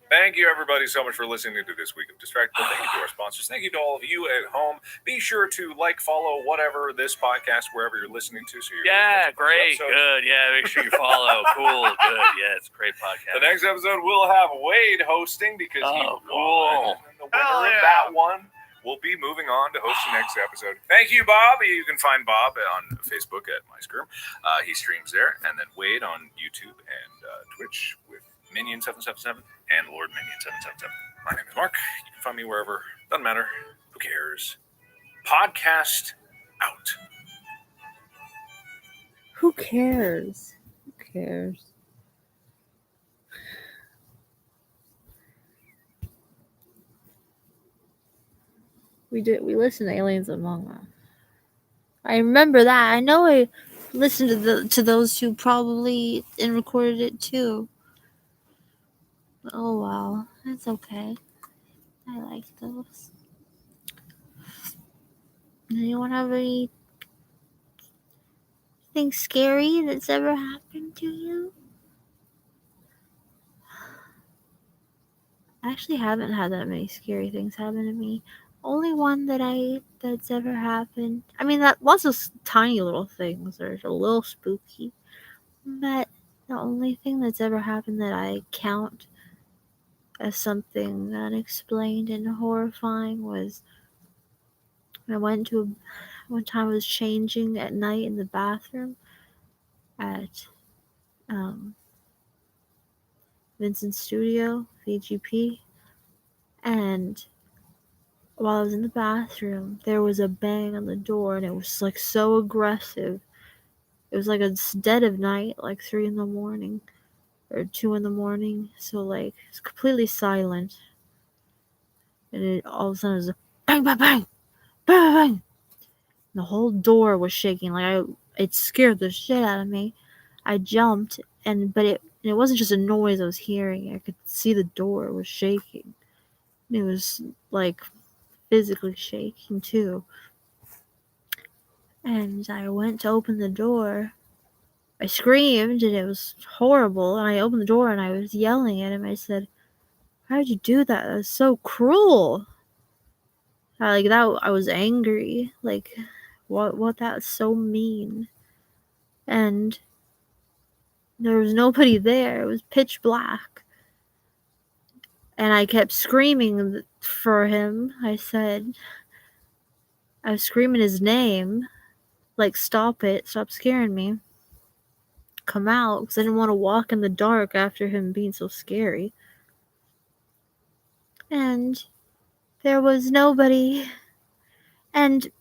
Thank you, everybody, so much for listening to this week of Distractable. Thank you to our sponsors. Thank you to all of you at home. Be sure to like, follow, whatever this podcast, wherever you're listening to. So you're Yeah, great, good. Yeah, make sure you follow. Cool, good. Yeah, it's a great podcast. The next episode we'll have Wade hosting because he won. cool. And the winner of that one will be moving on to host the next episode. Thank you, Bob. You can find Bob on Facebook at MyScrum. He streams there. And then Wade on YouTube and Twitch with Minion777 and Lord Minion777. My name is Mark. You can find me wherever. Doesn't matter. Who cares? Podcast out. Who cares? Who cares? We listened to Aliens Among Us. I remember that. I know I listened to those two probably and recorded it too. Oh wow, that's okay. I like those. Anyone have anything scary that's ever happened to you? I actually haven't had that many scary things happen to me. Only one that's ever happened. I mean, that lots of tiny little things are a little spooky, but the only thing that's ever happened that I count as something unexplained and horrifying was I went to one time I was changing at night in the bathroom at Vincent's studio, VGP, and while I was in the bathroom, there was a bang on the door, and it was like so aggressive. It was like it's dead of night, like 3 in the morning or 2 in the morning. So like it's completely silent, and it all of a sudden was a bang, bang, bang, bang, bang. And the whole door was shaking. Like it scared the shit out of me. I jumped, but it wasn't just a noise I was hearing. I could see the door was shaking. It was like physically shaking too. And I went to open the door. I screamed and it was horrible. And I opened the door and I was yelling at him. I said, "How did you do that? That's so cruel." I was angry. Like, what? That's so mean. And there was nobody there. It was pitch black. And I kept screaming for him. I was screaming his name. Like, stop it. Stop scaring me. Come out. Because I didn't want to walk in the dark after him being so scary. And there was nobody. And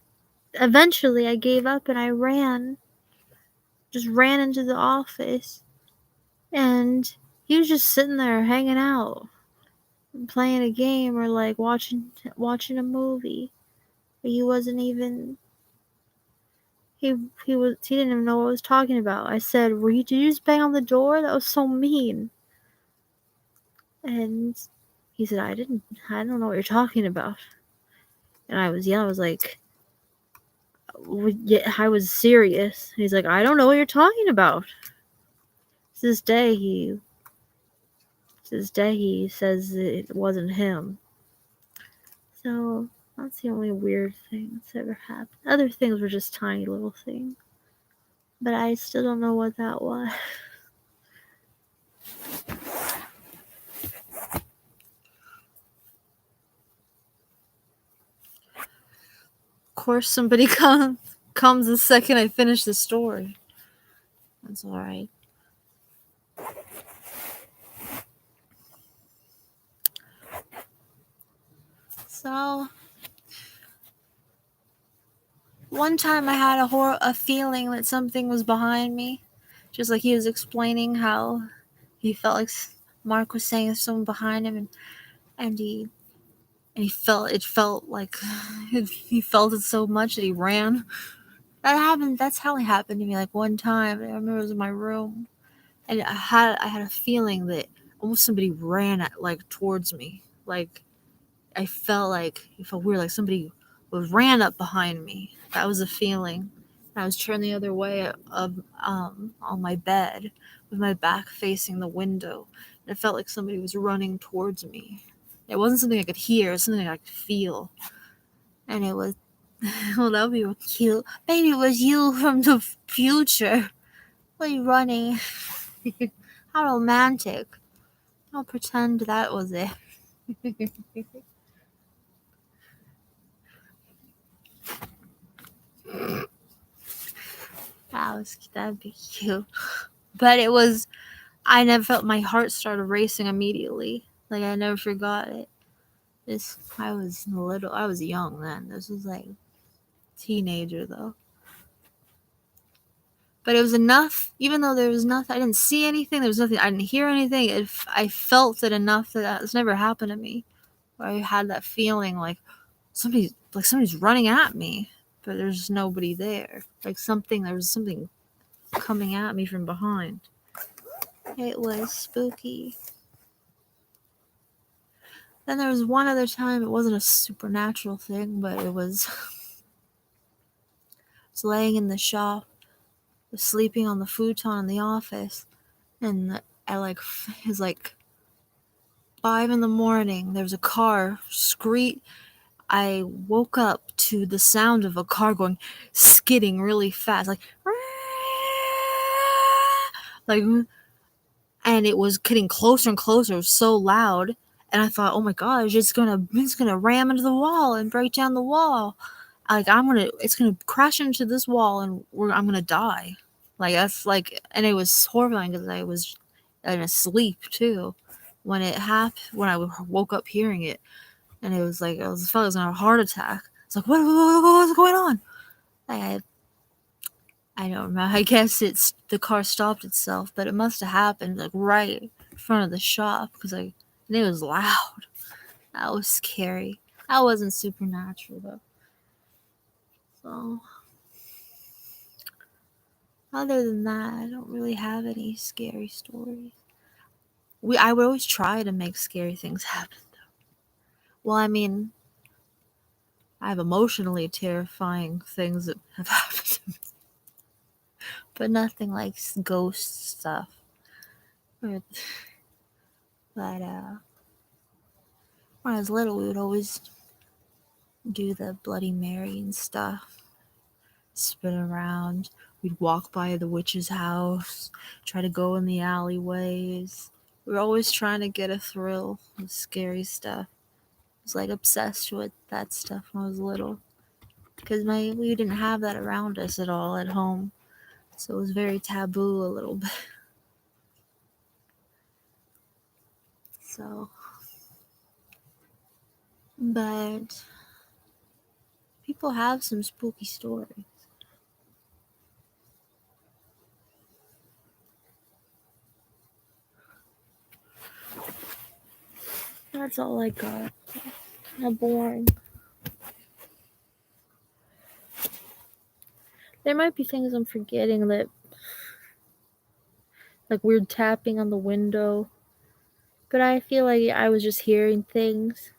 eventually I gave up and I ran. Just ran into the office. And he was just sitting there hanging out. Playing a game or like watching a movie. But he wasn't even he didn't even know what I was talking about. I said, did you just bang on the door? That was so mean. And he said, I don't know what you're talking about. And I was yelling, I was like, I was serious. And he's like, I don't know what you're talking about. To this day he says it wasn't him. So that's the only weird thing that's ever happened. Other things were just tiny little things. But I still don't know what that was. course, somebody comes the second I finish the story. That's all right. So, one time I had a feeling that something was behind me, just like he was explaining how he felt like Mark was saying there's someone behind him, and he felt it so much that he ran. That's how it happened to me. Like one time, I remember it was in my room, and I had a feeling that almost somebody ran towards me. Like it felt weird, like somebody ran up behind me. That was a feeling. I was turned the other way on my bed with my back facing the window. And it felt like somebody was running towards me. It wasn't something I could hear, it was something I could feel. And it was, well, that would be cute. Maybe it was you from the future. Why are you running? How romantic. I'll pretend that was it. That'd be cute. But it was, I never felt my heart started racing immediately. Like I never forgot it. I was young then. This was like teenager though. But it was enough, even though there was nothing, I didn't see anything, there was nothing, I didn't hear anything. I felt it enough that's never happened to me. Where I had that feeling like somebody's running at me, but there's nobody there. There was something coming at me from behind. It was spooky. Then there was one other time, it wasn't a supernatural thing, but it was, I was laying in the shop, was sleeping on the futon in the office, and it was 5 a.m. There was a car screech. I woke up to the sound of a car skidding really fast, and it was getting closer and closer. It was so loud, and I thought, oh my god, it's gonna ram into the wall and break down the wall. It's gonna crash into this wall, and I'm gonna die. And it was horrifying because I was in a sleep too when it happened. When I woke up hearing it, and it was like I felt like I was gonna have a heart attack. It's like what's going on? I don't know. I guess the car stopped itself, but it must have happened right in front of the shop because it was loud. That was scary. That wasn't supernatural though. So, other than that, I don't really have any scary stories. I would always try to make scary things happen though. Well, I mean, I have emotionally terrifying things that have happened to me. But nothing like ghost stuff. But when I was little, we would always do the Bloody Mary and stuff. Spin around. We'd walk by the witch's house. Try to go in the alleyways. We were always trying to get a thrill with scary stuff. I was obsessed with that stuff when I was little. Because we didn't have that around us at all at home. So it was very taboo a little bit. So, but people have some spooky stories. That's all I got. How boring. There might be things I'm forgetting like weird tapping on the window. But I feel like I was just hearing things.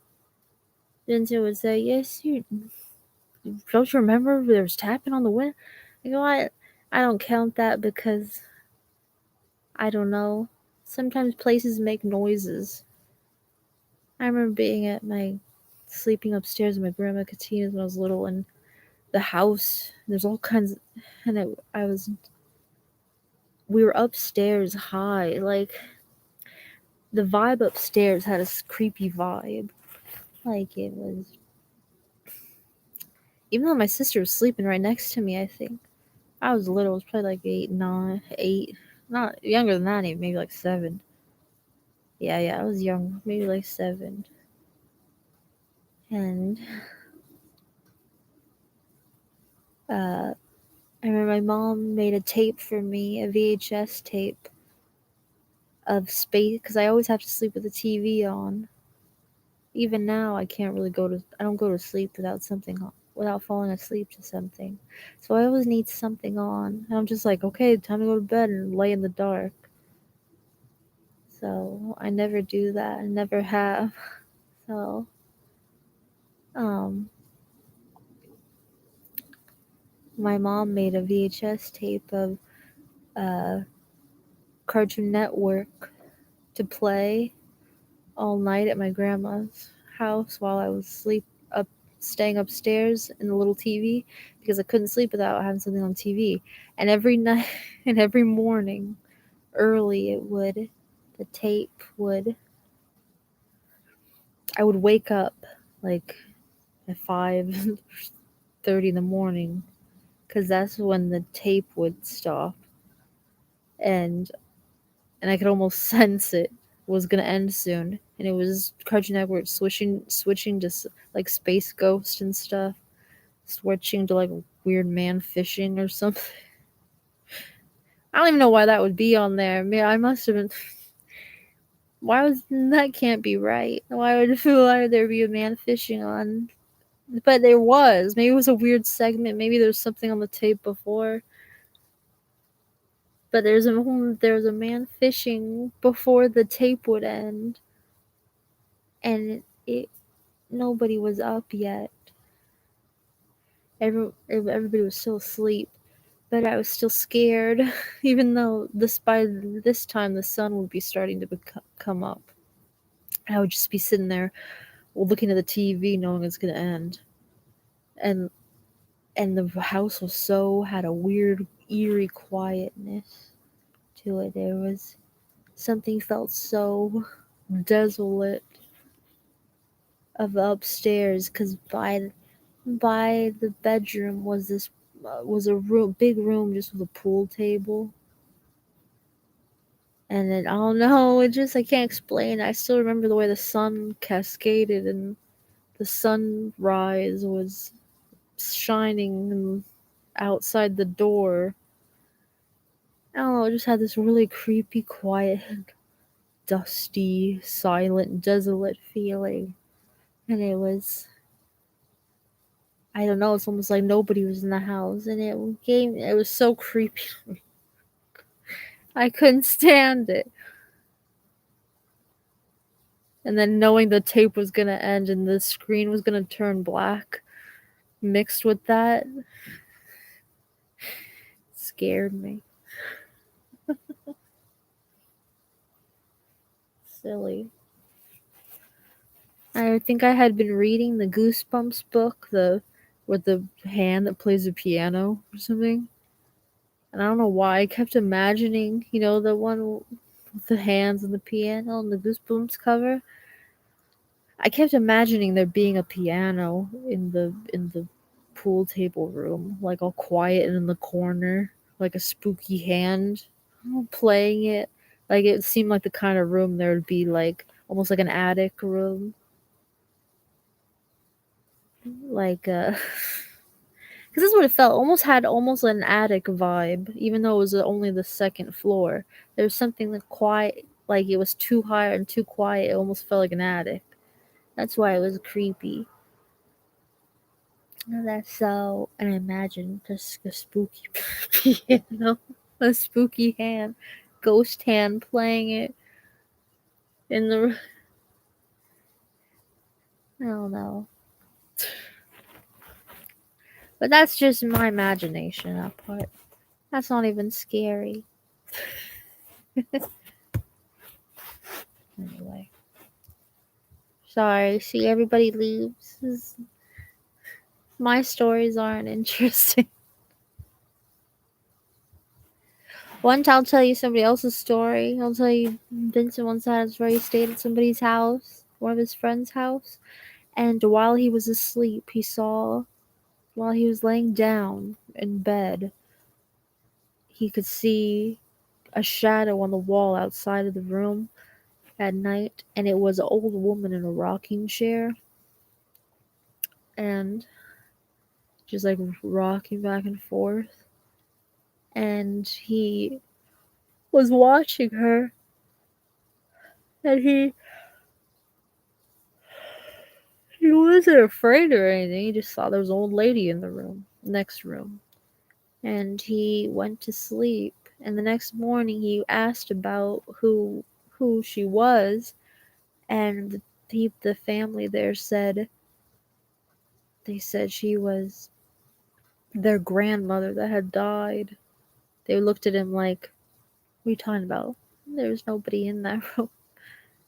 Vincent would say, yes, don't you remember there was tapping on the window? You know what? I don't count that because I don't know. Sometimes places make noises. I remember sleeping upstairs in my grandma Katina's when I was little, and the house, there's all kinds of, and we were upstairs high, the vibe upstairs had a creepy vibe. even though my sister was sleeping right next to me, I think. I was little. I was probably like 8, 9, 8. Not younger than that, maybe like 7. Yeah, I was young. Maybe like 7. And I remember my mom made a tape for me, a VHS tape of space, because I always have to sleep with the TV on. Even now, I don't go to sleep without falling asleep to something. So I always need something on. And I'm just like, okay, time to go to bed and lay in the dark. So I never do that. I never have. So, my mom made a VHS tape of Cartoon Network to play all night at my grandma's house while I was staying upstairs in the little TV, because I couldn't sleep without having something on TV. And every night and every morning early the tape would, I would wake up like at 5:30 in the morning, because that's when the tape would stop, and I could almost sense it was gonna end soon. And it was Cartoon Network switching to like Space Ghost and stuff, switching to like Weird Man Fishing or something. I don't even know why that would be on there. I must have been. That can't be right? Why would there be a man fishing on? But there was. Maybe it was a weird segment. Maybe there's something on the tape before. But there was a man fishing before the tape would end, and nobody was up yet. Everybody was still asleep, but I was still scared, even though by this time the sun would be starting to come up. I would just be sitting there looking at the TV, knowing it's gonna end, and the house had a weird, eerie quietness to it. There was something felt so desolate of upstairs, because by the bedroom was a big room just with a pool table. And then, I don't know, I can't explain. I still remember the way the sun cascaded and the sunrise was shining outside the door. I don't know, it just had this really creepy, quiet, dusty, silent, desolate feeling. And it was, I don't know, it's almost like nobody was in the house. And it was so creepy. I couldn't stand it. And then knowing the tape was gonna end and the screen was gonna turn black, mixed with that, scared me. Silly. I think I had been reading the Goosebumps book, with the hand that plays the piano or something. And I don't know why I kept imagining, the one with the hands and the piano on the Goosebumps cover. I kept imagining there being a piano in the pool table room, like all quiet and in the corner, like a spooky hand playing it. Like it seemed like the kind of room there would be, like almost like an attic room. Like because that's what it felt. Almost had an attic vibe, even though it was only the second floor. There was something that quiet, like it was too high and too quiet. It almost felt like an attic. That's why it was creepy. And I imagine just a spooky piano, a spooky hand, ghost hand playing it in the. I don't know. But that's just my imagination, that part. That's not even scary. Anyway. Sorry, see, everybody leaves. My stories aren't interesting. I'll tell you somebody else's story. I'll tell you Vincent once had a story. He stayed at somebody's house, one of his friend's house, and while he was asleep, he saw while he was laying down in bed, he could see a shadow on the wall outside of the room at night, and it was an old woman in a rocking chair, and just like rocking back and forth, and he was watching her, and he wasn't afraid or anything. He just saw there was an old lady in the next room, and he went to sleep. And the next morning, he asked about who she was, and the family there said she was their grandmother that had died. They looked at him like, "What are you talking about? There's nobody in that room."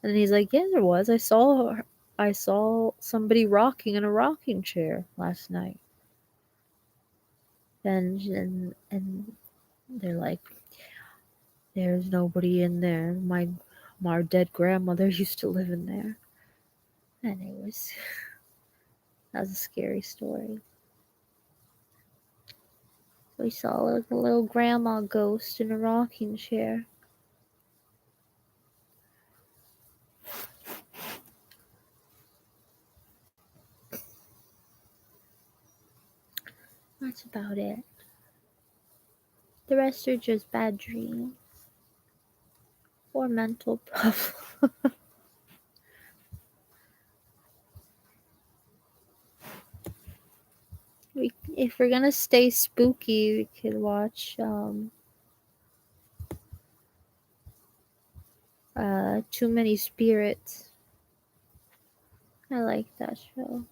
And he's like, "Yeah, there was. I saw somebody rocking in a rocking chair last night." And they're like, "There's nobody in there. My dead grandmother used to live in there." And that was a scary story. We saw like a little grandma ghost in a rocking chair. That's about it. The rest are just bad dreams. Or mental problems. If we're gonna stay spooky, we could watch Too Many Spirits. I like that show.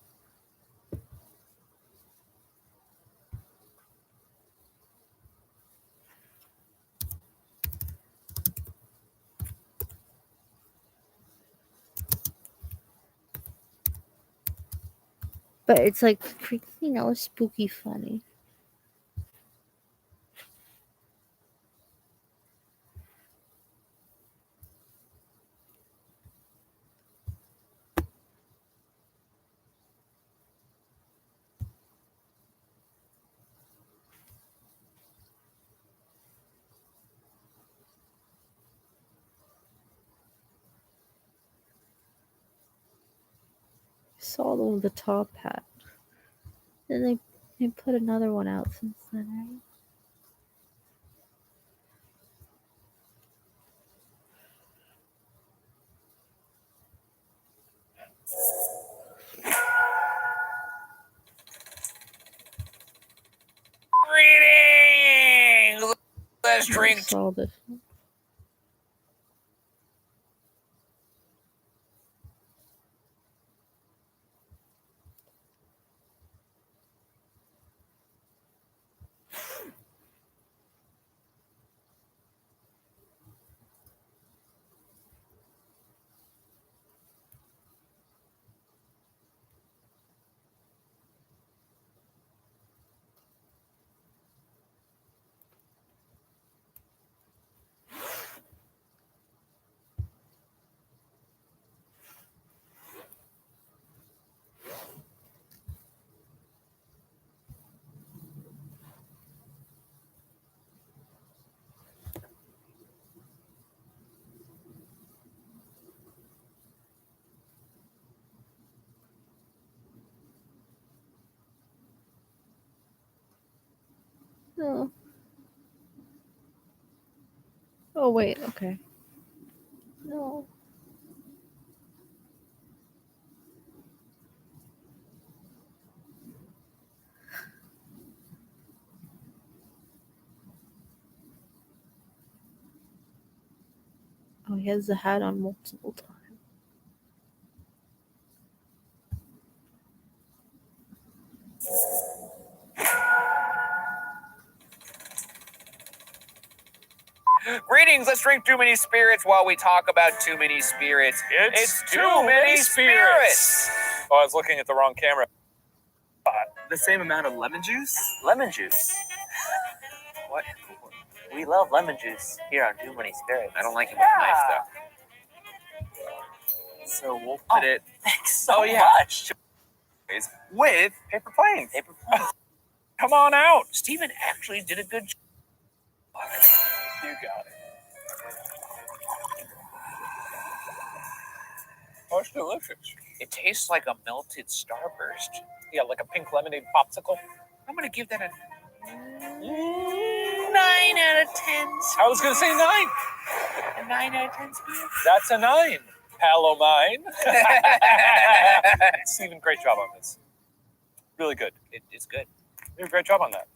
But it's like, spooky funny. Saw the one with the top hat. Then they put another one out since then, right? Greetings! Let's drink. I saw this one. Oh. Oh, wait, okay. No. Oh, he has the hat on multiple times. Greetings, let's drink Too Many Spirits while we talk about Too Many Spirits. It's Too Many Spirits! Oh, I was looking at the wrong camera. The same amount of lemon juice? Lemon juice. What? We love lemon juice here on Too Many Spirits. I don't like it with knife, though. So we'll put it Thanks so much. With paper planes. Paper planes. Come on out. Steven actually did a good job. You got it. Oh, it's delicious. It tastes like a melted Starburst. Yeah, like a pink lemonade popsicle. I'm going to give that a 9 out of 10. I was going to say 9. A 9 out of 10 speed. That's a 9. Palomine. Steven, great job on this. Really good. It's good. You did a great job on that.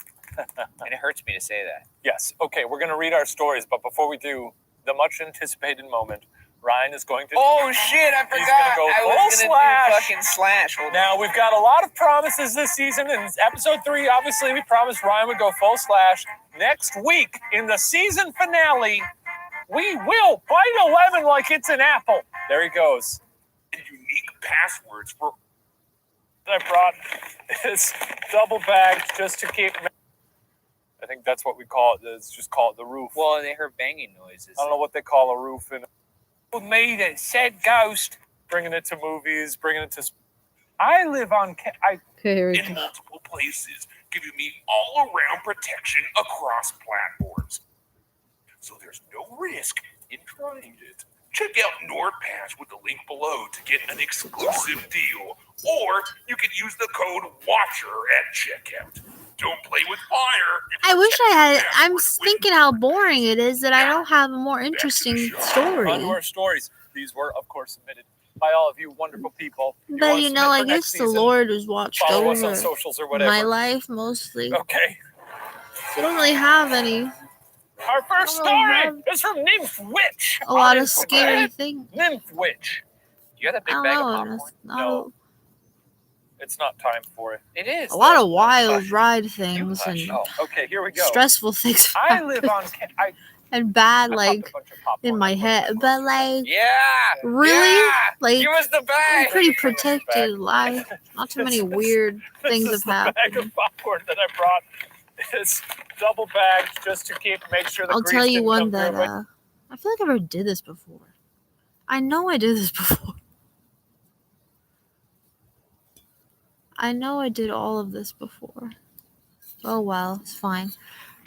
And it hurts me to say that. Yes. Okay, we're going to read our stories, but before we do, the much anticipated moment, Ryan is going to... Oh, shit, I forgot. He's going to go I full was going to slash. do fucking slash. Hold Now, on. we've got a lot of promises this season. In episode 3, obviously, we promised Ryan would go full slash. Next week, in the season finale, we will bite a lemon like it's an apple. There he goes. Unique passwords for... I brought is double bagged just to keep... I think that's what we call it. It's just call it the roof. Well, they heard banging noises. I don't know what they call a roof. And with me, that said ghost, bringing it to movies, bringing it to... I live on... in multiple places, giving me all-around protection across platforms. So there's no risk in trying it. Check out NordPass with the link below to get an exclusive deal. Or you can use the code WATCHER at checkout. Don't play with fire. I wish I had. I'm thinking how boring it is that I don't have a more interesting story. On to our stories. These were, of course, submitted by all of you wonderful people. But you know, I guess the Lord has watched Follow us on over socials or whatever. my life mostly. Okay. So I don't really have any. Our first story is from Nymph Witch. A lot of scary things. Nymph Witch. You got a I big don't bag of know. popcorn? No. It's not time for it. It is. A lot of wild ride things and Oh, okay, here we go. stressful things. I live on... and bad, I like, popped a bunch of popcorn. in my head. But, like, Yeah. really? Yeah. Like, Give us the I'm bag. pretty protected life. Not too many weird things This is have the bag happened. of popcorn that I brought. It's double bagged just to make sure the I'll grease tell you didn't one come that, through it. I feel like I ever did this before. I know I did this before. I know I did all of this before. Oh well, it's fine.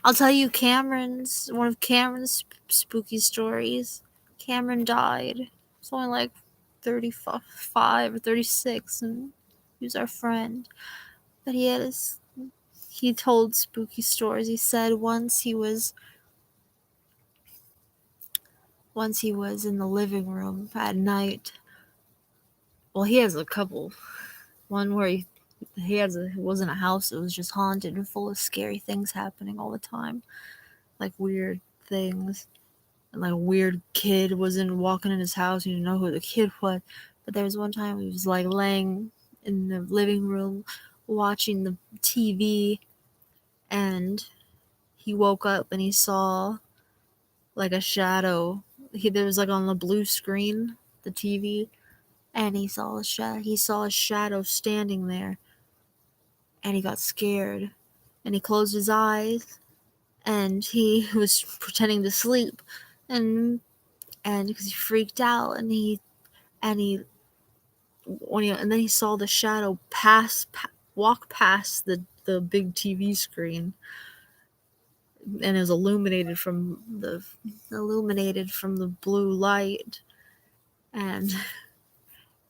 I'll tell you one of Cameron's spooky stories. Cameron died. It's only like 35 or 36, and he was our friend. But he told spooky stories. He said once he was in the living room at night. Well, he has a couple. One where it wasn't a house, it was just haunted and full of scary things happening all the time. Like weird things. And like a weird kid walking in his house, you didn't know who the kid was. But there was one time he was like laying in the living room watching the TV, and he woke up and he saw like a shadow. There was like on the blue screen, the TV, and he saw a shadow standing there, and he got scared, and he closed his eyes, and he was pretending to sleep, and because he freaked out, and then he saw the shadow walk past the big TV screen, and it was illuminated from the blue light, and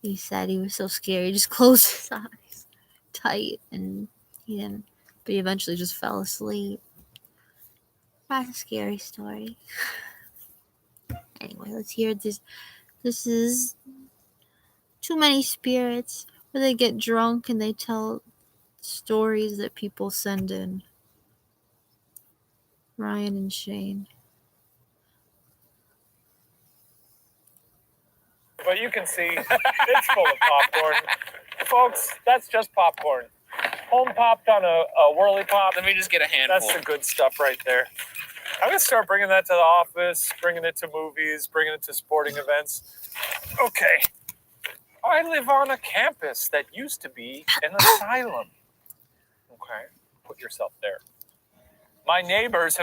he said he was so scared he just closed his eyes tight, and but he eventually just fell asleep. That's a scary story. Anyway, let's hear this. This is Too Many Spirits, where they get drunk and they tell stories that people send in. Ryan and Shane. But you can see it's full of popcorn. Folks, that's just popcorn. Home popped on a whirly pop. Let me just get a handful. That's the good stuff right there. I'm going to start bringing that to the office, bringing it to movies, bringing it to sporting events. Okay. I live on a campus that used to be an asylum. Okay. Put yourself there. My neighbors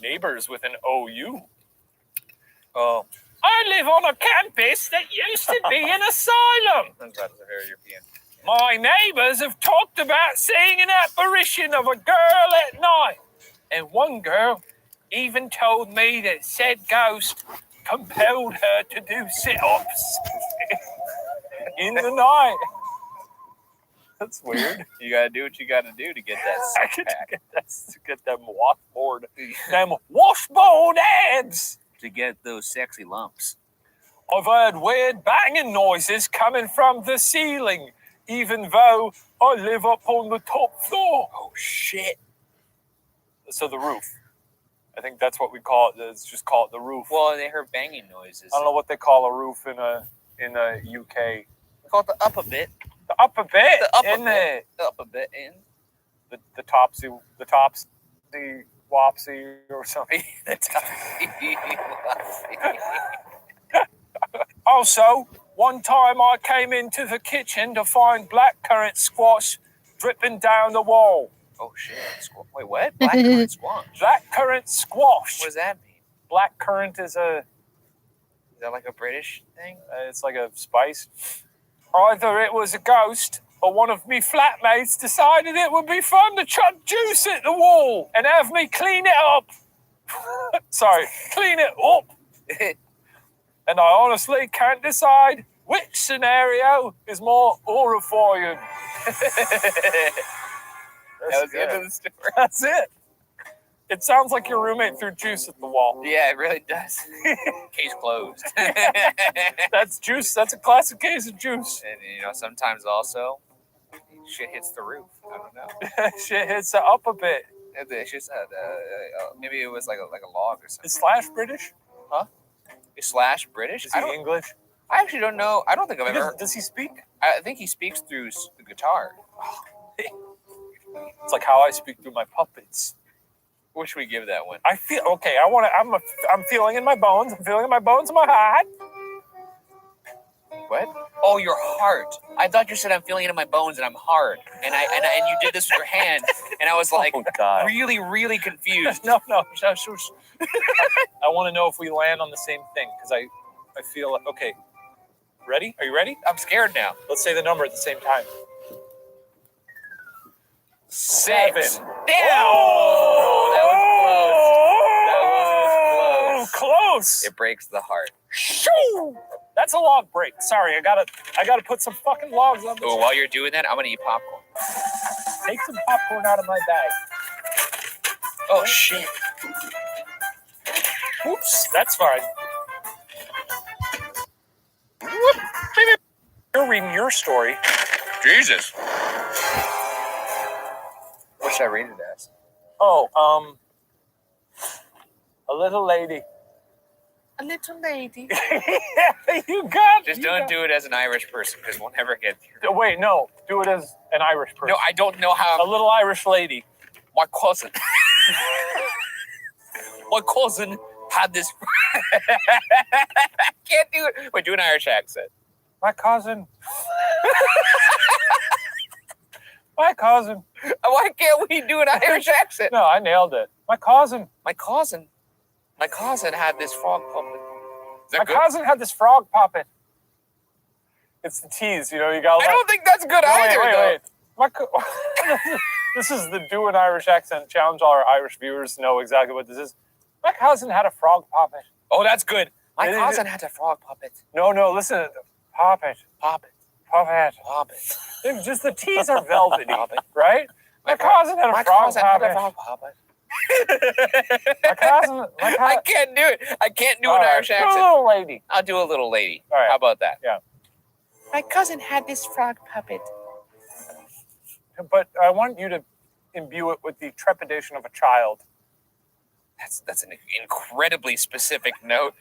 neighbors with an OU. Oh. I live on a campus that used to be an asylum. That was a very European. My neighbors have talked about seeing an apparition of a girl at night. And one girl even told me that said ghost compelled her to do sit-ups in the night. That's weird. You gotta do what you gotta do to get that six pack. To get them washboard. Them washboard abs. To get those sexy lumps. I've heard weird banging noises coming from the ceiling, even though I live up on the top floor. Oh, shit. So the roof. I think that's what we call it. Let's just call it the roof. Well, they heard banging noises. I don't know what they call a roof in a UK. They call it the upper bit. The upper bit. The upper in bit. The upper bit in. The topsy wopsy or something. The topsy wopsy. Also, one time I came into the kitchen to find blackcurrant squash dripping down the wall. Oh shit! Wait, what? Blackcurrant squash. Blackcurrant squash. What does that mean? Blackcurrant is Is that like a British thing? it's like a spice. Either it was a ghost or one of me flatmates decided it would be fun to chuck juice at the wall and have me clean it up. Sorry, clean it up. And I honestly can't decide which scenario is more horrifying. That was the end of the story. That's it. It sounds like your roommate threw juice at the wall. Yeah, it really does. Case closed. That's juice. That's a classic case of juice. And sometimes also shit hits the roof. I don't know. Shit hits it up a bit. It's just maybe it was like a log or something. Is Slash British? Huh? Is Slash British? Is he English? I actually don't know. I don't think I've ever heard. Does he speak? I think he speaks through the guitar. It's like how I speak through my puppets. What should we give that one? I feel okay. I'm feeling in my bones. I'm feeling in my bones in my heart. What? Oh, your heart. I thought you said I'm feeling it in my bones and I'm hard. And you did this with your hand, and I was like, really, really confused. No. Shush. I want to know if we land on the same thing because I feel okay. Ready? Are you ready? I'm scared now. Let's say the number at the same time. 7. Damn! Oh, that was close. It breaks the heart. Shoo! That's a log break. Sorry, I gotta put some fucking logs on this. Oh, while you're doing that, I'm gonna eat popcorn. Take some popcorn out of my bag. Oh shit. Oops, that's fine. You're reading your story. Jesus. What should I read it as? Oh, a little lady. A little lady. You got it. Just don't do it as an Irish person because we'll never get there. Wait, no. Do it as an Irish person. No, I don't know how. A little Irish lady. My cousin. My cousin had this. I can't do it. Wait, do an Irish accent. My cousin. My cousin. Why can't we do an Irish accent? No, I nailed it. My cousin. My cousin had this frog puppet. My cousin had this frog puppet. It's the tease, you got. I don't think that's good either. Wait. This is the do an Irish accent challenge. All our Irish viewers know exactly what this is. My cousin had a frog puppet. Oh, that's good. My cousin had a frog puppet. No, listen. Puppet. It was just the T's are velvety, right? My cousin had a frog puppet. My cousin. I can't do it. I can't do an Irish accent. Do a little lady. I'll do a little lady. All right. How about that? Yeah. My cousin had this frog puppet. But I want you to imbue it with the trepidation of a child. That's an incredibly specific note.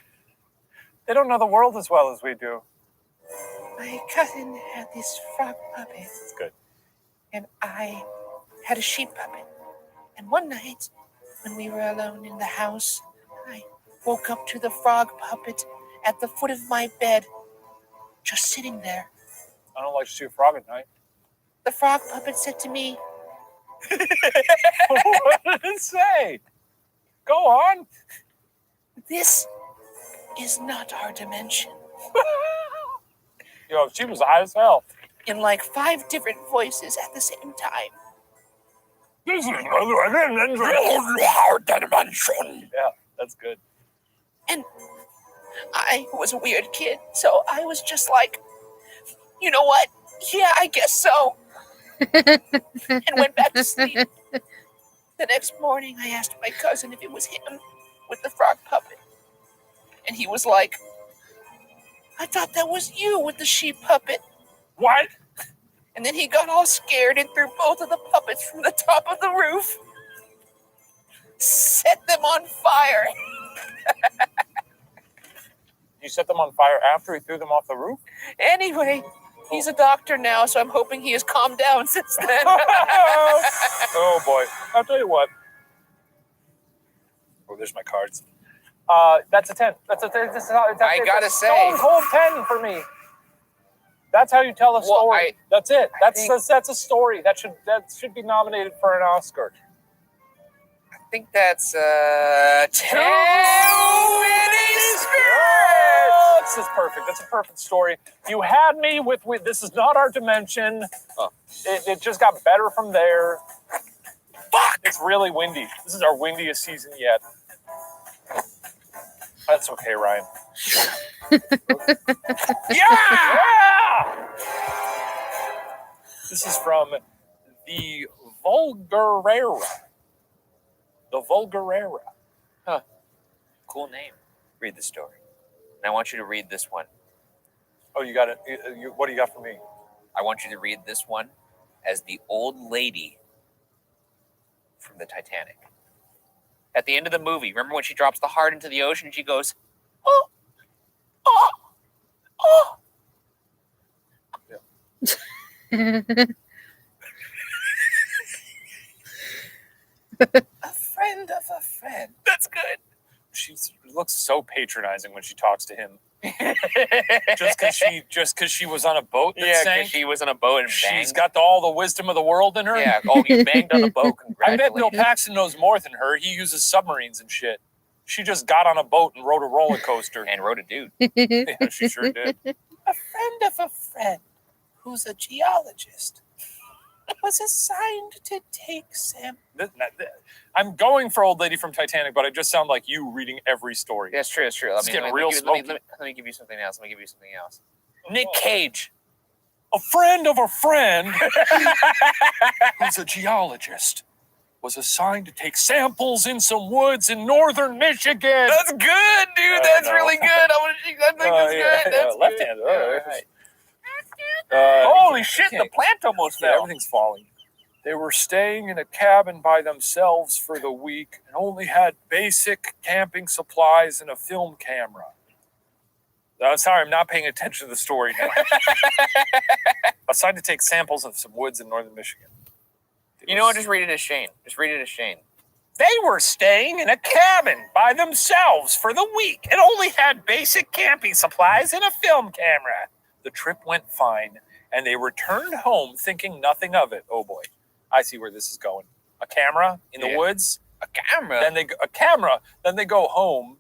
They don't know the world as well as we do. My cousin had this frog puppet. That's good. And I had a sheep puppet. And one night, when we were alone in the house, I woke up to the frog puppet at the foot of my bed, just sitting there. I don't like to see a frog at night. The frog puppet said to me, What did it say? Go on. "This is not our dimension." Yo, she was high as hell. in like 5 different voices at the same time. This is another dimension. Yeah, that's good. And I was a weird kid, so I was just like, you know what? Yeah, I guess so. And went back to sleep. The next morning, I asked my cousin if it was him with the frog puppet. And he was like, I thought that was you with the sheep puppet. What? And then he got all scared and threw both of the puppets from the top of the roof. Set them on fire. You set them on fire after he threw them off the roof? Anyway, he's a doctor now, so I'm hoping he has calmed down since then. Oh boy. I'll tell you what. Oh, there's my cards. That's a 10. That's a 10. I gotta say. Hold 10 for me. That's how you tell a story. That's it. That's a story. That should be nominated for an Oscar. I think that's 10 spirits. This is perfect. That's a perfect story. You had me with this is not our dimension. Oh. It just got better from there. Fuck! It's really windy. This is our windiest season yet. That's okay, Ryan. Yeah! This is from the Vulgarera. The Vulgarera. Huh. Cool name. Read the story. And I want you to read this one. Oh, you got it. What do you got for me? I want you to read this one as the old lady from the Titanic. At the end of the movie, remember when she drops the heart into the ocean and she goes, oh, oh, oh. Yeah. A friend of a friend. That's good. She looks so patronizing when she talks to him. just because she was on a boat that sank? She was on a boat and banged. She's got all the wisdom of the world in her? Yeah, you banged on a boat. I bet Bill Paxton knows more than her. He uses submarines and shit. She just got on a boat and rode a roller coaster. And rode a dude. Yeah, she sure did. A friend of a friend who's a geologist was assigned to take samples. I'm going for Old Lady from Titanic, but I just sound like you reading every story. That's true. It's getting real smoky. Let me give you something else. Nick Cage. A friend of a friend who's a geologist was assigned to take samples in some woods in northern Michigan. That's good, dude. That's really good. I think that's good. That's left-handed. All right. Holy shit, the plant almost fell. Everything's falling. They were staying in a cabin by themselves for the week and only had basic camping supplies and a film camera. I'm sorry, I'm not paying attention to the story now. Assigned to take samples of some woods in northern Michigan. You know what? Just read it as Shane. They were staying in a cabin by themselves for the week and only had basic camping supplies and a film camera. The trip went fine, and they returned home thinking nothing of it. Oh boy, I see where this is going. A camera in the woods. A camera. Then they go home.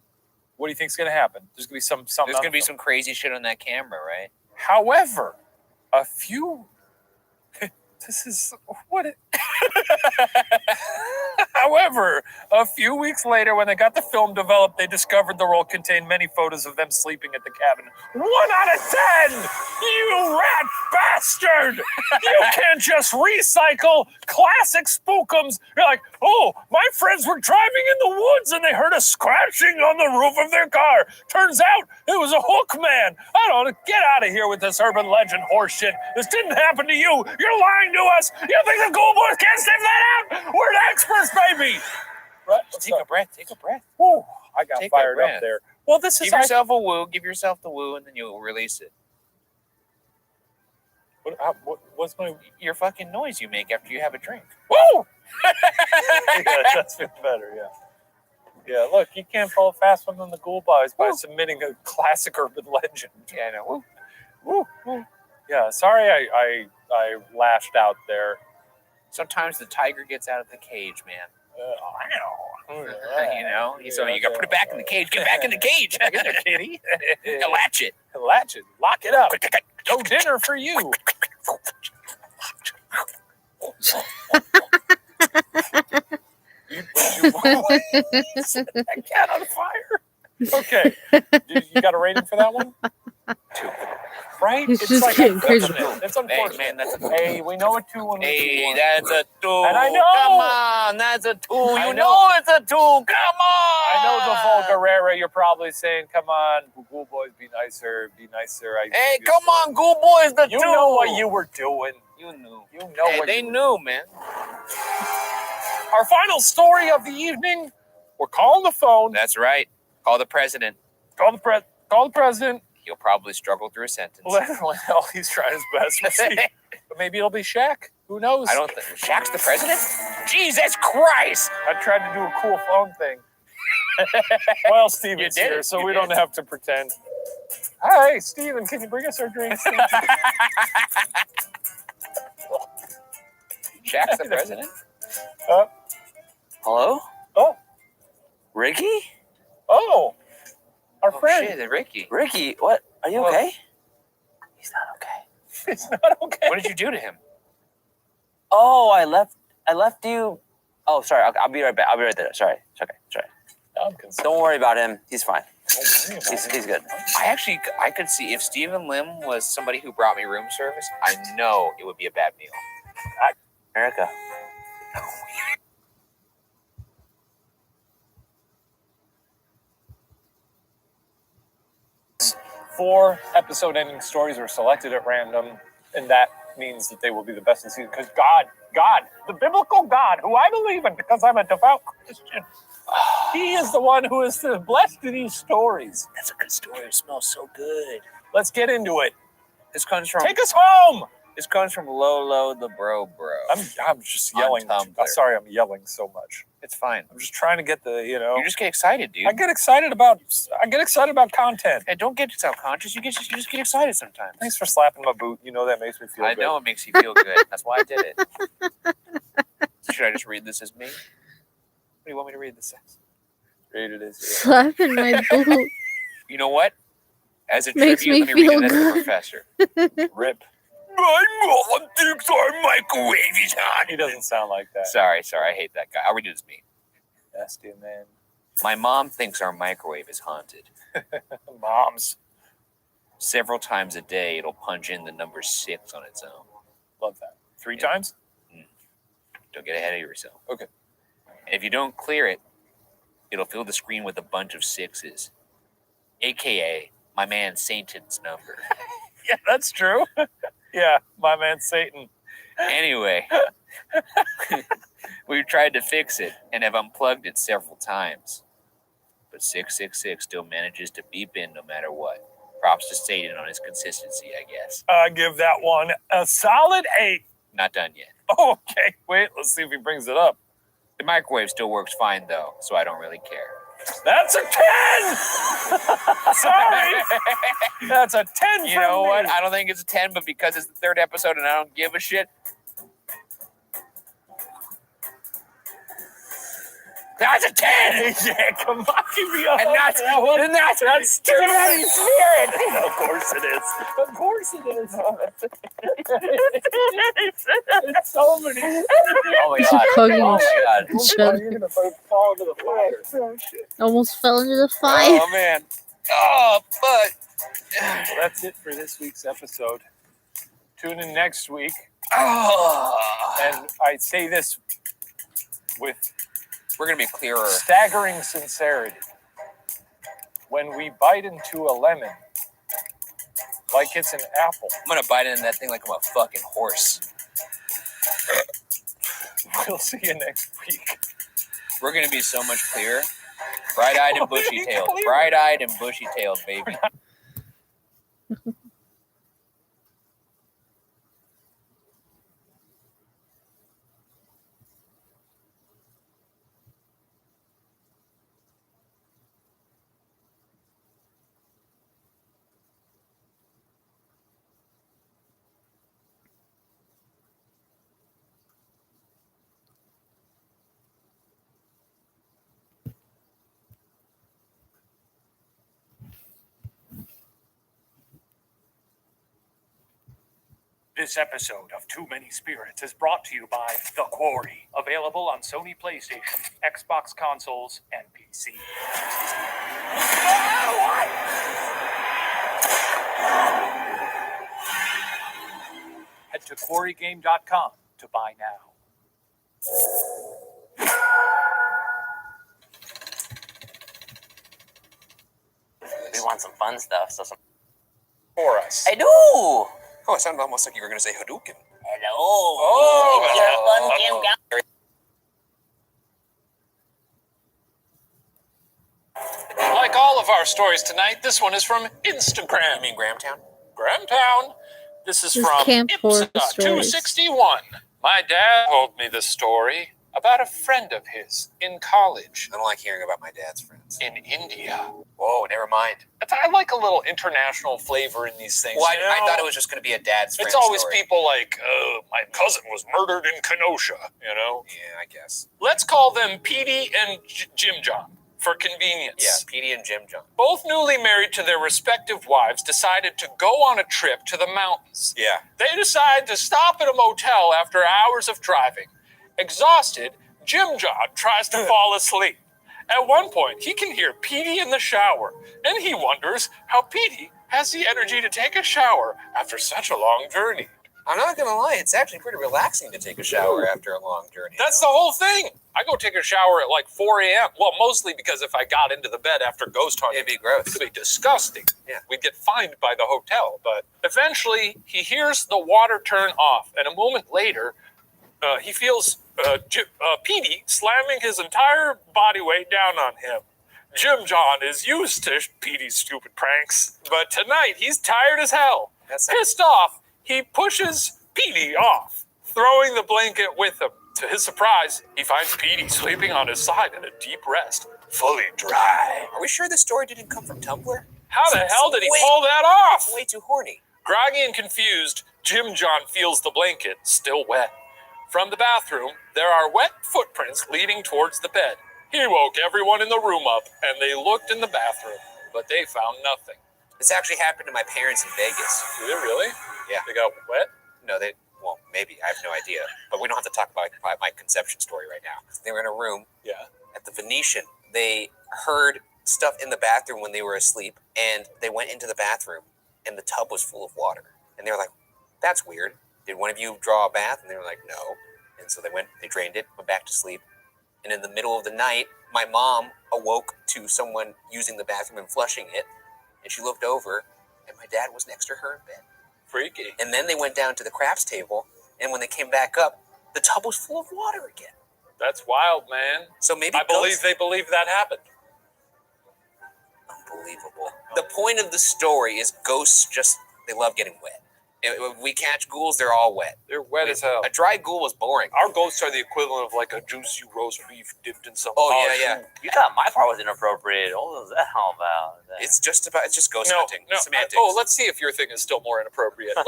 What do you think's going to happen? There's going to be something. There's going to be some crazy shit on that camera, right? However, a few. This is what it. However, a few weeks later, when they got the film developed, they discovered the roll contained many photos of them sleeping at the cabin. 1 out of 10! You rat bastard! You can't just recycle classic spookums. You're like, oh, my friends were driving in the woods and they heard a scratching on the roof of their car. Turns out it was a hook man. I don't know. Get out of here with this urban legend horse shit. This didn't happen to you. You're lying to us. You think the Cool Boys can't sniff that out? We're the experts, baby. Right? Take a breath. Woo, I got fired up there. Well, this is give yourself a woo. Give yourself the woo, and then you'll release it. What's your fucking noise you make after you have a drink? Woo! Yeah, that's been better. Yeah. Yeah. Look, you can't pull a fast one on the Ghoul Boys by submitting a classic urban legend. Yeah, I know. Woo. Yeah. Sorry, I lashed out there. Sometimes the tiger gets out of the cage, man. You know, so you got to put it back in the cage. Get back in the cage, kitty. Latch it. Lock it up. No dinner for you. That cat on fire. Okay. You got a rating for that one? 2. Right? He's just getting crazy. It's unfortunate. Hey, man, that's a 2. Hey, we know a 2 when we see Hey, one. that's a 2. And I know. Come on, that's a 2. I You know. know it's a 2. Come on. I know the Vulgarera. You're probably saying, "Come on, Ghoul Boys, be nicer, be nicer." Hey, come on, Ghoul Boys, the 2. You know what you were doing. You knew. You know Hey, what they you knew, man. Our final story of the evening. We're calling the phone. That's right. Call the president. Call the president. He'll probably struggle through a sentence. Well, he's trying his best. We'll see. But maybe it'll be Shaq. Who knows? I don't think Shaq's the president. Jesus Christ! I tried to do a cool phone thing. Well, Steven's You did here, it. so You we did. don't have to pretend. Hey, Steven, can you bring us our drinks? Shaq's the president. Uh, Hello? oh, Ricky? oh, our friend. Shit, Ricky. Ricky, what? Are you okay? He's not okay. It's not okay. What did you do to him? Oh, I left you. Oh, sorry. I'll be right back. I'll be right there. Sorry. It's okay. Sorry. I'm concerned. Don't worry about him. He's fine. Don't worry about it. He's good. I could see if Stephen Lim was somebody who brought me room service, I know it would be a bad meal. Erica. 4 episode-ending stories were selected at random, and that means that they will be the best in season. Because God, the biblical God, who I believe in because I'm a devout Christian, He is the one who is blessed in these stories. That's a good story. It smells so good. Let's get into it. This comes from Take us home. This comes from Lolo the Bro. I'm just On yelling. Tumblr. I'm sorry, I'm yelling so much. It's fine. I'm just trying to get the, You just get excited, dude. I get excited about content. Hey, don't get self-conscious. You just get excited sometimes. Thanks for slapping my boot. You know that makes me feel I good. know it makes you feel good. That's why I did it. Should I just read this as me? What do you want me to read this as? Read it as Slapping my boot. You know what? As a Makes tribute, let me me read feel it as a good. professor. Rip. My mom thinks our microwave is hot. He doesn't sound like that. Sorry, I hate that guy. I'll read it as me. Nasty man. My mom thinks our microwave is haunted. Moms. Several times a day, it'll punch in the number 6 on its own. Love that. 3 Yeah. times? Don't get ahead of yourself. Okay. And if you don't clear it, it'll fill the screen with a bunch of 6s, aka my man Satan's number. Yeah, that's true. Yeah, my man Satan. Anyway, we've tried to fix it and have unplugged it several times, but 666 still manages to beep in no matter what. Props to Satan on his consistency, I guess. I give that one a solid 8. Not done yet. Oh, okay, wait, let's see if he brings it up. The microwave still works fine though, so I don't really care. That's a 10! Sorry! That's a 10 You from know me. what? I don't think it's a 10, but because it's the 3rd episode and I don't give a shit, that's a 10! Yeah, come on, give me a And that's Trinity Spirit! Of course it is. Of course it is. It's so many. Oh my He's god. hugging Oh my god. each other. You're going to fall into the fire. Almost fell into the fire. Oh man. Oh, but Well, that's it for this week's episode. Tune in next week. And I say this with we're gonna be clearer. staggering sincerity. When we bite into a lemon, like it's an apple, I'm gonna bite into that thing like I'm a fucking horse. we'll see you next week. We're gonna be so much clearer. Bright-eyed and bushy-tailed. Clearer. Bright-eyed and bushy-tailed, baby. This episode of Too Many Spirits is brought to you by The Quarry, available on Sony PlayStation, Xbox consoles, and PC. Head to quarrygame.com to buy now. We want some fun stuff, so some For us. I do. Oh, it sounded almost like you were going to say Hadouken. Hello. Oh, It's your fun game. Like all of our stories tonight, this one is from Instagram. You mean Grahamtown? Grahamtown. This is This from Camp Horror IPSA Stories. 261. My dad told me this story about a friend of his in college I don't like hearing about my dad's friends. in India. Whoa, never mind. I like a little international flavor in these things. Well, I, you know? I thought it was just going to be a dad's friend It's always story. people like, my cousin was murdered in Kenosha, you know? Yeah, I guess. Let's call them Petey and Jim John for convenience. Yeah, Petey and Jim John. Both newly married to their respective wives decided to go on a trip to the mountains. Yeah. They decide to stop at a motel after hours of driving. Exhausted, Jim John tries to fall asleep. At one point, he can hear Petey in the shower, and he wonders how Petey has the energy to take a shower after such a long journey. I'm not going to lie, it's actually pretty relaxing to take a shower after a long journey. That's the whole thing. I go take a shower at like 4 a.m. Well, mostly because if I got into the bed after ghost hunting, It'd be gross. it'd be disgusting. Yeah. We'd get fined by the hotel. But eventually, he hears the water turn off, and a moment later, he feels Petey slamming his entire body weight down on him. Jim John is used to Petey's stupid pranks, but tonight he's tired as hell. Pissed off, he pushes Petey off, throwing the blanket with him. To his surprise, he finds Petey sleeping on his side in a deep rest, fully dry. Are we sure this story didn't come from Tumblr? How the hell did he Wait. pull that off? It's way too horny. Groggy and confused, Jim John feels the blanket still wet. From the bathroom, there are wet footprints leading towards the bed. He woke everyone in the room up, and they looked in the bathroom, but they found nothing. This actually happened to my parents in Vegas. Did it really? Yeah. They got wet? No, well, maybe. I have no idea. But we don't have to talk about my conception story right now. They were in a room Yeah. at the Venetian. They heard stuff in the bathroom when they were asleep, and they went into the bathroom, and the tub was full of water. And they were like, that's weird. Did one of you draw a bath? And they were like, no. And so they drained it, went back to sleep. And in the middle of the night, my mom awoke to someone using the bathroom and flushing it. And she looked over, and my dad was next to her in bed. Freaky. And then they went down to the craps table, and when they came back up, the tub was full of water again. That's wild, man. So maybe I believe they believe that happened. Unbelievable. The point of the story is ghosts they love getting wet. If we catch ghouls, they're all wet. They're wet as hell. A dry ghoul is boring. Our ghosts are the equivalent of like a juicy roast beef dipped in some Oh, polished yeah. food. You thought my part was inappropriate. What was that all about? It's just ghost No, hunting. no. Semantics. Let's see if your thing is still more inappropriate. Can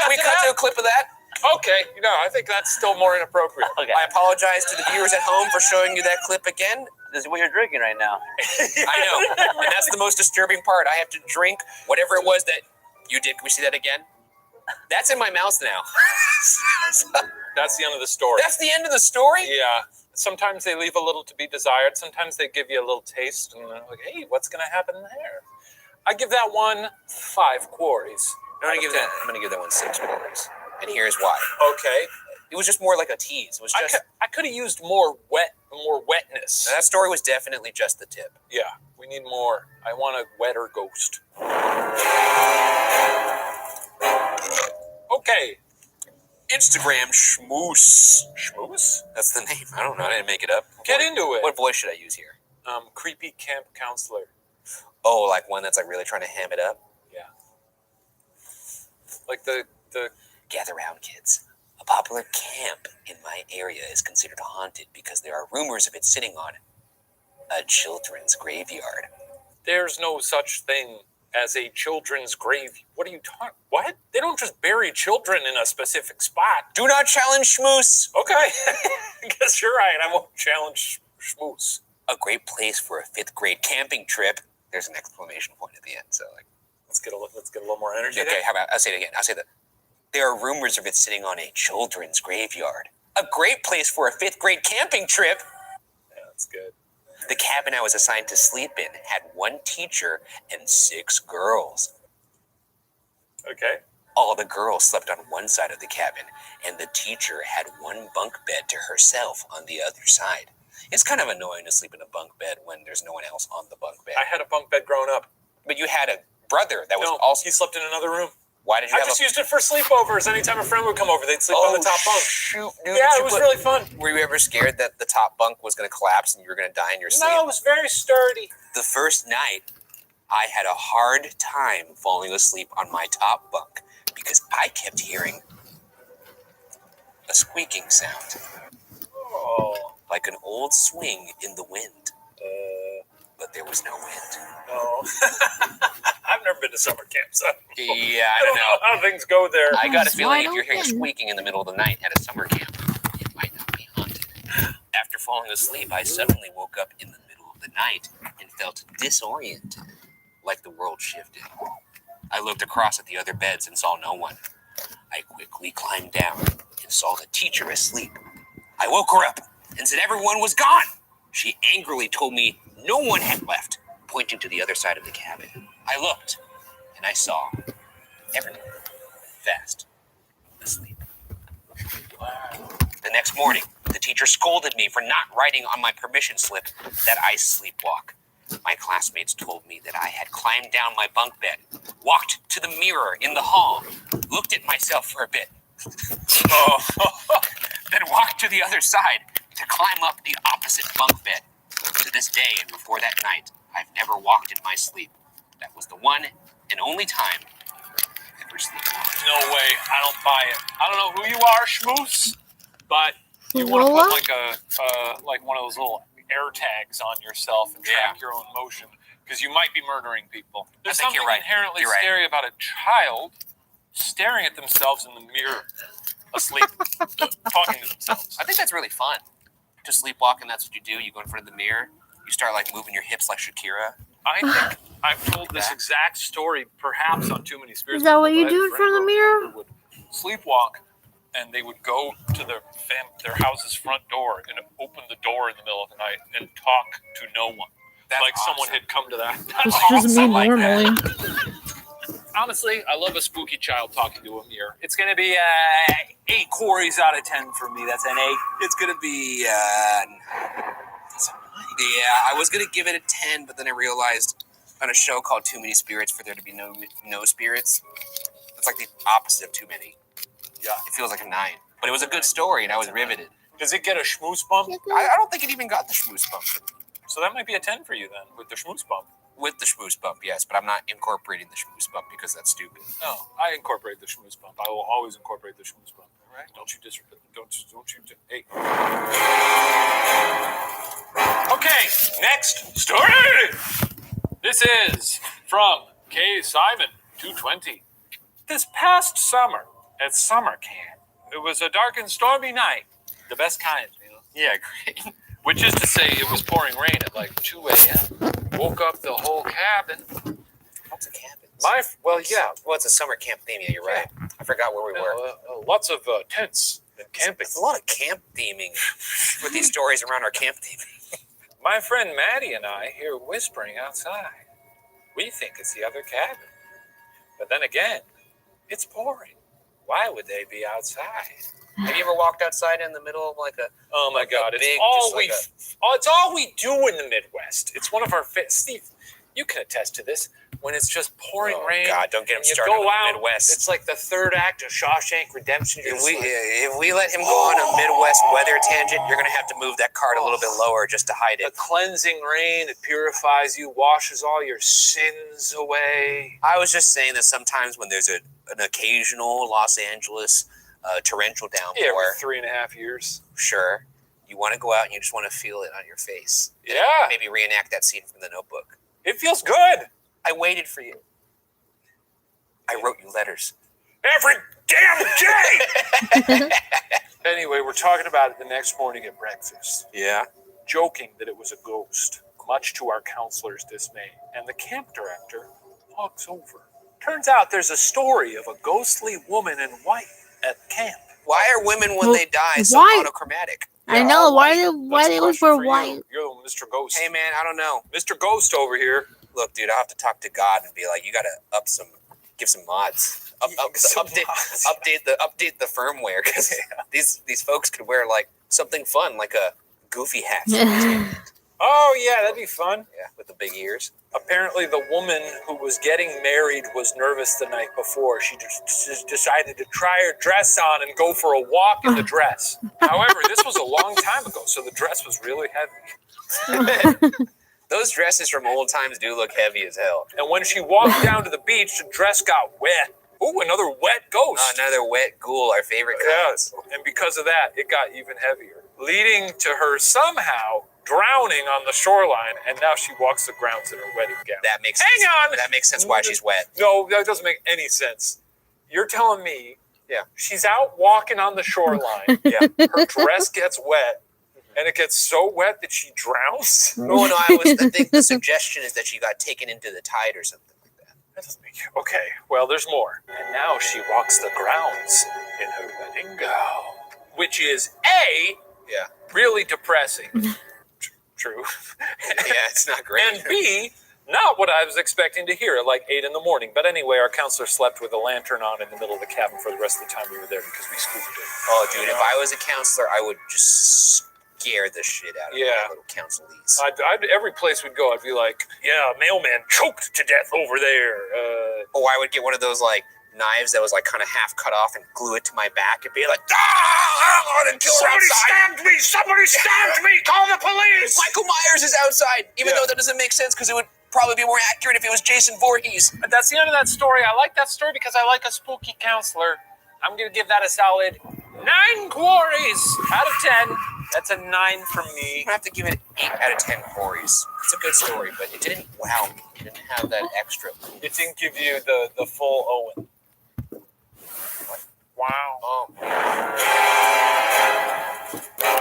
we cut to a clip of that? Okay, I think that's still more inappropriate. Okay. I apologize to the viewers at home for showing you that clip again. This is what you're drinking right now. I know. And that's the most disturbing part. I have to drink whatever it was that you did. Can we see that again? That's in my mouth now. That's the end of the story. That's the end of the story? Yeah. Sometimes they leave a little to be desired. Sometimes they give you a little taste, and they're like, hey, what's going to happen there? I give that one 5 quarries. I'm gonna give that one 6 quarters. And here's why. Okay. It was just more like a tease. It was just I could have used more wetness. that story was definitely just the tip. Yeah, we need more. I want a wetter ghost. Okay. Instagram schmoose. Schmoose? That's the name. I don't know. I didn't make it up. Get into it. What voice should I use here? Creepy camp counselor. Oh, like one that's like really trying to ham it up? Yeah. Like the Gather round, kids. A popular camp in my area is considered haunted because there are rumors of it sitting on a children's graveyard. There's no such thing as a children's grave. What are you talking? What? They don't just bury children in a specific spot. Do not challenge schmoose. Okay. I guess you're right. I won't challenge schmoose. A great place for a 5th grade camping trip. There's an exclamation point at the end. So like, Let's get a little more energy. okay, how about I'll say it again. I'll say that There are rumors of it sitting on a children's graveyard. A great place for a 5th grade camping trip. Yeah, that's good. The cabin I was assigned to sleep in had 1 teacher and 6 girls. Okay. All the girls slept on one side of the cabin, and the teacher had 1 bunk bed to herself on the other side. It's kind of annoying to sleep in a bunk bed when there's no one else on the bunk bed. I had a bunk bed growing up. But you had a brother that was No, also... he slept in another room. Why did you I have just used it for sleepovers. Anytime a friend would come over, they'd sleep on the top bunk. Shoot, dude. Yeah, it was really fun. Were you ever scared that the top bunk was going to collapse and you were going to die in your sleep? No, it was very sturdy. The first night, I had a hard time falling asleep on my top bunk because I kept hearing a squeaking sound. Oh. Like an old swing in the wind. But there was no wind. No. I've never been to summer camp, so Yeah, I don't know how things go there. I got a feeling if you're hearing squeaking in the middle of the night at a summer camp, it might not be haunted. After falling asleep, I suddenly woke up in the middle of the night and felt disoriented, like the world shifted. I looked across at the other beds and saw no one. I quickly climbed down and saw the teacher asleep. I woke her up and said everyone was gone. She angrily told me no one had left, pointing to the other side of the cabin. I looked, and I saw everyone fast asleep. The next morning, the teacher scolded me for not writing on my permission slip that I sleepwalk. My classmates told me that I had climbed down my bunk bed, walked to the mirror in the hall, looked at myself for a bit, then walked to the other side to climb up the opposite bunk bed. To this day and before that night, I've never walked in my sleep. That was the one and only time I ever sleepwalked. No way. I don't buy it. I don't know who you are, Schmoose, but you want to put like one of those little air tags on yourself and track your own motion because you might be murdering people. There's something inherently scary about a child staring at themselves in the mirror, asleep, talking to themselves. I think that's really fun. To sleepwalk, and that's what you do. You go in front of the mirror. You start like moving your hips like Shakira. I think I've told this exact story, perhaps on Too Many Spirits. Is that what you do in front of the mirror? Would sleepwalk, and they would go to their house's front door and open the door in the middle of the night and talk to no one. That's like awesome. someone had come to that. It's just me normally. Honestly, I love a spooky child talking to a mirror. It's going to be 8 Corys out of 10 for me. That's an 8. It's going to be... I was going to give it a 10, but then I realized on a show called Too Many Spirits for there to be no spirits. It's like the opposite of too many. Yeah. It feels like a 9. But it was a good story, and I was riveted. Does it get a schmoose bump? I don't think it even got the schmoose bump. So that might be a 10 for you then, with the schmoose bump. With the schmoose bump, yes, but I'm not incorporating the schmoose bump because that's stupid. No, I incorporate the schmoose bump. I will always incorporate the schmoose bump. All right? Don't you disrespect? Hey. Okay, next story. This is from K. Simon 220. This past summer at summer camp, it was a dark and stormy night, the best kind, you know. Yeah, great. Which is to say, it was pouring rain at like 2 a.m. Woke up the whole cabin. Lots of cabins. Well, it's a summer camp theme. Yeah, you're right. I forgot where we were. Lots of tents and camping. There's a lot of camp theming with these stories around our camp theming. My friend Maddie and I hear whispering outside. We think it's the other cabin. But then again, it's pouring. Why would they be outside? Have you ever walked outside in the middle of like a... Oh my God! It's all we do in the Midwest. It's one of our Steve, you can attest to this. When it's just pouring rain. Oh God! Don't get him you started go with out, the Midwest. It's like the third act of Shawshank Redemption. If we let him go on a Midwest weather tangent, you're gonna have to move that card a little bit lower just to hide it. The cleansing rain, it purifies you, washes all your sins away. I was just saying that sometimes when there's an occasional Los Angeles torrential downpour, every 3.5 years. Sure, you want to go out and you just want to feel it on your face. Yeah, maybe reenact that scene from The Notebook. It feels good. I waited for you. I wrote you letters. Every damn day! Anyway, we're talking about it the next morning at breakfast. Yeah. Joking that it was a ghost, much to our counselor's dismay. And the camp director walks over Turns out there's a story of a ghostly woman in white at camp. Why are women when they die so Why? monochromatic? I know. Why That's they a look question for for white? You're Mr. Ghost. Hey man, I don't know. Mr. Ghost over here. Look, dude, I'll have to talk to God and be like, you gotta give some mods. Update the firmware because these folks could wear like something fun, like a goofy hat. Oh yeah, that'd be fun. Yeah, with the big ears. Apparently, the woman who was getting married was nervous the night before. She just decided to try her dress on and go for a walk in the dress. However, this was a long time ago, so the dress was really heavy. Those dresses from old times do look heavy as hell. And when she walked down to the beach, the dress got wet. Ooh, another wet ghost. Another wet ghoul, our favorite kinds. And because of that, it got even heavier, leading to her somehow drowning on the shoreline, and now she walks the grounds in her wedding gown. That makes Hang sense. on! That makes sense why she's wet. No, that doesn't make any sense. You're telling me, she's out walking on the shoreline. Her dress gets wet, and it gets so wet that she drowns. I think the suggestion is that she got taken into the tide or something like that. That doesn't make it. Okay, well, there's more. And now she walks the grounds in her wedding gown, which is really depressing. True. Yeah, it's not great. And B, not what I was expecting to hear at like 8 a.m. But anyway, our counselor slept with a lantern on in the middle of the cabin for the rest of the time we were there because we scooped it. Oh, dude, if I was a counselor, I would just scare the shit out of my little counselees. Every place we'd go, I'd be like, mailman choked to death over there. I would get one of those like knives that was like kind of half cut off and glue it to my back and be like, somebody stabbed me, call the police. Michael Myers is outside, even though that doesn't make sense because it would probably be more accurate if it was Jason Voorhees. But that's the end of that story. I like that story because I like a spooky counselor. I'm going to give that a solid 9 quarries out of 10. That's a 9 from me. I have to give it 8 out of 10 quarries. It's a good story, but it didn't It didn't have that extra. It didn't give you the full Owen. Wow. Oh.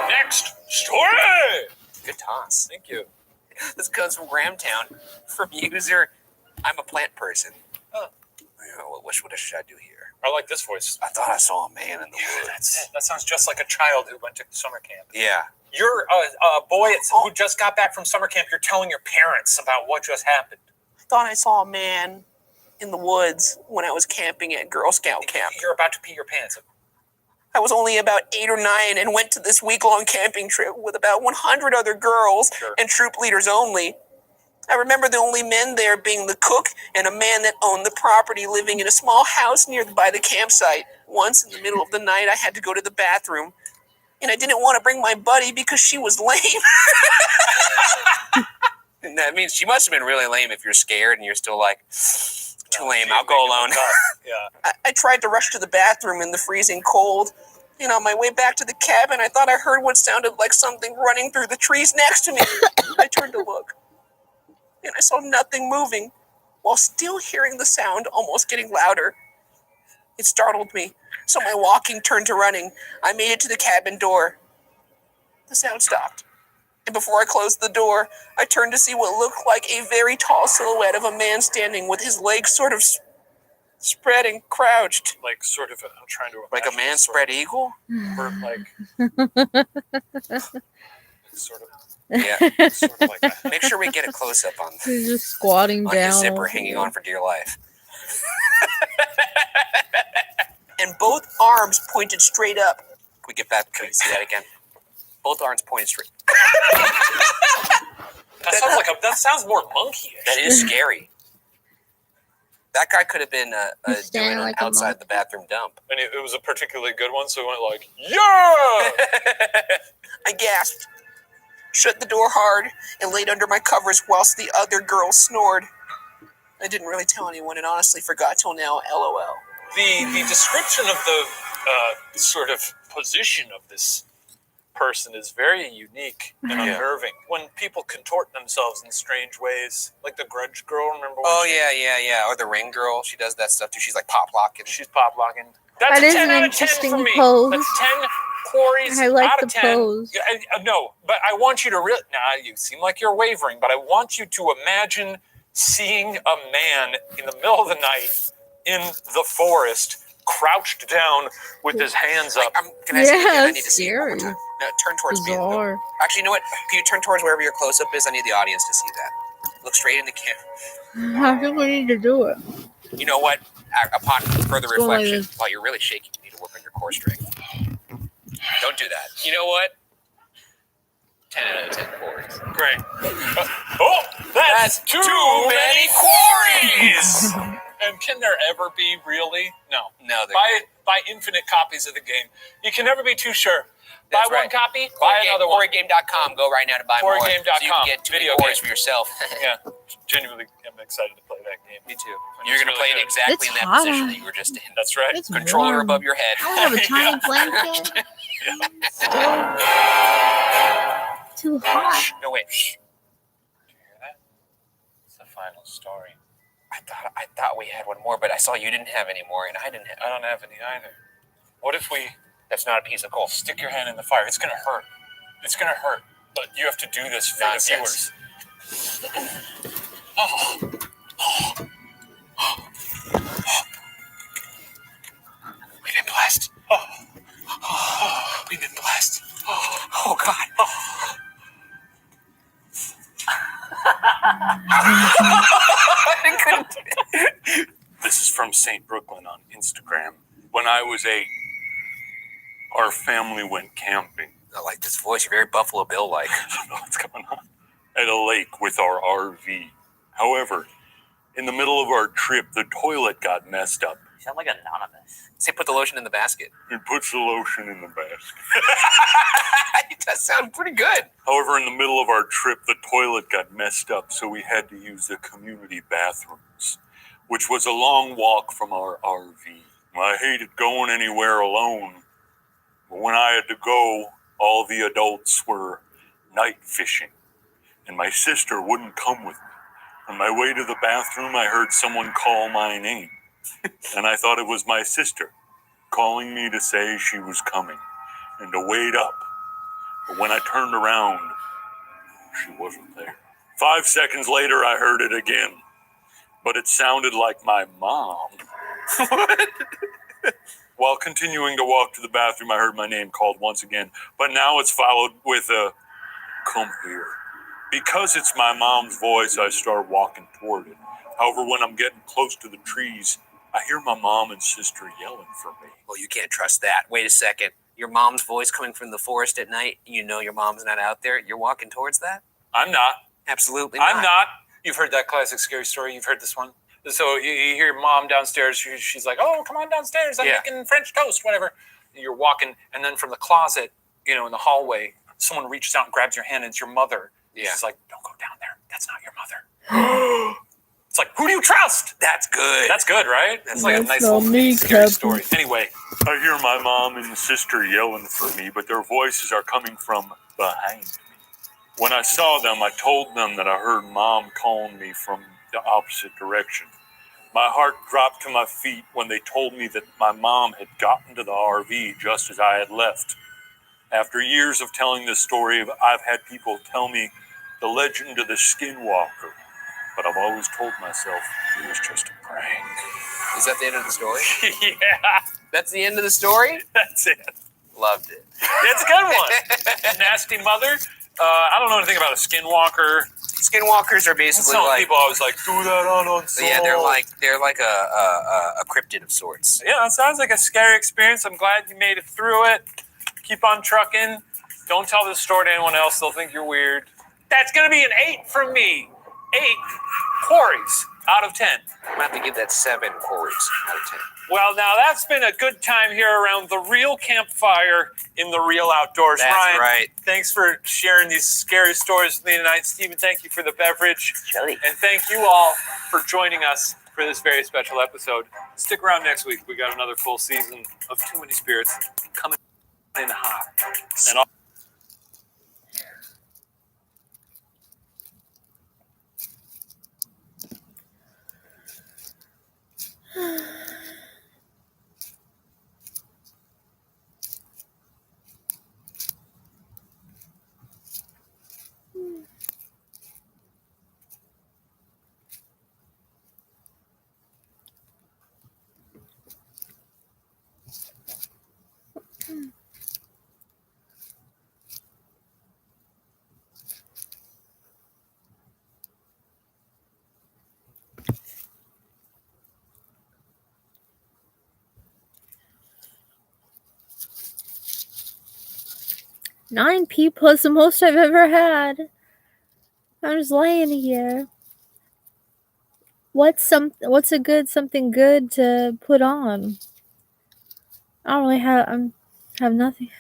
Next story. Good toss. Thank you. This comes from Grahamtown. From user, I'm a plant person. What should I do here? I like this voice. I thought I saw a man in the woods. That sounds just like a child who went to summer camp. Yeah. You're a boy who just got back from summer camp. You're telling your parents about what just happened. I thought I saw a man in the woods when I was camping at Girl Scout camp. You're about to pee your pants. I was only about 8 or 9 and went to this week-long camping trip with about 100 other girls and troop leaders only. I remember the only men there being the cook and a man that owned the property living in a small house nearby the campsite. Once in the middle of the night, I had to go to the bathroom. And I didn't want to bring my buddy because she was lame. And that means she must have been really lame if you're scared and you're still like, too lame, I'll go alone. I tried to rush to the bathroom in the freezing cold. And on my way back to the cabin, I thought I heard what sounded like something running through the trees next to me. I turned to look. And I saw nothing moving, while still hearing the sound almost getting louder. It startled me, so my walking turned to running. I made it to the cabin door. The sound stopped, and before I closed the door, I turned to see what looked like a very tall silhouette of a man standing with his legs sort of spread and crouched. Like sort of, I'm trying to like a man spread eagle? Or like, sort of. Yeah, sort of like that. Make sure we get a close up on He's just squatting on down. his zipper hanging on for dear life. And both arms pointed straight up. Can we get back? Can we see that again? Both arms pointed straight. That sounds more monkey-ish. That is scary. That guy could have been doing like outside the bathroom dump. And it was a particularly good one, so he went like, yeah! I gasped, shut the door hard, and laid under my covers whilst the other girls snored. I didn't really tell anyone and honestly forgot till now, LOL. The description of the sort of position of this person is very unique and unnerving. When people contort themselves in strange ways, like the Grudge girl, remember? Yeah. Or the Ring girl, she does that stuff too. She's like pop locking. She's pop locking. That That's is a 10 an out of 10 interesting for me. pose. That's 10 quarries I like out the of 10. pose. No, but I want you to you seem like you're wavering, but I want you to imagine seeing a man in the middle of the night in the forest, crouched down with his hands up. Can I see it again? I need to it's see it one more scary. time. No, turn towards me. Bizarre. Actually, you know what? Can you turn towards wherever your close-up is? I need the audience to see that. Look straight in the camera. I think we need to do it. You know what? Upon further Go like reflection, this. while you're really shaky, you need to work on your core strength. Don't do that. You know what? 10 out of 10 chords. Great. Oh, that's too many quarries! And can there ever be, really? No. No. Buy infinite copies of the game. You can never be too sure. That's buy right. one copy, buy another one. QuarryGame.com. Go right now to buy more. QuarryGame.com. So you can get Video video cores game. for yourself. Yeah, genuinely, I'm excited to play that game. Me too. You're going to play it exactly It's in that hot. position that you were just in. That's right. It's Controller warm. above your head. I have a tiny blanket. Too hot. No, wait. Shh. Do you hear that? It's the final story. I thought we had one more, but I saw you didn't have any more, and I didn't have. I don't have any either. What if we That's not a piece of coal. stick your hand in the fire? It's going to hurt. It's going to hurt. But you have to do this for Nonsense. the viewers. Oh. We've been blessed. We've been blessed. Oh, God. I couldn't. This is from St. Brooklyn on Instagram. When I was 8, our family went camping. I like this voice. You're very Buffalo Bill-like. I don't know what's going on. At a lake with our RV. However, in the middle of our trip, the toilet got messed up. You sound like anonymous. Say, put the lotion in the basket. It puts the lotion in the basket. It does sound pretty good. However, in the middle of our trip, the toilet got messed up, so we had to use the community bathrooms, which was a long walk from our RV. I hated going anywhere alone, but when I had to go, all the adults were night fishing, and my sister wouldn't come with me. On my way to the bathroom, I heard someone call my name, and I thought it was my sister calling me to say she was coming and to wait up. But when I turned around, she wasn't there. 5 seconds later, I heard it again, but it sounded like my mom. While continuing to walk to the bathroom, I heard my name called once again, but now it's followed with a, "Come here." Because it's my mom's voice, I start walking toward it. However, when I'm getting close to the trees, I hear my mom and sister yelling for me. Well, you can't trust that. Wait a second. Your mom's voice coming from the forest at night, you know your mom's not out there. You're walking towards that? I'm not. Absolutely not. I'm not. You've heard that classic scary story. You've heard this one. So you hear your mom downstairs. She's like, "Oh, come on downstairs. I'm making French toast, whatever." And you're walking, and then from the closet, in the hallway, someone reaches out and grabs your hand, and it's your mother. Yeah. She's like, "Don't go down there. That's not your mother." It's like, who do you trust? That's good. That's good, right? That's like a That's nice not little me, scary Captain. story. Anyway, I hear my mom and sister yelling for me, but their voices are coming from behind me. When I saw them, I told them that I heard Mom calling me from the opposite direction. My heart dropped to my feet when they told me that my mom had gotten to the RV just as I had left. After years of telling this story, I've had people tell me the legend of the Skinwalker, but I've always told myself it was just a prank. Is that the end of the story? yeah, That's the end of the story? that's it. Loved it. It's a good one. Nasty mother. I don't know anything about a skinwalker. Skinwalkers are basically Some like people always like, do that on yeah, they're like a cryptid of sorts. Yeah, it sounds like a scary experience. I'm glad you made it through it. Keep on trucking. Don't tell this story to anyone else. They'll think you're weird. That's going to be an 8 from me. 8 quarries out of 10. I'm going to have to give that 7 quarries out of 10. Well, now that's been a good time here around the real campfire in the real outdoors. That's Ryan, right. thanks for sharing these scary stories with me tonight. Stephen, thank you for the beverage. Jelly. And thank you all for joining us for this very special episode. Stick around next week. We got another full season of Too Many Spirits coming in hot. And all 9 people is the most I've ever had. I'm just laying here. What's something good to put on? I don't really have nothing.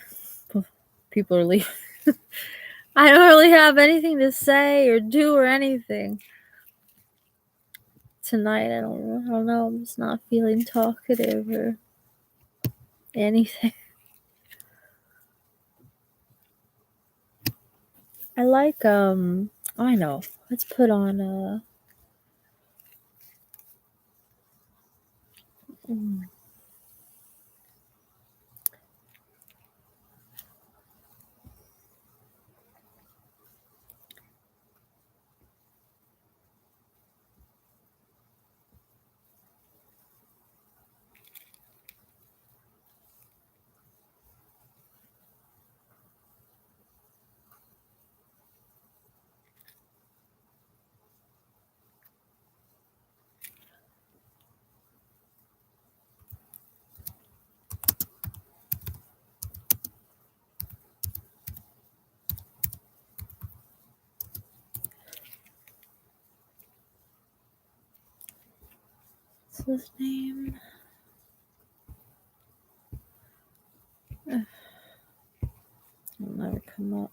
People are leaving. I don't really have anything to say or do or anything tonight. I don't know. I'm just not feeling talkative or anything. I like I know. Let's put on what's his name? It'll never come up.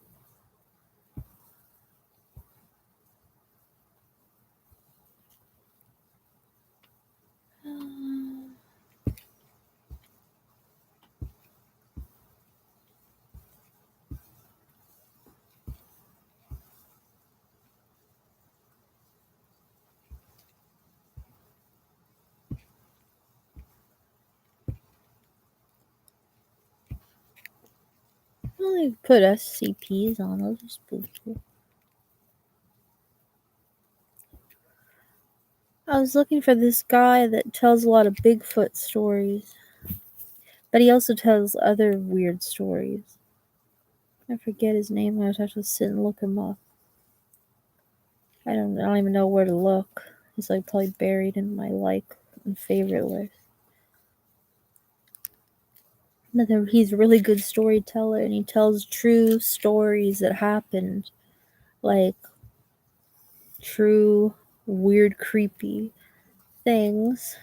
Well, put SCPs on those are spooky. I was looking for this guy that tells a lot of Bigfoot stories, but he also tells other weird stories. I forget his name. I have to sit and look him up. I don't even know where to look. He's like probably buried in my like and favorite list. But he's a really good storyteller, and he tells true stories that happened, like true weird, creepy things.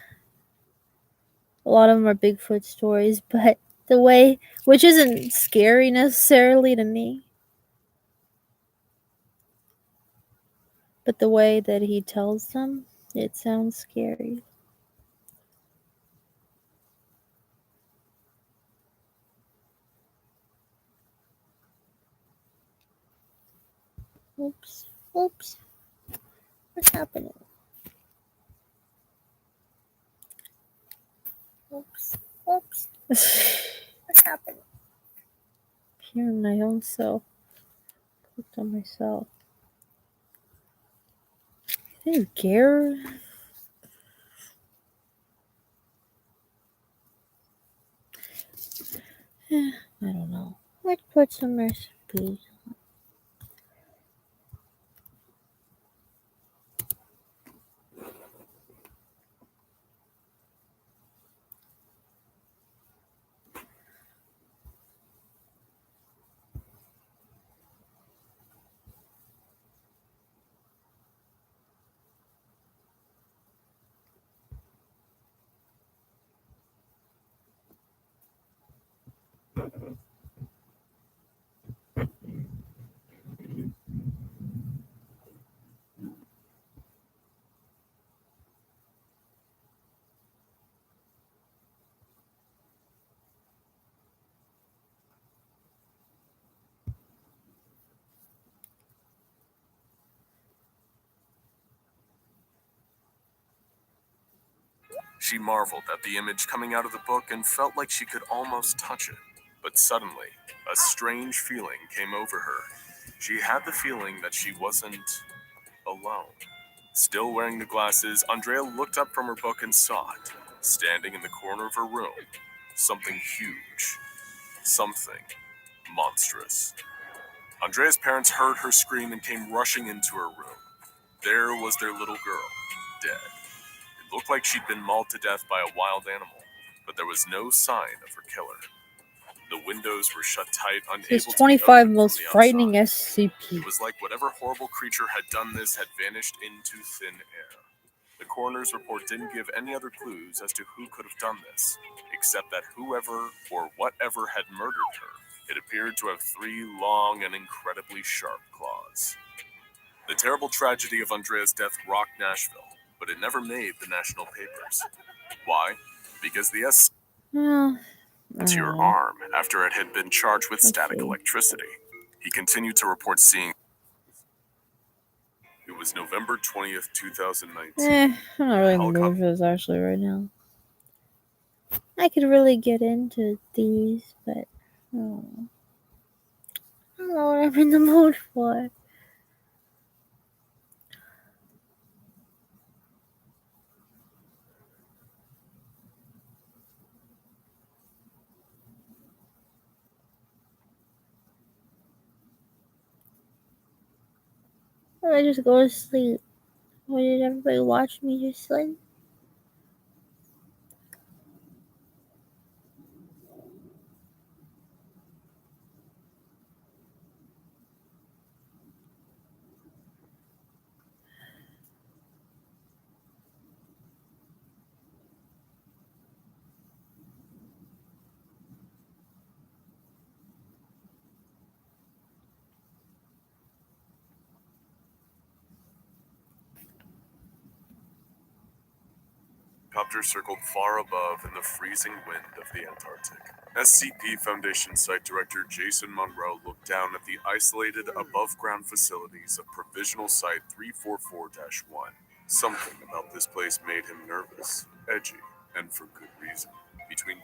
A lot of them are Bigfoot stories, but the way, which isn't scary necessarily to me, but the way that he tells them, it sounds scary. Oops. What's happening? What's happening? Hearing my own self. Clicked on myself. I think Gare. I don't know. Let's put some recipes. She marveled at the image coming out of the book and felt like she could almost touch it. But suddenly, a strange feeling came over her. She had the feeling that she wasn't alone. Still wearing the glasses, Andrea looked up from her book and saw it, standing in the corner of her room. Something huge. Something monstrous. Andrea's parents heard her scream and came rushing into her room. There was their little girl, dead. It looked like she'd been mauled to death by a wild animal, but there was no sign of her killer. The windows were shut tight, unable His to be 25 opened from most the frightening outside. SCP. It was like whatever horrible creature had done this had vanished into thin air. The coroner's report didn't give any other clues as to who could have done this, except that whoever or whatever had murdered her, it appeared to have 3 long and incredibly sharp claws. The terrible tragedy of Andrea's death rocked Nashville, but it never made the national papers. Why? Because the to your arm after it had been charged with static electricity. He continued to report seeing. It was November 20th, 2019. I'm not really in the mood for this actually right now. I could really get into these, but I don't know what I'm in the mood for. Or I just go to sleep. Why did everybody watch me just sleep? Copter circled far above in the freezing wind of the Antarctic. SCP Foundation Site Director Jason Monroe looked down at the isolated above-ground facilities of Provisional Site 344-1. Something about this place made him nervous, edgy, and for good reason. Between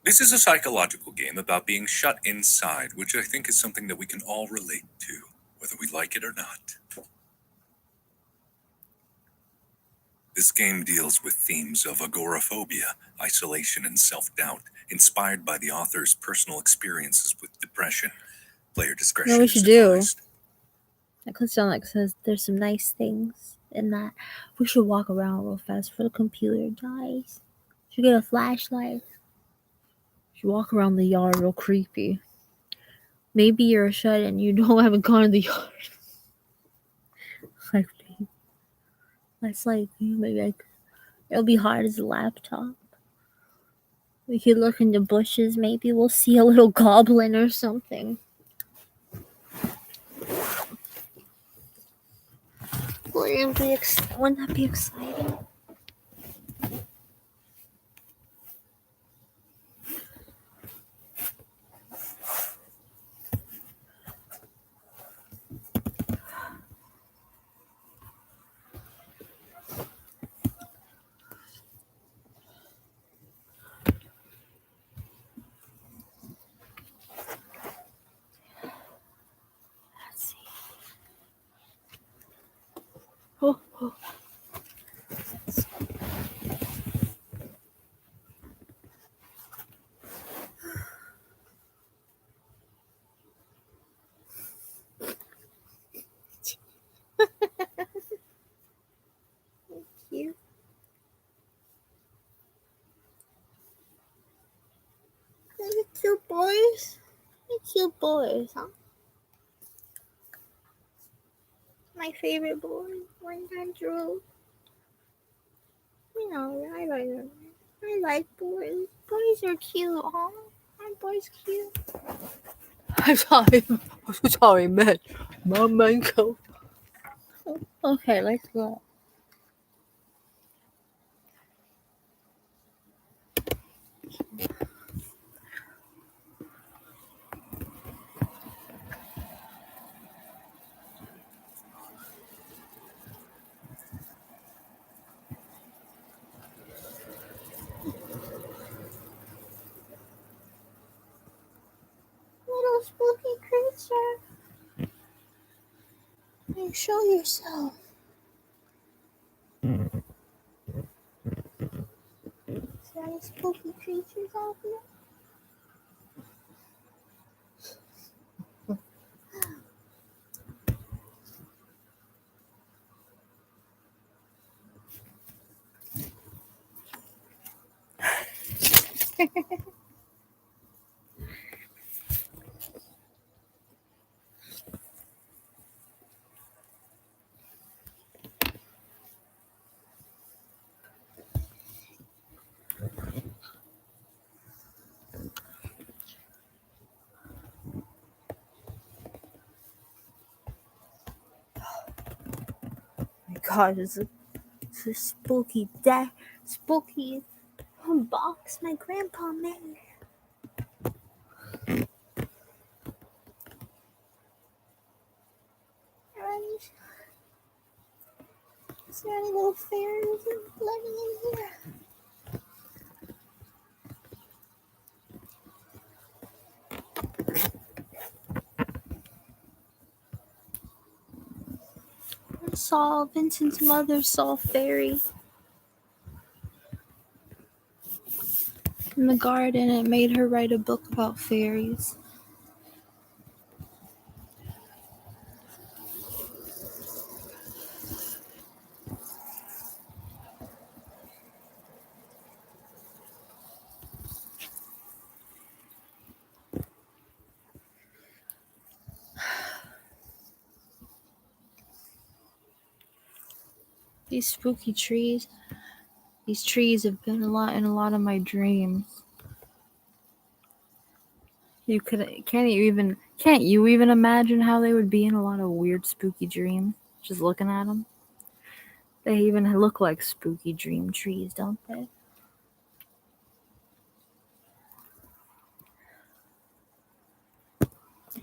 This is a psychological game about being shut inside, which I think is something that we can all relate to, whether we like it or not. This game deals with themes of agoraphobia, isolation, and self-doubt, inspired by the author's personal experiences with depression. Player discretion You know what we should do? advised. That clips down like says there's some nice things in that. We should walk around real fast before the computer dies. Should get a flashlight. Should walk around the yard real creepy. Maybe you're a shut-in. You haven't gone in the yard. Like, that's like maybe like it'll be hard as a laptop. We could look in the bushes. Maybe we'll see a little goblin or something. Wouldn't that be exciting? Oh. Thank you. They're cute boys. They're cute boys, huh? My favorite boy, one Drew. You know, I like them. I like boys. Boys are cute, huh? Aren't boys cute? I'm so sorry, man. Mom, man, go. Okay, let's go. Little spooky creature. Hey, show yourself. Is there any spooky creatures out here? God, it's a spooky box my grandpa made. Is there any little fairies living in here? Vincent's mother saw a fairy in the garden. It made her write a book about fairies. These spooky trees. These trees have been in a lot of my dreams. Can't you even imagine how they would be in a lot of weird spooky dreams? Just looking at them. They even look like spooky dream trees, don't they?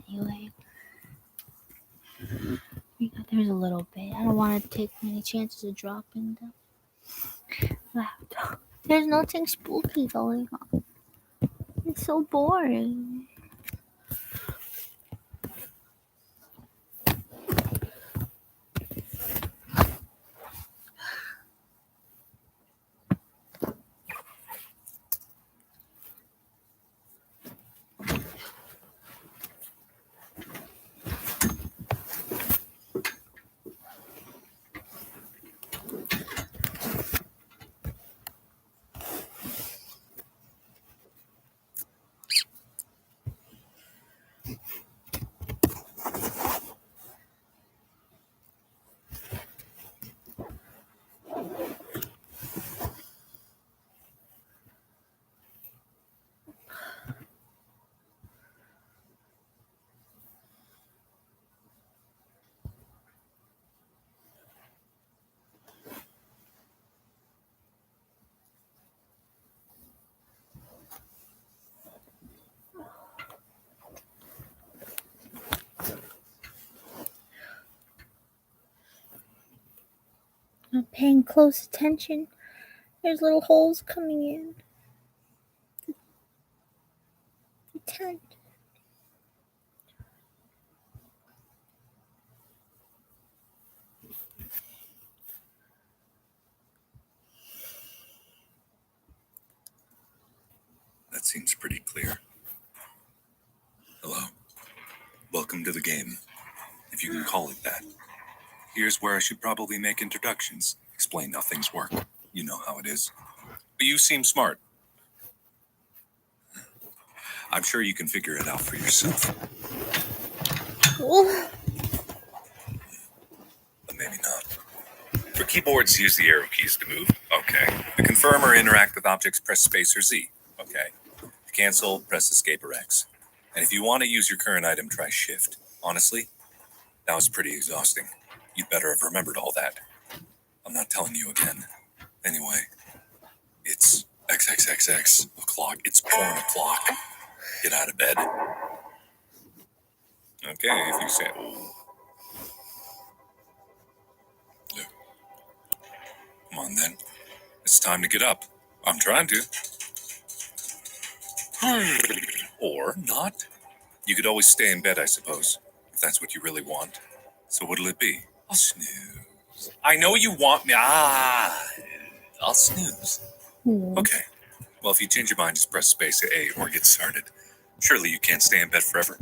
Anyway. There's a little bit. I don't want to take many chances of dropping the laptop. There's nothing spooky going on. It's so boring. Not paying close attention. There's little holes coming in. The tent. That seems pretty clear. Hello. Welcome to the game, if you can call it that. Here's where I should probably make introductions, explain how things work. You know how it is. But you seem smart. I'm sure you can figure it out for yourself. But maybe not. For keyboards, use the arrow keys to move. Okay. To confirm or interact with objects, press space or Z. Okay. To cancel, press escape or X. And if you want to use your current item, try shift. Honestly, that was pretty exhausting. You'd better have remembered all that. I'm not telling you again. Anyway, it's XXXX o'clock. It's porn o'clock. Get out of bed. Okay, if you say it. Yeah. Come on then. It's time to get up. I'm trying to. Or not. You could always stay in bed, I suppose, if that's what you really want. So what'll it be? I'll snooze. I know you want me. I'll snooze. Okay. Well, if you change your mind, just press space A or get started. Surely you can't stay in bed forever.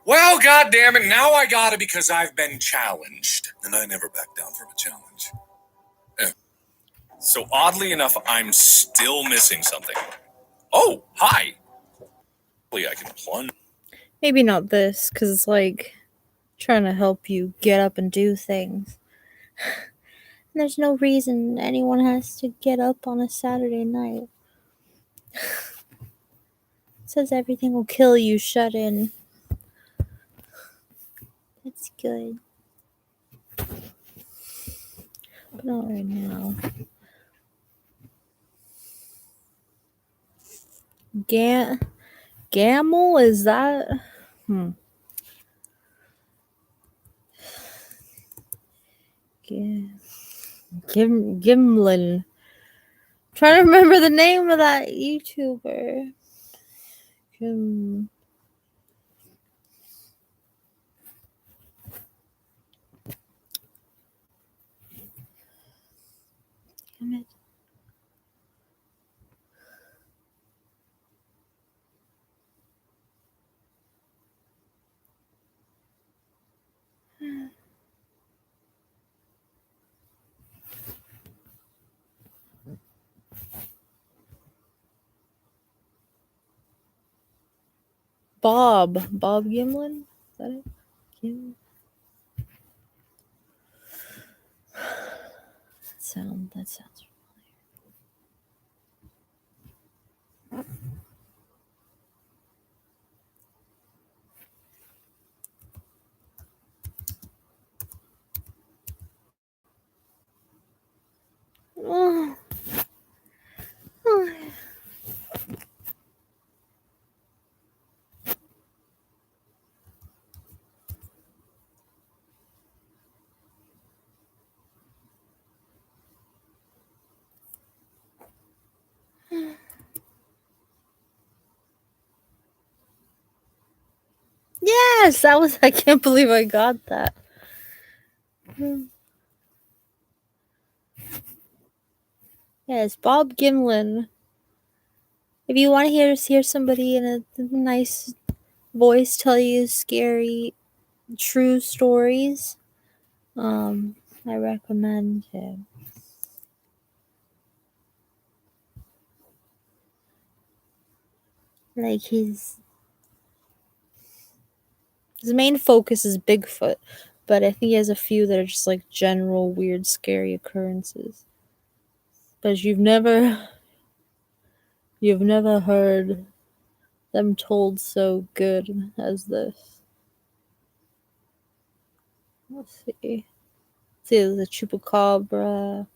Well, goddammit, now I gotta because I've been challenged. And I never back down from a challenge. So oddly enough, I'm still missing something. Oh, hi. Hopefully I can plunge. Maybe not this, because it's like trying to help you get up and do things. And there's no reason anyone has to get up on a Saturday night. It says everything will kill you, shut in. That's good. But not right now. Gamel? Is that? Gimlin. Trying to remember the name of that YouTuber. Damn it. Bob Gimlin? Is that it? That sounds familiar. Yes, that was. I can't believe I got that. Yes, Bob Gimlin. If you want to hear somebody in a nice voice tell you scary, true stories, I recommend him. Like his main focus is Bigfoot, but I think he has a few that are just like general weird, scary occurrences. But you've never heard them told so good as this. Let's see. The Chupacabra,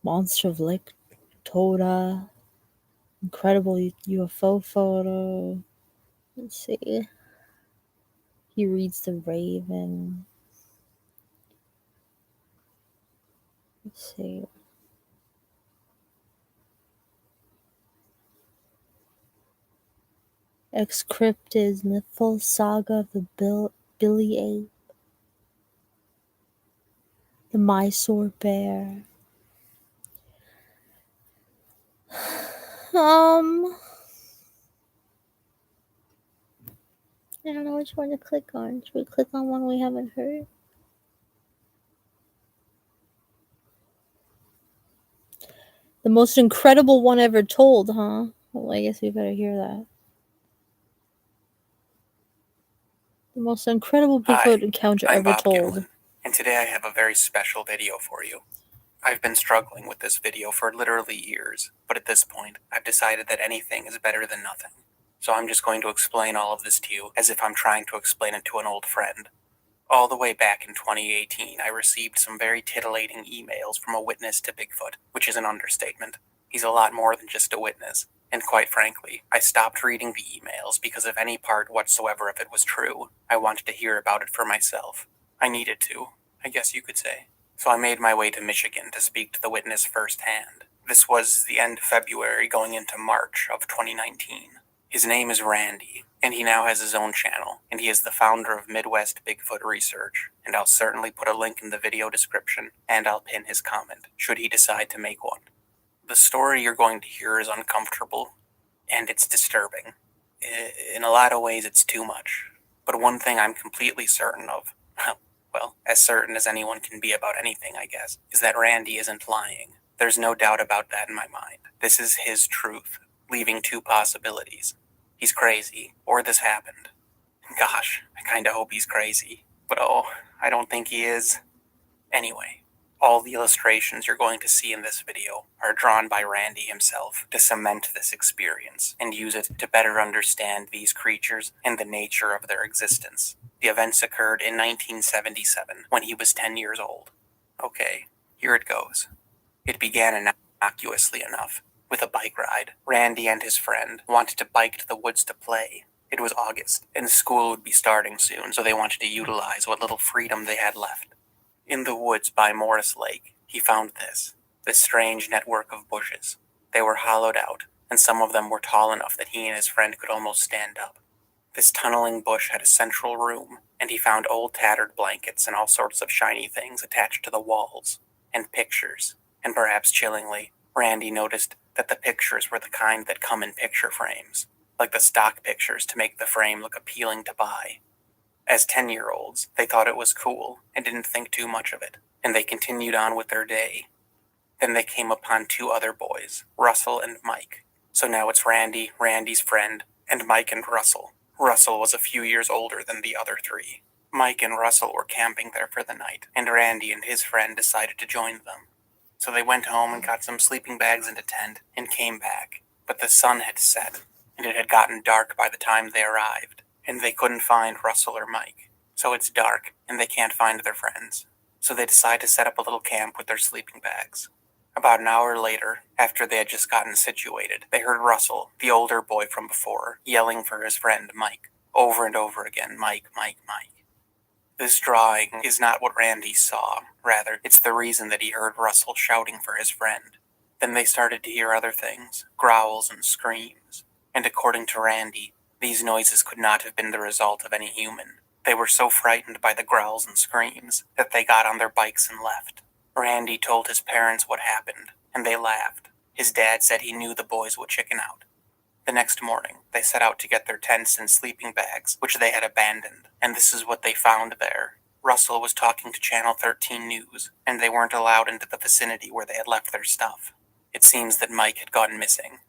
Monster of Lake Toda, incredible UFO photo. Let's see. He reads the Raven. Let's see. Ex-Cryptids and the full saga of the Billy Ape. The Mysore Bear. I don't know which one to click on. Should we click on one we haven't heard? The most incredible one ever told, huh? Well, I guess we better hear that. The most incredible Bigfoot encounter I'm ever Bob told. Gimlin, and today I have a very special video for you. I've been struggling with this video for literally years, but at this point, I've decided that anything is better than nothing. So I'm just going to explain all of this to you as if I'm trying to explain it to an old friend. All the way back in 2018, I received some very titillating emails from a witness to Bigfoot, which is an understatement. He's a lot more than just a witness. And quite frankly, I stopped reading the emails because if any part whatsoever of it was true, I wanted to hear about it for myself. I needed to, I guess you could say. So I made my way to Michigan to speak to the witness firsthand. This was the end of February going into March of 2019. His name is Randy, and he now has his own channel, and he is the founder of Midwest Bigfoot Research, and I'll certainly put a link in the video description, and I'll pin his comment, should he decide to make one. The story you're going to hear is uncomfortable, and it's disturbing. In a lot of ways, it's too much. But one thing I'm completely certain of, well, as certain as anyone can be about anything, I guess, is that Randy isn't lying. There's no doubt about that in my mind. This is his truth, leaving two possibilities. He's crazy, or this happened. Gosh, I kinda hope he's crazy. But I don't think he is. Anyway, all the illustrations you're going to see in this video are drawn by Randy himself to cement this experience and use it to better understand these creatures and the nature of their existence. The events occurred in 1977 when he was 10 years old. Okay, here it goes. It began innocuously enough with a bike ride. Randy and his friend wanted to bike to the woods to play. It was August, and school would be starting soon, so they wanted to utilize what little freedom they had left. In the woods by Morris Lake, he found this strange network of bushes. They were hollowed out, and some of them were tall enough that he and his friend could almost stand up. This tunneling bush had a central room, and he found old tattered blankets and all sorts of shiny things attached to the walls, and pictures. And perhaps chillingly, Randy noticed that the pictures were the kind that come in picture frames, like the stock pictures to make the frame look appealing to buy. As 10-year-olds, they thought it was cool and didn't think too much of it, and they continued on with their day. Then they came upon two other boys, Russell and Mike. So now it's Randy, Randy's friend, and Mike and Russell. Russell was a few years older than the other three. Mike and Russell were camping there for the night, and Randy and his friend decided to join them. So they went home and got some sleeping bags and a tent and came back. But the sun had set, and it had gotten dark by the time they arrived, and they couldn't find Russell or Mike. So it's dark, and they can't find their friends. So they decide to set up a little camp with their sleeping bags. About an hour later, after they had just gotten situated, they heard Russell, the older boy from before, yelling for his friend Mike, over and over again, Mike, Mike, Mike. This drawing is not what Randy saw. Rather, it's the reason that he heard Russell shouting for his friend. Then they started to hear other things, growls and screams. And according to Randy, these noises could not have been the result of any human. They were so frightened by the growls and screams that they got on their bikes and left. Randy told his parents what happened, and they laughed. His dad said he knew the boys would chicken out. The next morning, they set out to get their tents and sleeping bags, which they had abandoned, and this is what they found there. Russell was talking to Channel 13 News, and they weren't allowed into the vicinity where they had left their stuff. It seems that Mike had gone missing.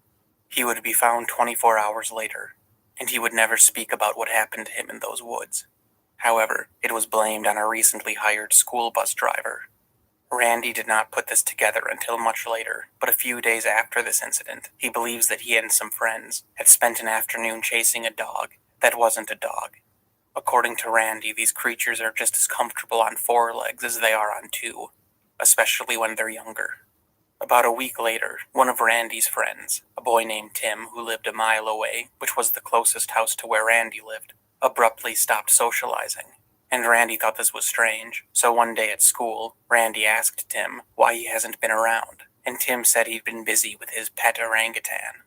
He would be found 24 hours later, and he would never speak about what happened to him in those woods. However, it was blamed on a recently hired school bus driver. Randy did not put this together until much later, but a few days after this incident, he believes that he and some friends had spent an afternoon chasing a dog that wasn't a dog. According to Randy, these creatures are just as comfortable on four legs as they are on two, especially when they're younger. About a week later, one of Randy's friends, a boy named Tim who lived a mile away, which was the closest house to where Randy lived, abruptly stopped socializing. And Randy thought this was strange, so one day at school, Randy asked Tim why he hasn't been around, and Tim said he'd been busy with his pet orangutan.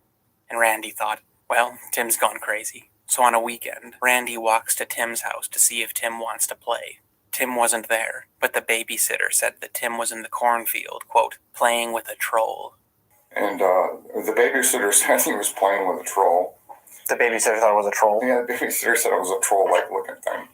And Randy thought, well, Tim's gone crazy. So on a weekend, Randy walks to Tim's house to see if Tim wants to play. Tim wasn't there, but the babysitter said that Tim was in the cornfield, quote, playing with a troll. And the babysitter said he was playing with a troll. The babysitter thought it was a troll? Yeah, the babysitter said it was a troll-like looking thing.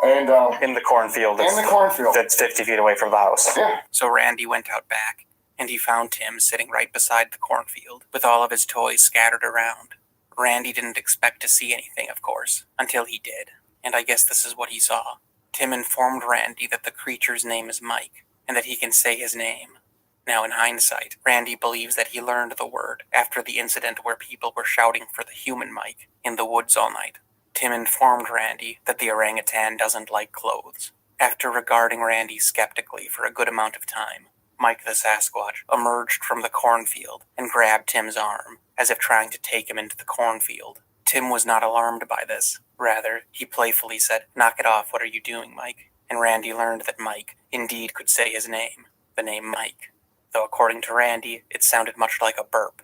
And in the cornfield. In the cornfield. That's 50 feet away from the house. Yeah. So Randy went out back, and he found Tim sitting right beside the cornfield, with all of his toys scattered around. Randy didn't expect to see anything, of course, until he did. And I guess this is what he saw. Tim informed Randy that the creature's name is Mike, and that he can say his name. Now, in hindsight, Randy believes that he learned the word after the incident where people were shouting for the human Mike in the woods all night. Tim informed Randy that the orangutan doesn't like clothes. After regarding Randy skeptically for a good amount of time, Mike the Sasquatch emerged from the cornfield and grabbed Tim's arm, as if trying to take him into the cornfield. Tim was not alarmed by this. Rather, he playfully said, "Knock it off, what are you doing, Mike?" And Randy learned that Mike indeed could say his name, the name Mike. Though according to Randy, it sounded much like a burp.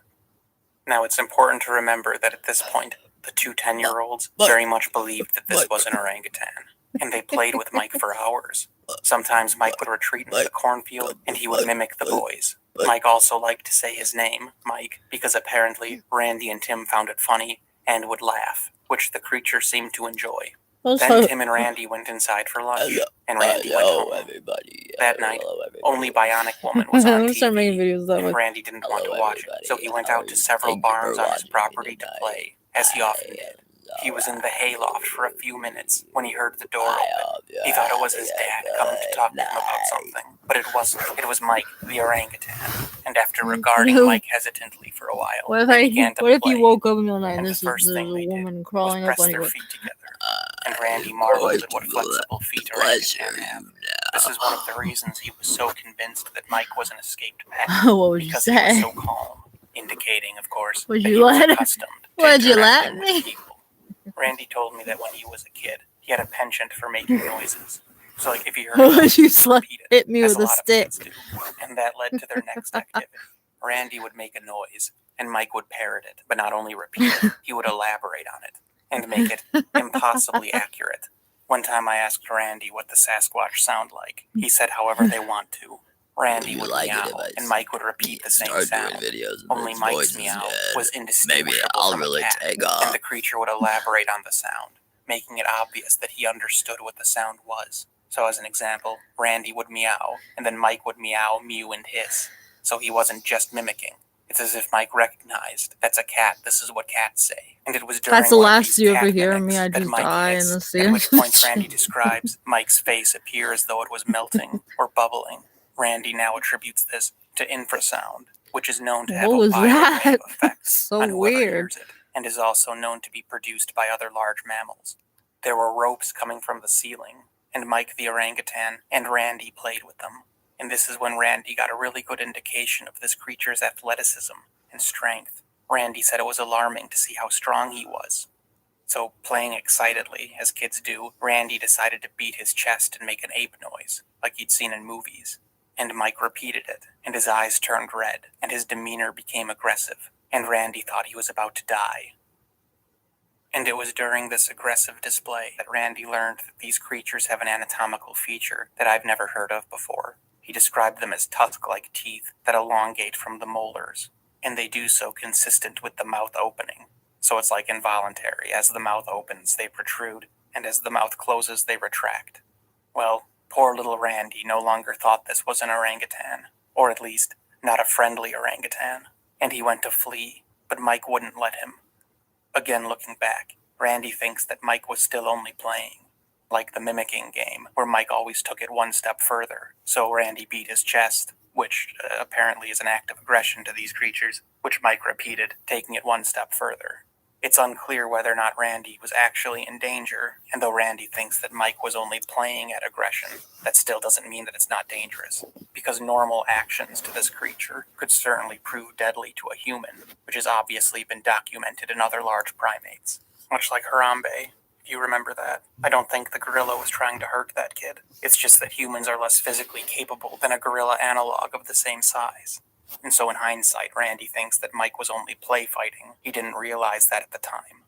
Now it's important to remember that at this point, the two 10-year-olds very much believed that this was an orangutan, and they played with Mike for hours. Sometimes Mike would retreat into the cornfield, and he would mimic the boys. Mike also liked to say his name, Mike, because apparently Randy and Tim found it funny and would laugh, which the creature seemed to enjoy. Also, Then Tim and Randy went inside for lunch, and Randy went home. Everybody. That night, only Bionic Woman was I'm on gonna start making TV, videos that and way. Randy didn't want to watch it, so he went out to several barns on his property to play, as he often did. He was in the hayloft for a few minutes when he heard the door open. He thought it was his dad coming to talk to him about something, but it wasn't. It was Mike, the orangutan. And after regarding Mike hesitantly for a while, What if they began to what if play. you woke up in the night and And the this is first there's thing a they woman did crawling was up press on their you? feet together. And Randy marveled at what flexible feet orangutans have. This is one of the reasons he was so convinced that Mike was an escaped pet. What would you because say? he was so calm, indicating, of course, Would that you he was let- accustomed to Would you interacting let with me? people. Randy told me that when he was a kid, he had a penchant for making noises. So, like, if he heard a Would noise, you he would repeat it, hit me as with a lot of stick? kids do. And that led to their next activity. Randy would make a noise, and Mike would parrot it, but not only repeat it, he would elaborate on it and make it impossibly accurate. One time I asked Randy what the Sasquatch sound like. He said however they want to. Randy would meow, and Mike would repeat the same sound. Only Mike's meow was indistinguishable from a cat, and the creature would elaborate on the sound, making it obvious that he understood what the sound was. So as an example, Randy would meow, and then Mike would meow, mew, and hiss. So he wasn't just mimicking. It's as if Mike recognized, that's a cat, this is what cats say. And it was during That's the one of last these you ever cat hear of mimics me. I that just Mike die in hissed, the at scene. which point Randy describes Mike's face appear as though it was melting or bubbling. Randy now attributes this to infrasound, which is known to have What a was wide that? array of effects So on whoever weird. hears it, and is also known to be produced by other large mammals. There were ropes coming from the ceiling, and Mike the orangutan and Randy played with them. And this is when Randy got a really good indication of this creature's athleticism and strength. Randy said it was alarming to see how strong he was. So, playing excitedly, as kids do, Randy decided to beat his chest and make an ape noise, like he'd seen in movies. And Mike repeated it, and his eyes turned red, and his demeanor became aggressive, and Randy thought he was about to die. And it was during this aggressive display that Randy learned that these creatures have an anatomical feature that I've never heard of before. He described them as tusk-like teeth that elongate from the molars, and they do so consistent with the mouth opening. So it's like involuntary. As the mouth opens, they protrude, and as the mouth closes, they retract. Well, poor little Randy no longer thought this was an orangutan, or at least, not a friendly orangutan, and he went to flee, but Mike wouldn't let him. Again, looking back, Randy thinks that Mike was still only playing, like the mimicking game, where Mike always took it one step further. So Randy beat his chest, which apparently is an act of aggression to these creatures, which Mike repeated, taking it one step further. It's unclear whether or not Randy was actually in danger, and though Randy thinks that Mike was only playing at aggression, that still doesn't mean that it's not dangerous, because normal actions to this creature could certainly prove deadly to a human, which has obviously been documented in other large primates. Much like Harambe, if you remember that. I don't think the gorilla was trying to hurt that kid. It's just that humans are less physically capable than a gorilla analog of the same size. And so in hindsight, Randy thinks that Mike was only play fighting. He didn't realize that at the time.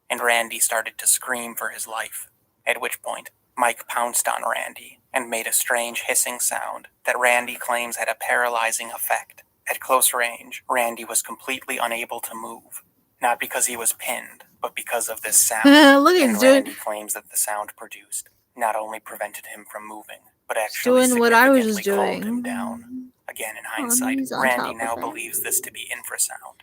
And Randy started to scream for his life, at which point Mike pounced on Randy and made a strange hissing sound that Randy claims had a paralyzing effect. At close range, Randy was completely unable to move, not because he was pinned, but because of this sound. Look at and he's doing- Randy claims that the sound produced not only prevented him from moving, but actually Doing what I was significantly just calmed doing. him down. Again, in hindsight, he's on Randy top now of it. believes this to be infrasound.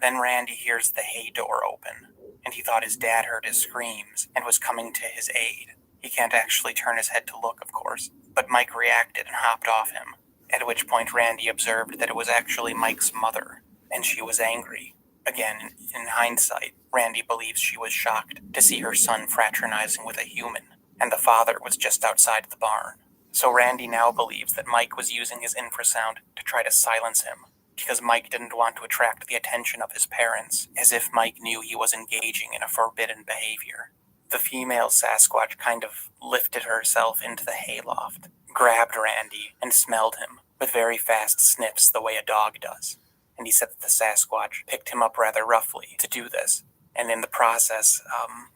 Then Randy hears the hay door open, and he thought his dad heard his screams and was coming to his aid. He can't actually turn his head to look, of course, but Mike reacted and hopped off him, at which point Randy observed that it was actually Mike's mother, and she was angry. Again, in hindsight, Randy believes she was shocked to see her son fraternizing with a human, and the father was just outside the barn. So Randy now believes that Mike was using his infrasound to try to silence him, because Mike didn't want to attract the attention of his parents, as if Mike knew he was engaging in a forbidden behavior. The female Sasquatch kind of lifted herself into the hayloft, grabbed Randy, and smelled him, with very fast sniffs the way a dog does. And he said that the Sasquatch picked him up rather roughly to do this. And in the process,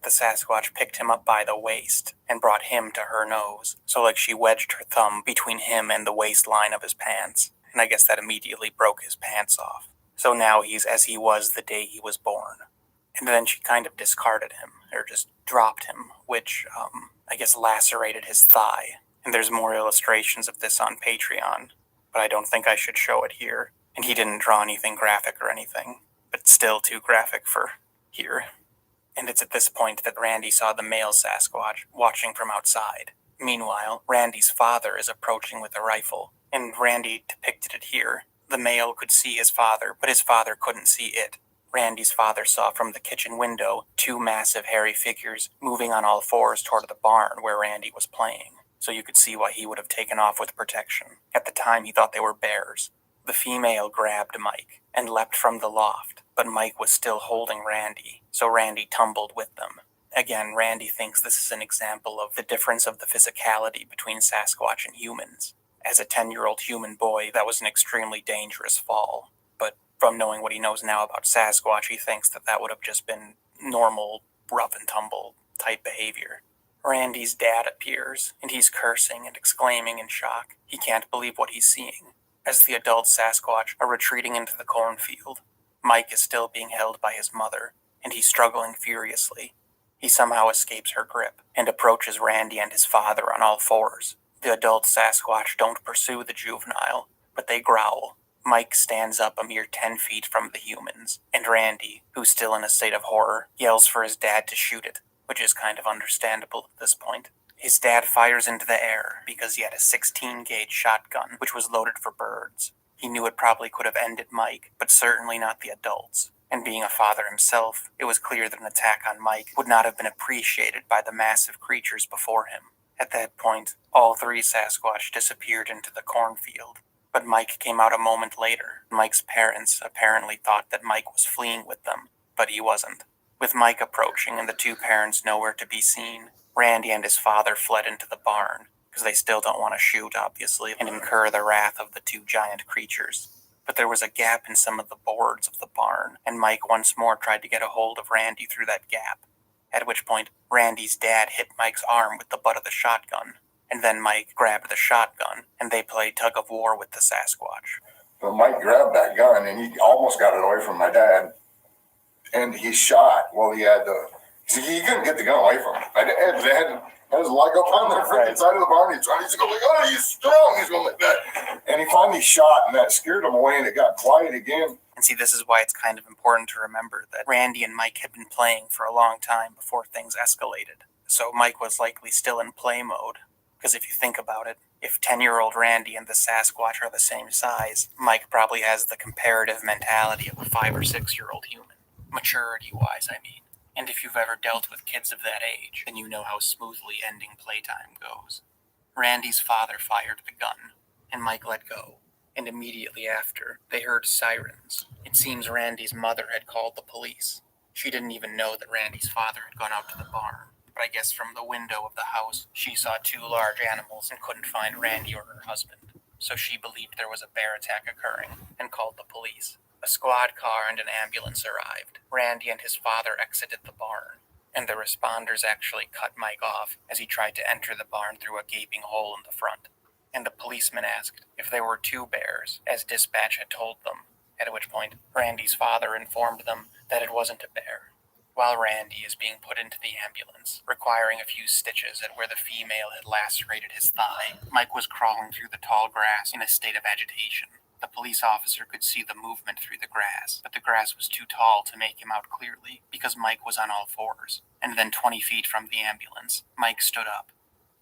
the Sasquatch picked him up by the waist and brought him to her nose. So like she wedged her thumb between him and the waistline of his pants. And I guess that immediately broke his pants off. So now he's as he was the day he was born. And then she kind of discarded him or just dropped him, which I guess lacerated his thigh. And there's more illustrations of this on Patreon, but I don't think I should show it here. And he didn't draw anything graphic or anything, but still too graphic for here. And it's at this point that Randy saw the male Sasquatch watching from outside. Meanwhile, Randy's father is approaching with a rifle, and Randy depicted it here. The male could see his father, but his father couldn't see it. Randy's father saw from the kitchen window 2 massive hairy figures moving on all fours toward the barn where Randy was playing, so you could see why he would have taken off with protection. At the time, he thought they were bears. The female grabbed Mike and leapt from the loft, but Mike was still holding Randy, so Randy tumbled with them. Again, Randy thinks this is an example of the difference of the physicality between Sasquatch and humans. As a 10-year-old human boy, that was an extremely dangerous fall. But from knowing what he knows now about Sasquatch, he thinks that that would have just been normal, rough and tumble type behavior. Randy's dad appears, and he's cursing and exclaiming in shock. He can't believe what he's seeing. As the adult Sasquatch are retreating into the cornfield, Mike is still being held by his mother, and he's struggling furiously. He somehow escapes her grip and approaches Randy and his father on all fours. The adult Sasquatch don't pursue the juvenile, but they growl. Mike stands up a mere 10 feet from the humans, and Randy, who's still in a state of horror, yells for his dad to shoot it, which is kind of understandable at this point. His dad fires into the air because he had a 16-gauge shotgun, which was loaded for birds. He knew it probably could have ended Mike, but certainly not the adults. And being a father himself, it was clear that an attack on Mike would not have been appreciated by the massive creatures before him. At that point, all 3 Sasquatch disappeared into the cornfield. But Mike came out a moment later. Mike's parents apparently thought that Mike was fleeing with them, but he wasn't. With Mike approaching and the 2 parents nowhere to be seen, Randy and his father fled into the barn, because they still don't want to shoot, obviously, and incur the wrath of the 2 giant creatures. But there was a gap in some of the boards of the barn, and Mike once more tried to get a hold of Randy through that gap. At which point, Randy's dad hit Mike's arm with the butt of the shotgun, and then Mike grabbed the shotgun, and they played tug of war with the Sasquatch. But Mike grabbed that gun, and he almost got it away from my dad, and he shot. Well, he had to... He couldn't get the gun away from him. Dad has a leg up on the freaking side of the barn. He's trying to go like, oh, he's strong. He's going like that. And he finally shot, and that scared him away, and it got quiet again. And see, this is why it's kind of important to remember that Randy and Mike had been playing for a long time before things escalated. So Mike was likely still in play mode. Because if you think about it, if 10-year-old Randy and the Sasquatch are the same size, Mike probably has the comparative mentality of a 5 or 6-year-old human. Maturity-wise, I mean. And if you've ever dealt with kids of that age, then you know how smoothly ending playtime goes. Randy's father fired the gun, and Mike let go. And immediately after, they heard sirens. It seems Randy's mother had called the police. She didn't even know that Randy's father had gone out to the barn. But I guess from the window of the house, she saw 2 large animals and couldn't find Randy or her husband. So she believed there was a bear attack occurring and called the police. A squad car and an ambulance arrived. Randy and his father exited the barn, and the responders actually cut Mike off as he tried to enter the barn through a gaping hole in the front. And the policeman asked if there were 2 bears, as dispatch had told them, at which point Randy's father informed them that it wasn't a bear. While Randy is being put into the ambulance, requiring a few stitches at where the female had lacerated his thigh, Mike was crawling through the tall grass in a state of agitation. The police officer could see the movement through the grass, but the grass was too tall to make him out clearly because Mike was on all fours. And then 20 feet from the ambulance, Mike stood up.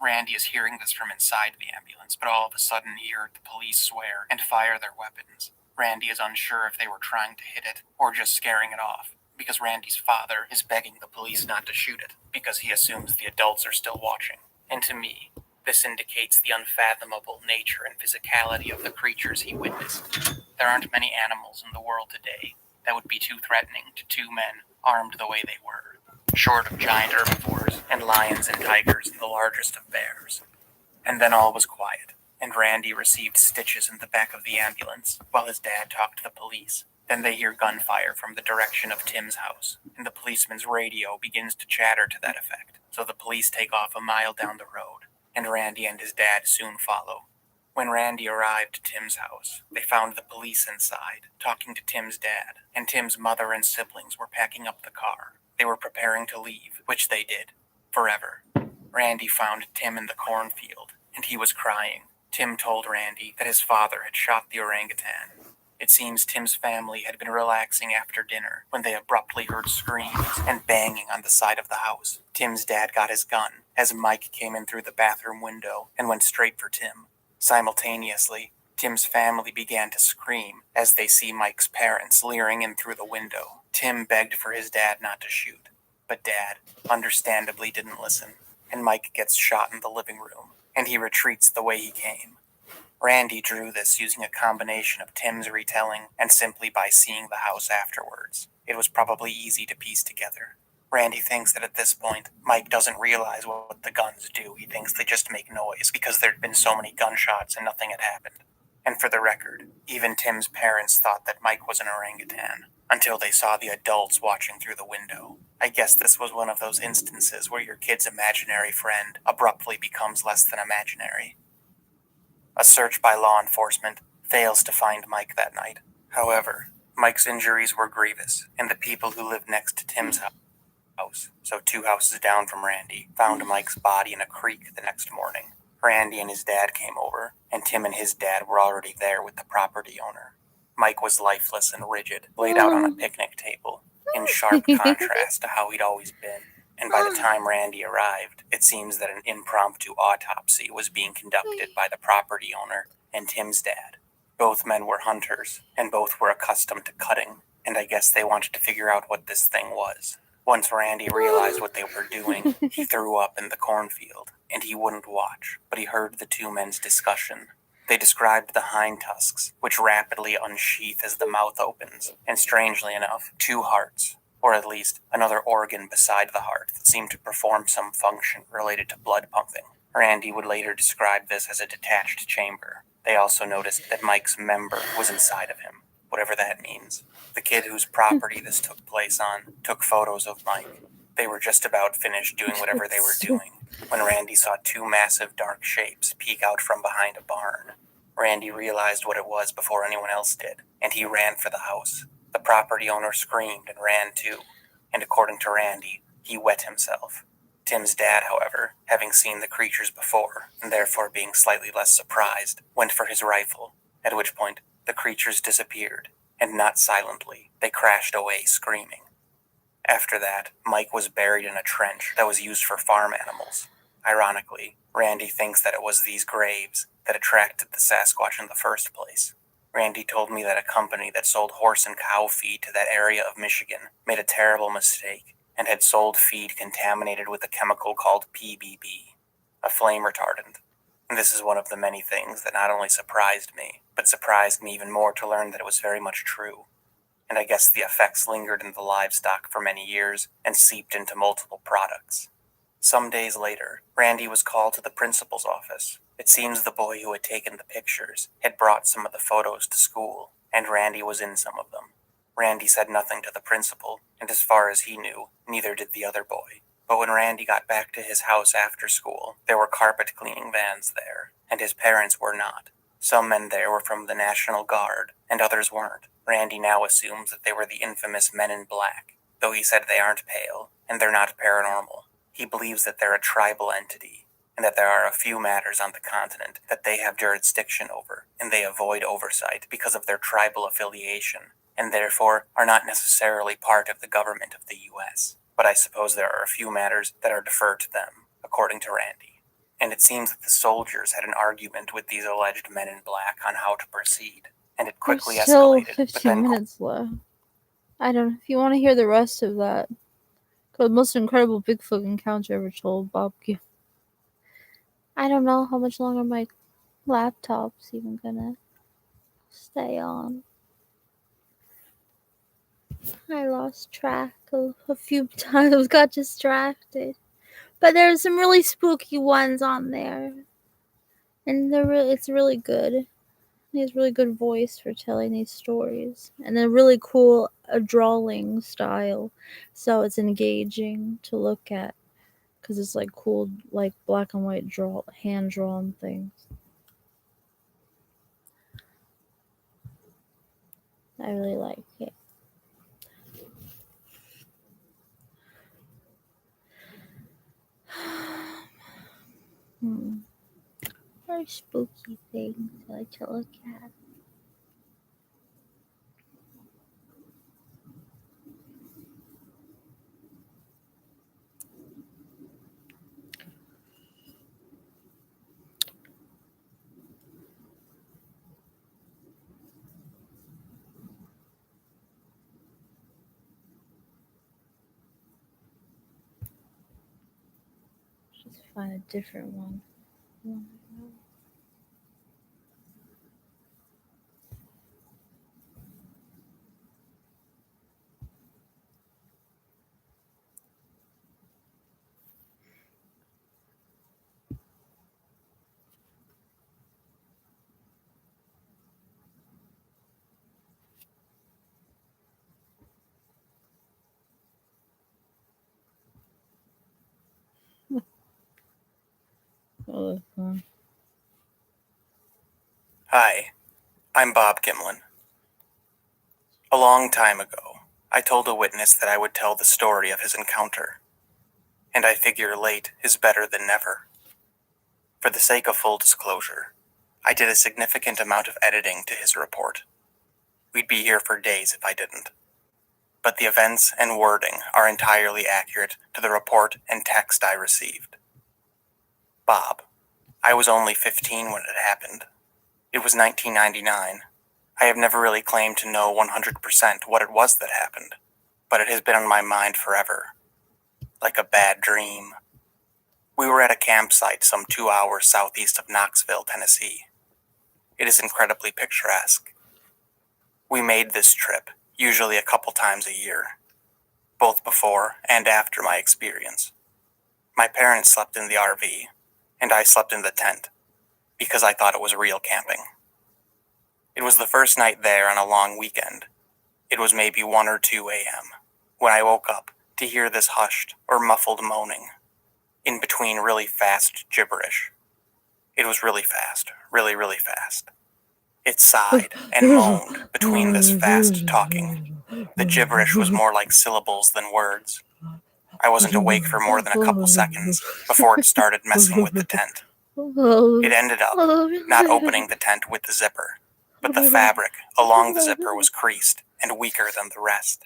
Randy is hearing this from inside the ambulance, but all of a sudden he heard the police swear and fire their weapons. Randy is unsure if they were trying to hit it or just scaring it off, because Randy's father is begging the police not to shoot it because he assumes the adults are still watching. And to me, this indicates the unfathomable nature and physicality of the creatures he witnessed. There aren't many animals in the world today that would be too threatening to 2 men armed the way they were, short of giant herbivores and lions and tigers and the largest of bears. And then all was quiet, and Randy received stitches in the back of the ambulance while his dad talked to the police. Then they hear gunfire from the direction of Tim's house, and the policeman's radio begins to chatter to that effect. So the police take off a mile down the road, and Randy and his dad soon follow. When Randy arrived at Tim's house, they found the police inside, talking to Tim's dad, and Tim's mother and siblings were packing up the car. They were preparing to leave, which they did. Forever. Randy found Tim in the cornfield, and he was crying. Tim told Randy that his father had shot the orangutan. It seems Tim's family had been relaxing after dinner when they abruptly heard screams and banging on the side of the house. Tim's dad got his gun as Mike came in through the bathroom window and went straight for Tim. Simultaneously, Tim's family began to scream as they see Mike's parents leering in through the window. Tim begged for his dad not to shoot, but Dad, understandably, didn't listen, and Mike gets shot in the living room, and he retreats the way he came. Randy drew this using a combination of Tim's retelling and simply by seeing the house afterwards. It was probably easy to piece together. Randy thinks that at this point, Mike doesn't realize what the guns do. He thinks they just make noise because there'd been so many gunshots and nothing had happened. And for the record, even Tim's parents thought that Mike was an orangutan until they saw the adults watching through the window. I guess this was one of those instances where your kid's imaginary friend abruptly becomes less than imaginary. A search by law enforcement fails to find Mike that night. However, Mike's injuries were grievous, and the people who lived next to Tim's house, so 2 houses down from Randy, found Mike's body in a creek the next morning. Randy and his dad came over, and Tim and his dad were already there with the property owner. Mike was lifeless and rigid, laid out on a picnic table, in sharp contrast to how he'd always been. And by the time Randy arrived, it seems that an impromptu autopsy was being conducted by the property owner and Tim's dad. Both men were hunters, and both were accustomed to cutting, and I guess they wanted to figure out what this thing was. Once Randy realized what they were doing, he threw up in the cornfield, and he wouldn't watch, but he heard the 2 men's discussion. They described the hind tusks, which rapidly unsheath as the mouth opens, and strangely enough, 2 hearts, or at least another organ beside the heart that seemed to perform some function related to blood pumping. Randy would later describe this as a detached chamber. They also noticed that Mike's member was inside of him, whatever that means. The kid whose property this took place on took photos of Mike. They were just about finished doing whatever they were doing when Randy saw 2 massive dark shapes peek out from behind a barn. Randy realized what it was before anyone else did, and he ran for the house. The property owner screamed and ran too, and according to Randy, he wet himself. Tim's dad, however, having seen the creatures before, and therefore being slightly less surprised, went for his rifle, at which point the creatures disappeared, and not silently, they crashed away screaming. After that, Mike was buried in a trench that was used for farm animals. Ironically, Randy thinks that it was these graves that attracted the Sasquatch in the first place. Randy told me that a company that sold horse and cow feed to that area of Michigan made a terrible mistake and had sold feed contaminated with a chemical called PBB, a flame retardant. And this is one of the many things that not only surprised me, but surprised me even more to learn that it was very much true. And I guess the effects lingered in the livestock for many years and seeped into multiple products. Some days later, Randy was called to the principal's office. It seems the boy who had taken the pictures had brought some of the photos to school, and Randy was in some of them. Randy said nothing to the principal, and as far as he knew, neither did the other boy. But when Randy got back to his house after school, there were carpet cleaning vans there, and his parents were not. Some men there were from the National Guard, and others weren't. Randy now assumes that they were the infamous Men in Black, though he said they aren't pale, and they're not paranormal. He believes that they're a tribal entity, and that there are a few matters on the continent that they have jurisdiction over, and they avoid oversight because of their tribal affiliation, and therefore are not necessarily part of the government of the U.S. But I suppose there are a few matters that are deferred to them, according to Randy. And it seems that the soldiers had an argument with these alleged Men in Black on how to proceed, and it quickly There's still escalated. 15 minutes left. I don't know if you want to hear the rest of that. The most incredible Bigfoot encounter ever told, Bob Q. I don't know how much longer my laptop's even gonna stay on. I lost track a few times, got distracted. But there's some really spooky ones on there. And it's really good. He has really good voice for telling these stories. And a really cool drawing style. So it's engaging to look at. Because it's like cool, like black and white hand-drawn things. I really like it. Very spooky things I like to look at. Just find a different one. Hi, I'm Bob Gimlin. A long time ago, I told a witness that I would tell the story of his encounter, and I figure late is better than never. For the sake of full disclosure, I did a significant amount of editing to his report. We'd be here for days if I didn't. But the events and wording are entirely accurate to the report and text I received. Bob, I was only 15 when it happened. It was 1999. I have never really claimed to know 100% what it was that happened, but it has been on my mind forever. Like a bad dream. We were at a campsite some 2 hours southeast of Knoxville, Tennessee. It is incredibly picturesque. We made this trip, usually a couple times a year, both before and after my experience. My parents slept in the RV, and I slept in the tent, because I thought it was real camping. It was the first night there on a long weekend. It was maybe 1 or 2 a.m. when I woke up to hear this hushed or muffled moaning, in between really fast gibberish. It was really fast, really, really fast. It sighed and moaned between this fast talking. The gibberish was more like syllables than words. I wasn't awake for more than a couple seconds before it started messing with the tent. It ended up not opening the tent with the zipper, but the fabric along the zipper was creased and weaker than the rest.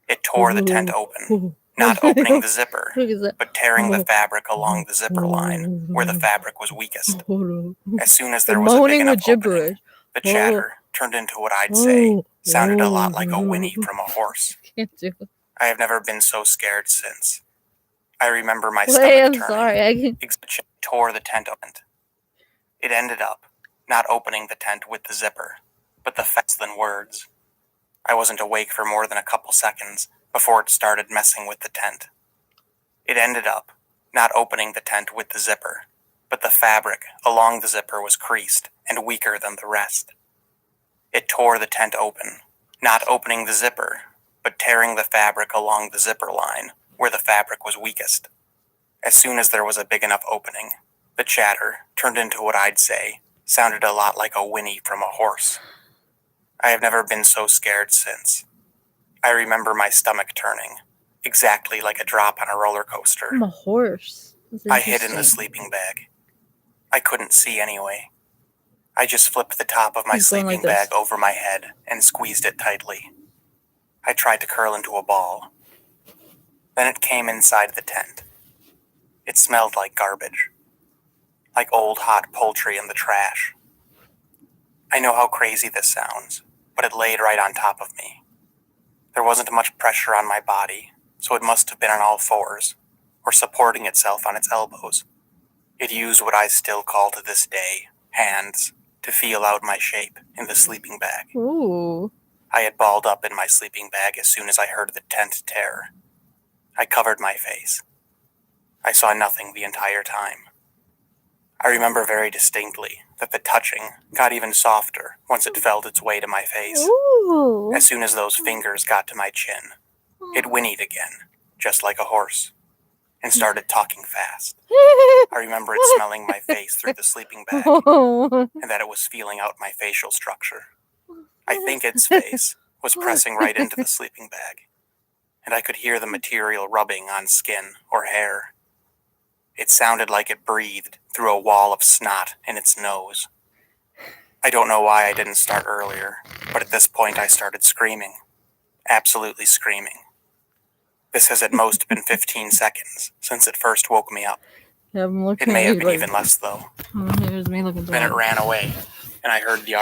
It tore the tent open, not opening the zipper, but tearing the fabric along the zipper line where the fabric was weakest. As soon as there was a big enough opening, the chatter turned into what I'd say sounded a lot like a whinny from a horse. I have never been so scared since. I remember my stomach turning. It tore the tent open. It ended up not opening the tent with the zipper, but the faster than words. I wasn't awake for more than a couple seconds before it started messing with the tent. It ended up not opening the tent with the zipper, but the fabric along the zipper was creased and weaker than the rest. It tore the tent open, not opening the zipper, but tearing the fabric along the zipper line where the fabric was weakest. As soon as there was a big enough opening, the chatter turned into what I'd say sounded a lot like a whinny from a horse. I have never been so scared since. I remember my stomach turning, exactly like a drop on a roller coaster. I'm a horse. I hid in the sleeping bag. I couldn't see anyway. I just flipped the top of my sleeping bag over my head and squeezed it tightly. I tried to curl into a ball. Then it came inside the tent. It smelled like garbage. Like old hot poultry in the trash. I know how crazy this sounds, but it laid right on top of me. There wasn't much pressure on my body, so it must have been on all fours, or supporting itself on its elbows. It used what I still call to this day hands to feel out my shape in the sleeping bag. Ooh. I had balled up in my sleeping bag as soon as I heard the tent tear. I covered my face. I saw nothing the entire time. I remember very distinctly that the touching got even softer once it felt its way to my face. Ooh. As soon as those fingers got to my chin, it whinnied again, just like a horse, and started talking fast. I remember it smelling my face through the sleeping bag, and that it was feeling out my facial structure. I think its face was pressing right into the sleeping bag, and I could hear the material rubbing on skin or hair. It sounded like it breathed through a wall of snot in its nose. I don't know why I didn't start earlier, but at this point I started screaming. Absolutely screaming. This has at most been 15 seconds since it first woke me up. Yeah, I'm looking It may at have you been like, even less, though. here's me looking Then it down. ran away, and I heard the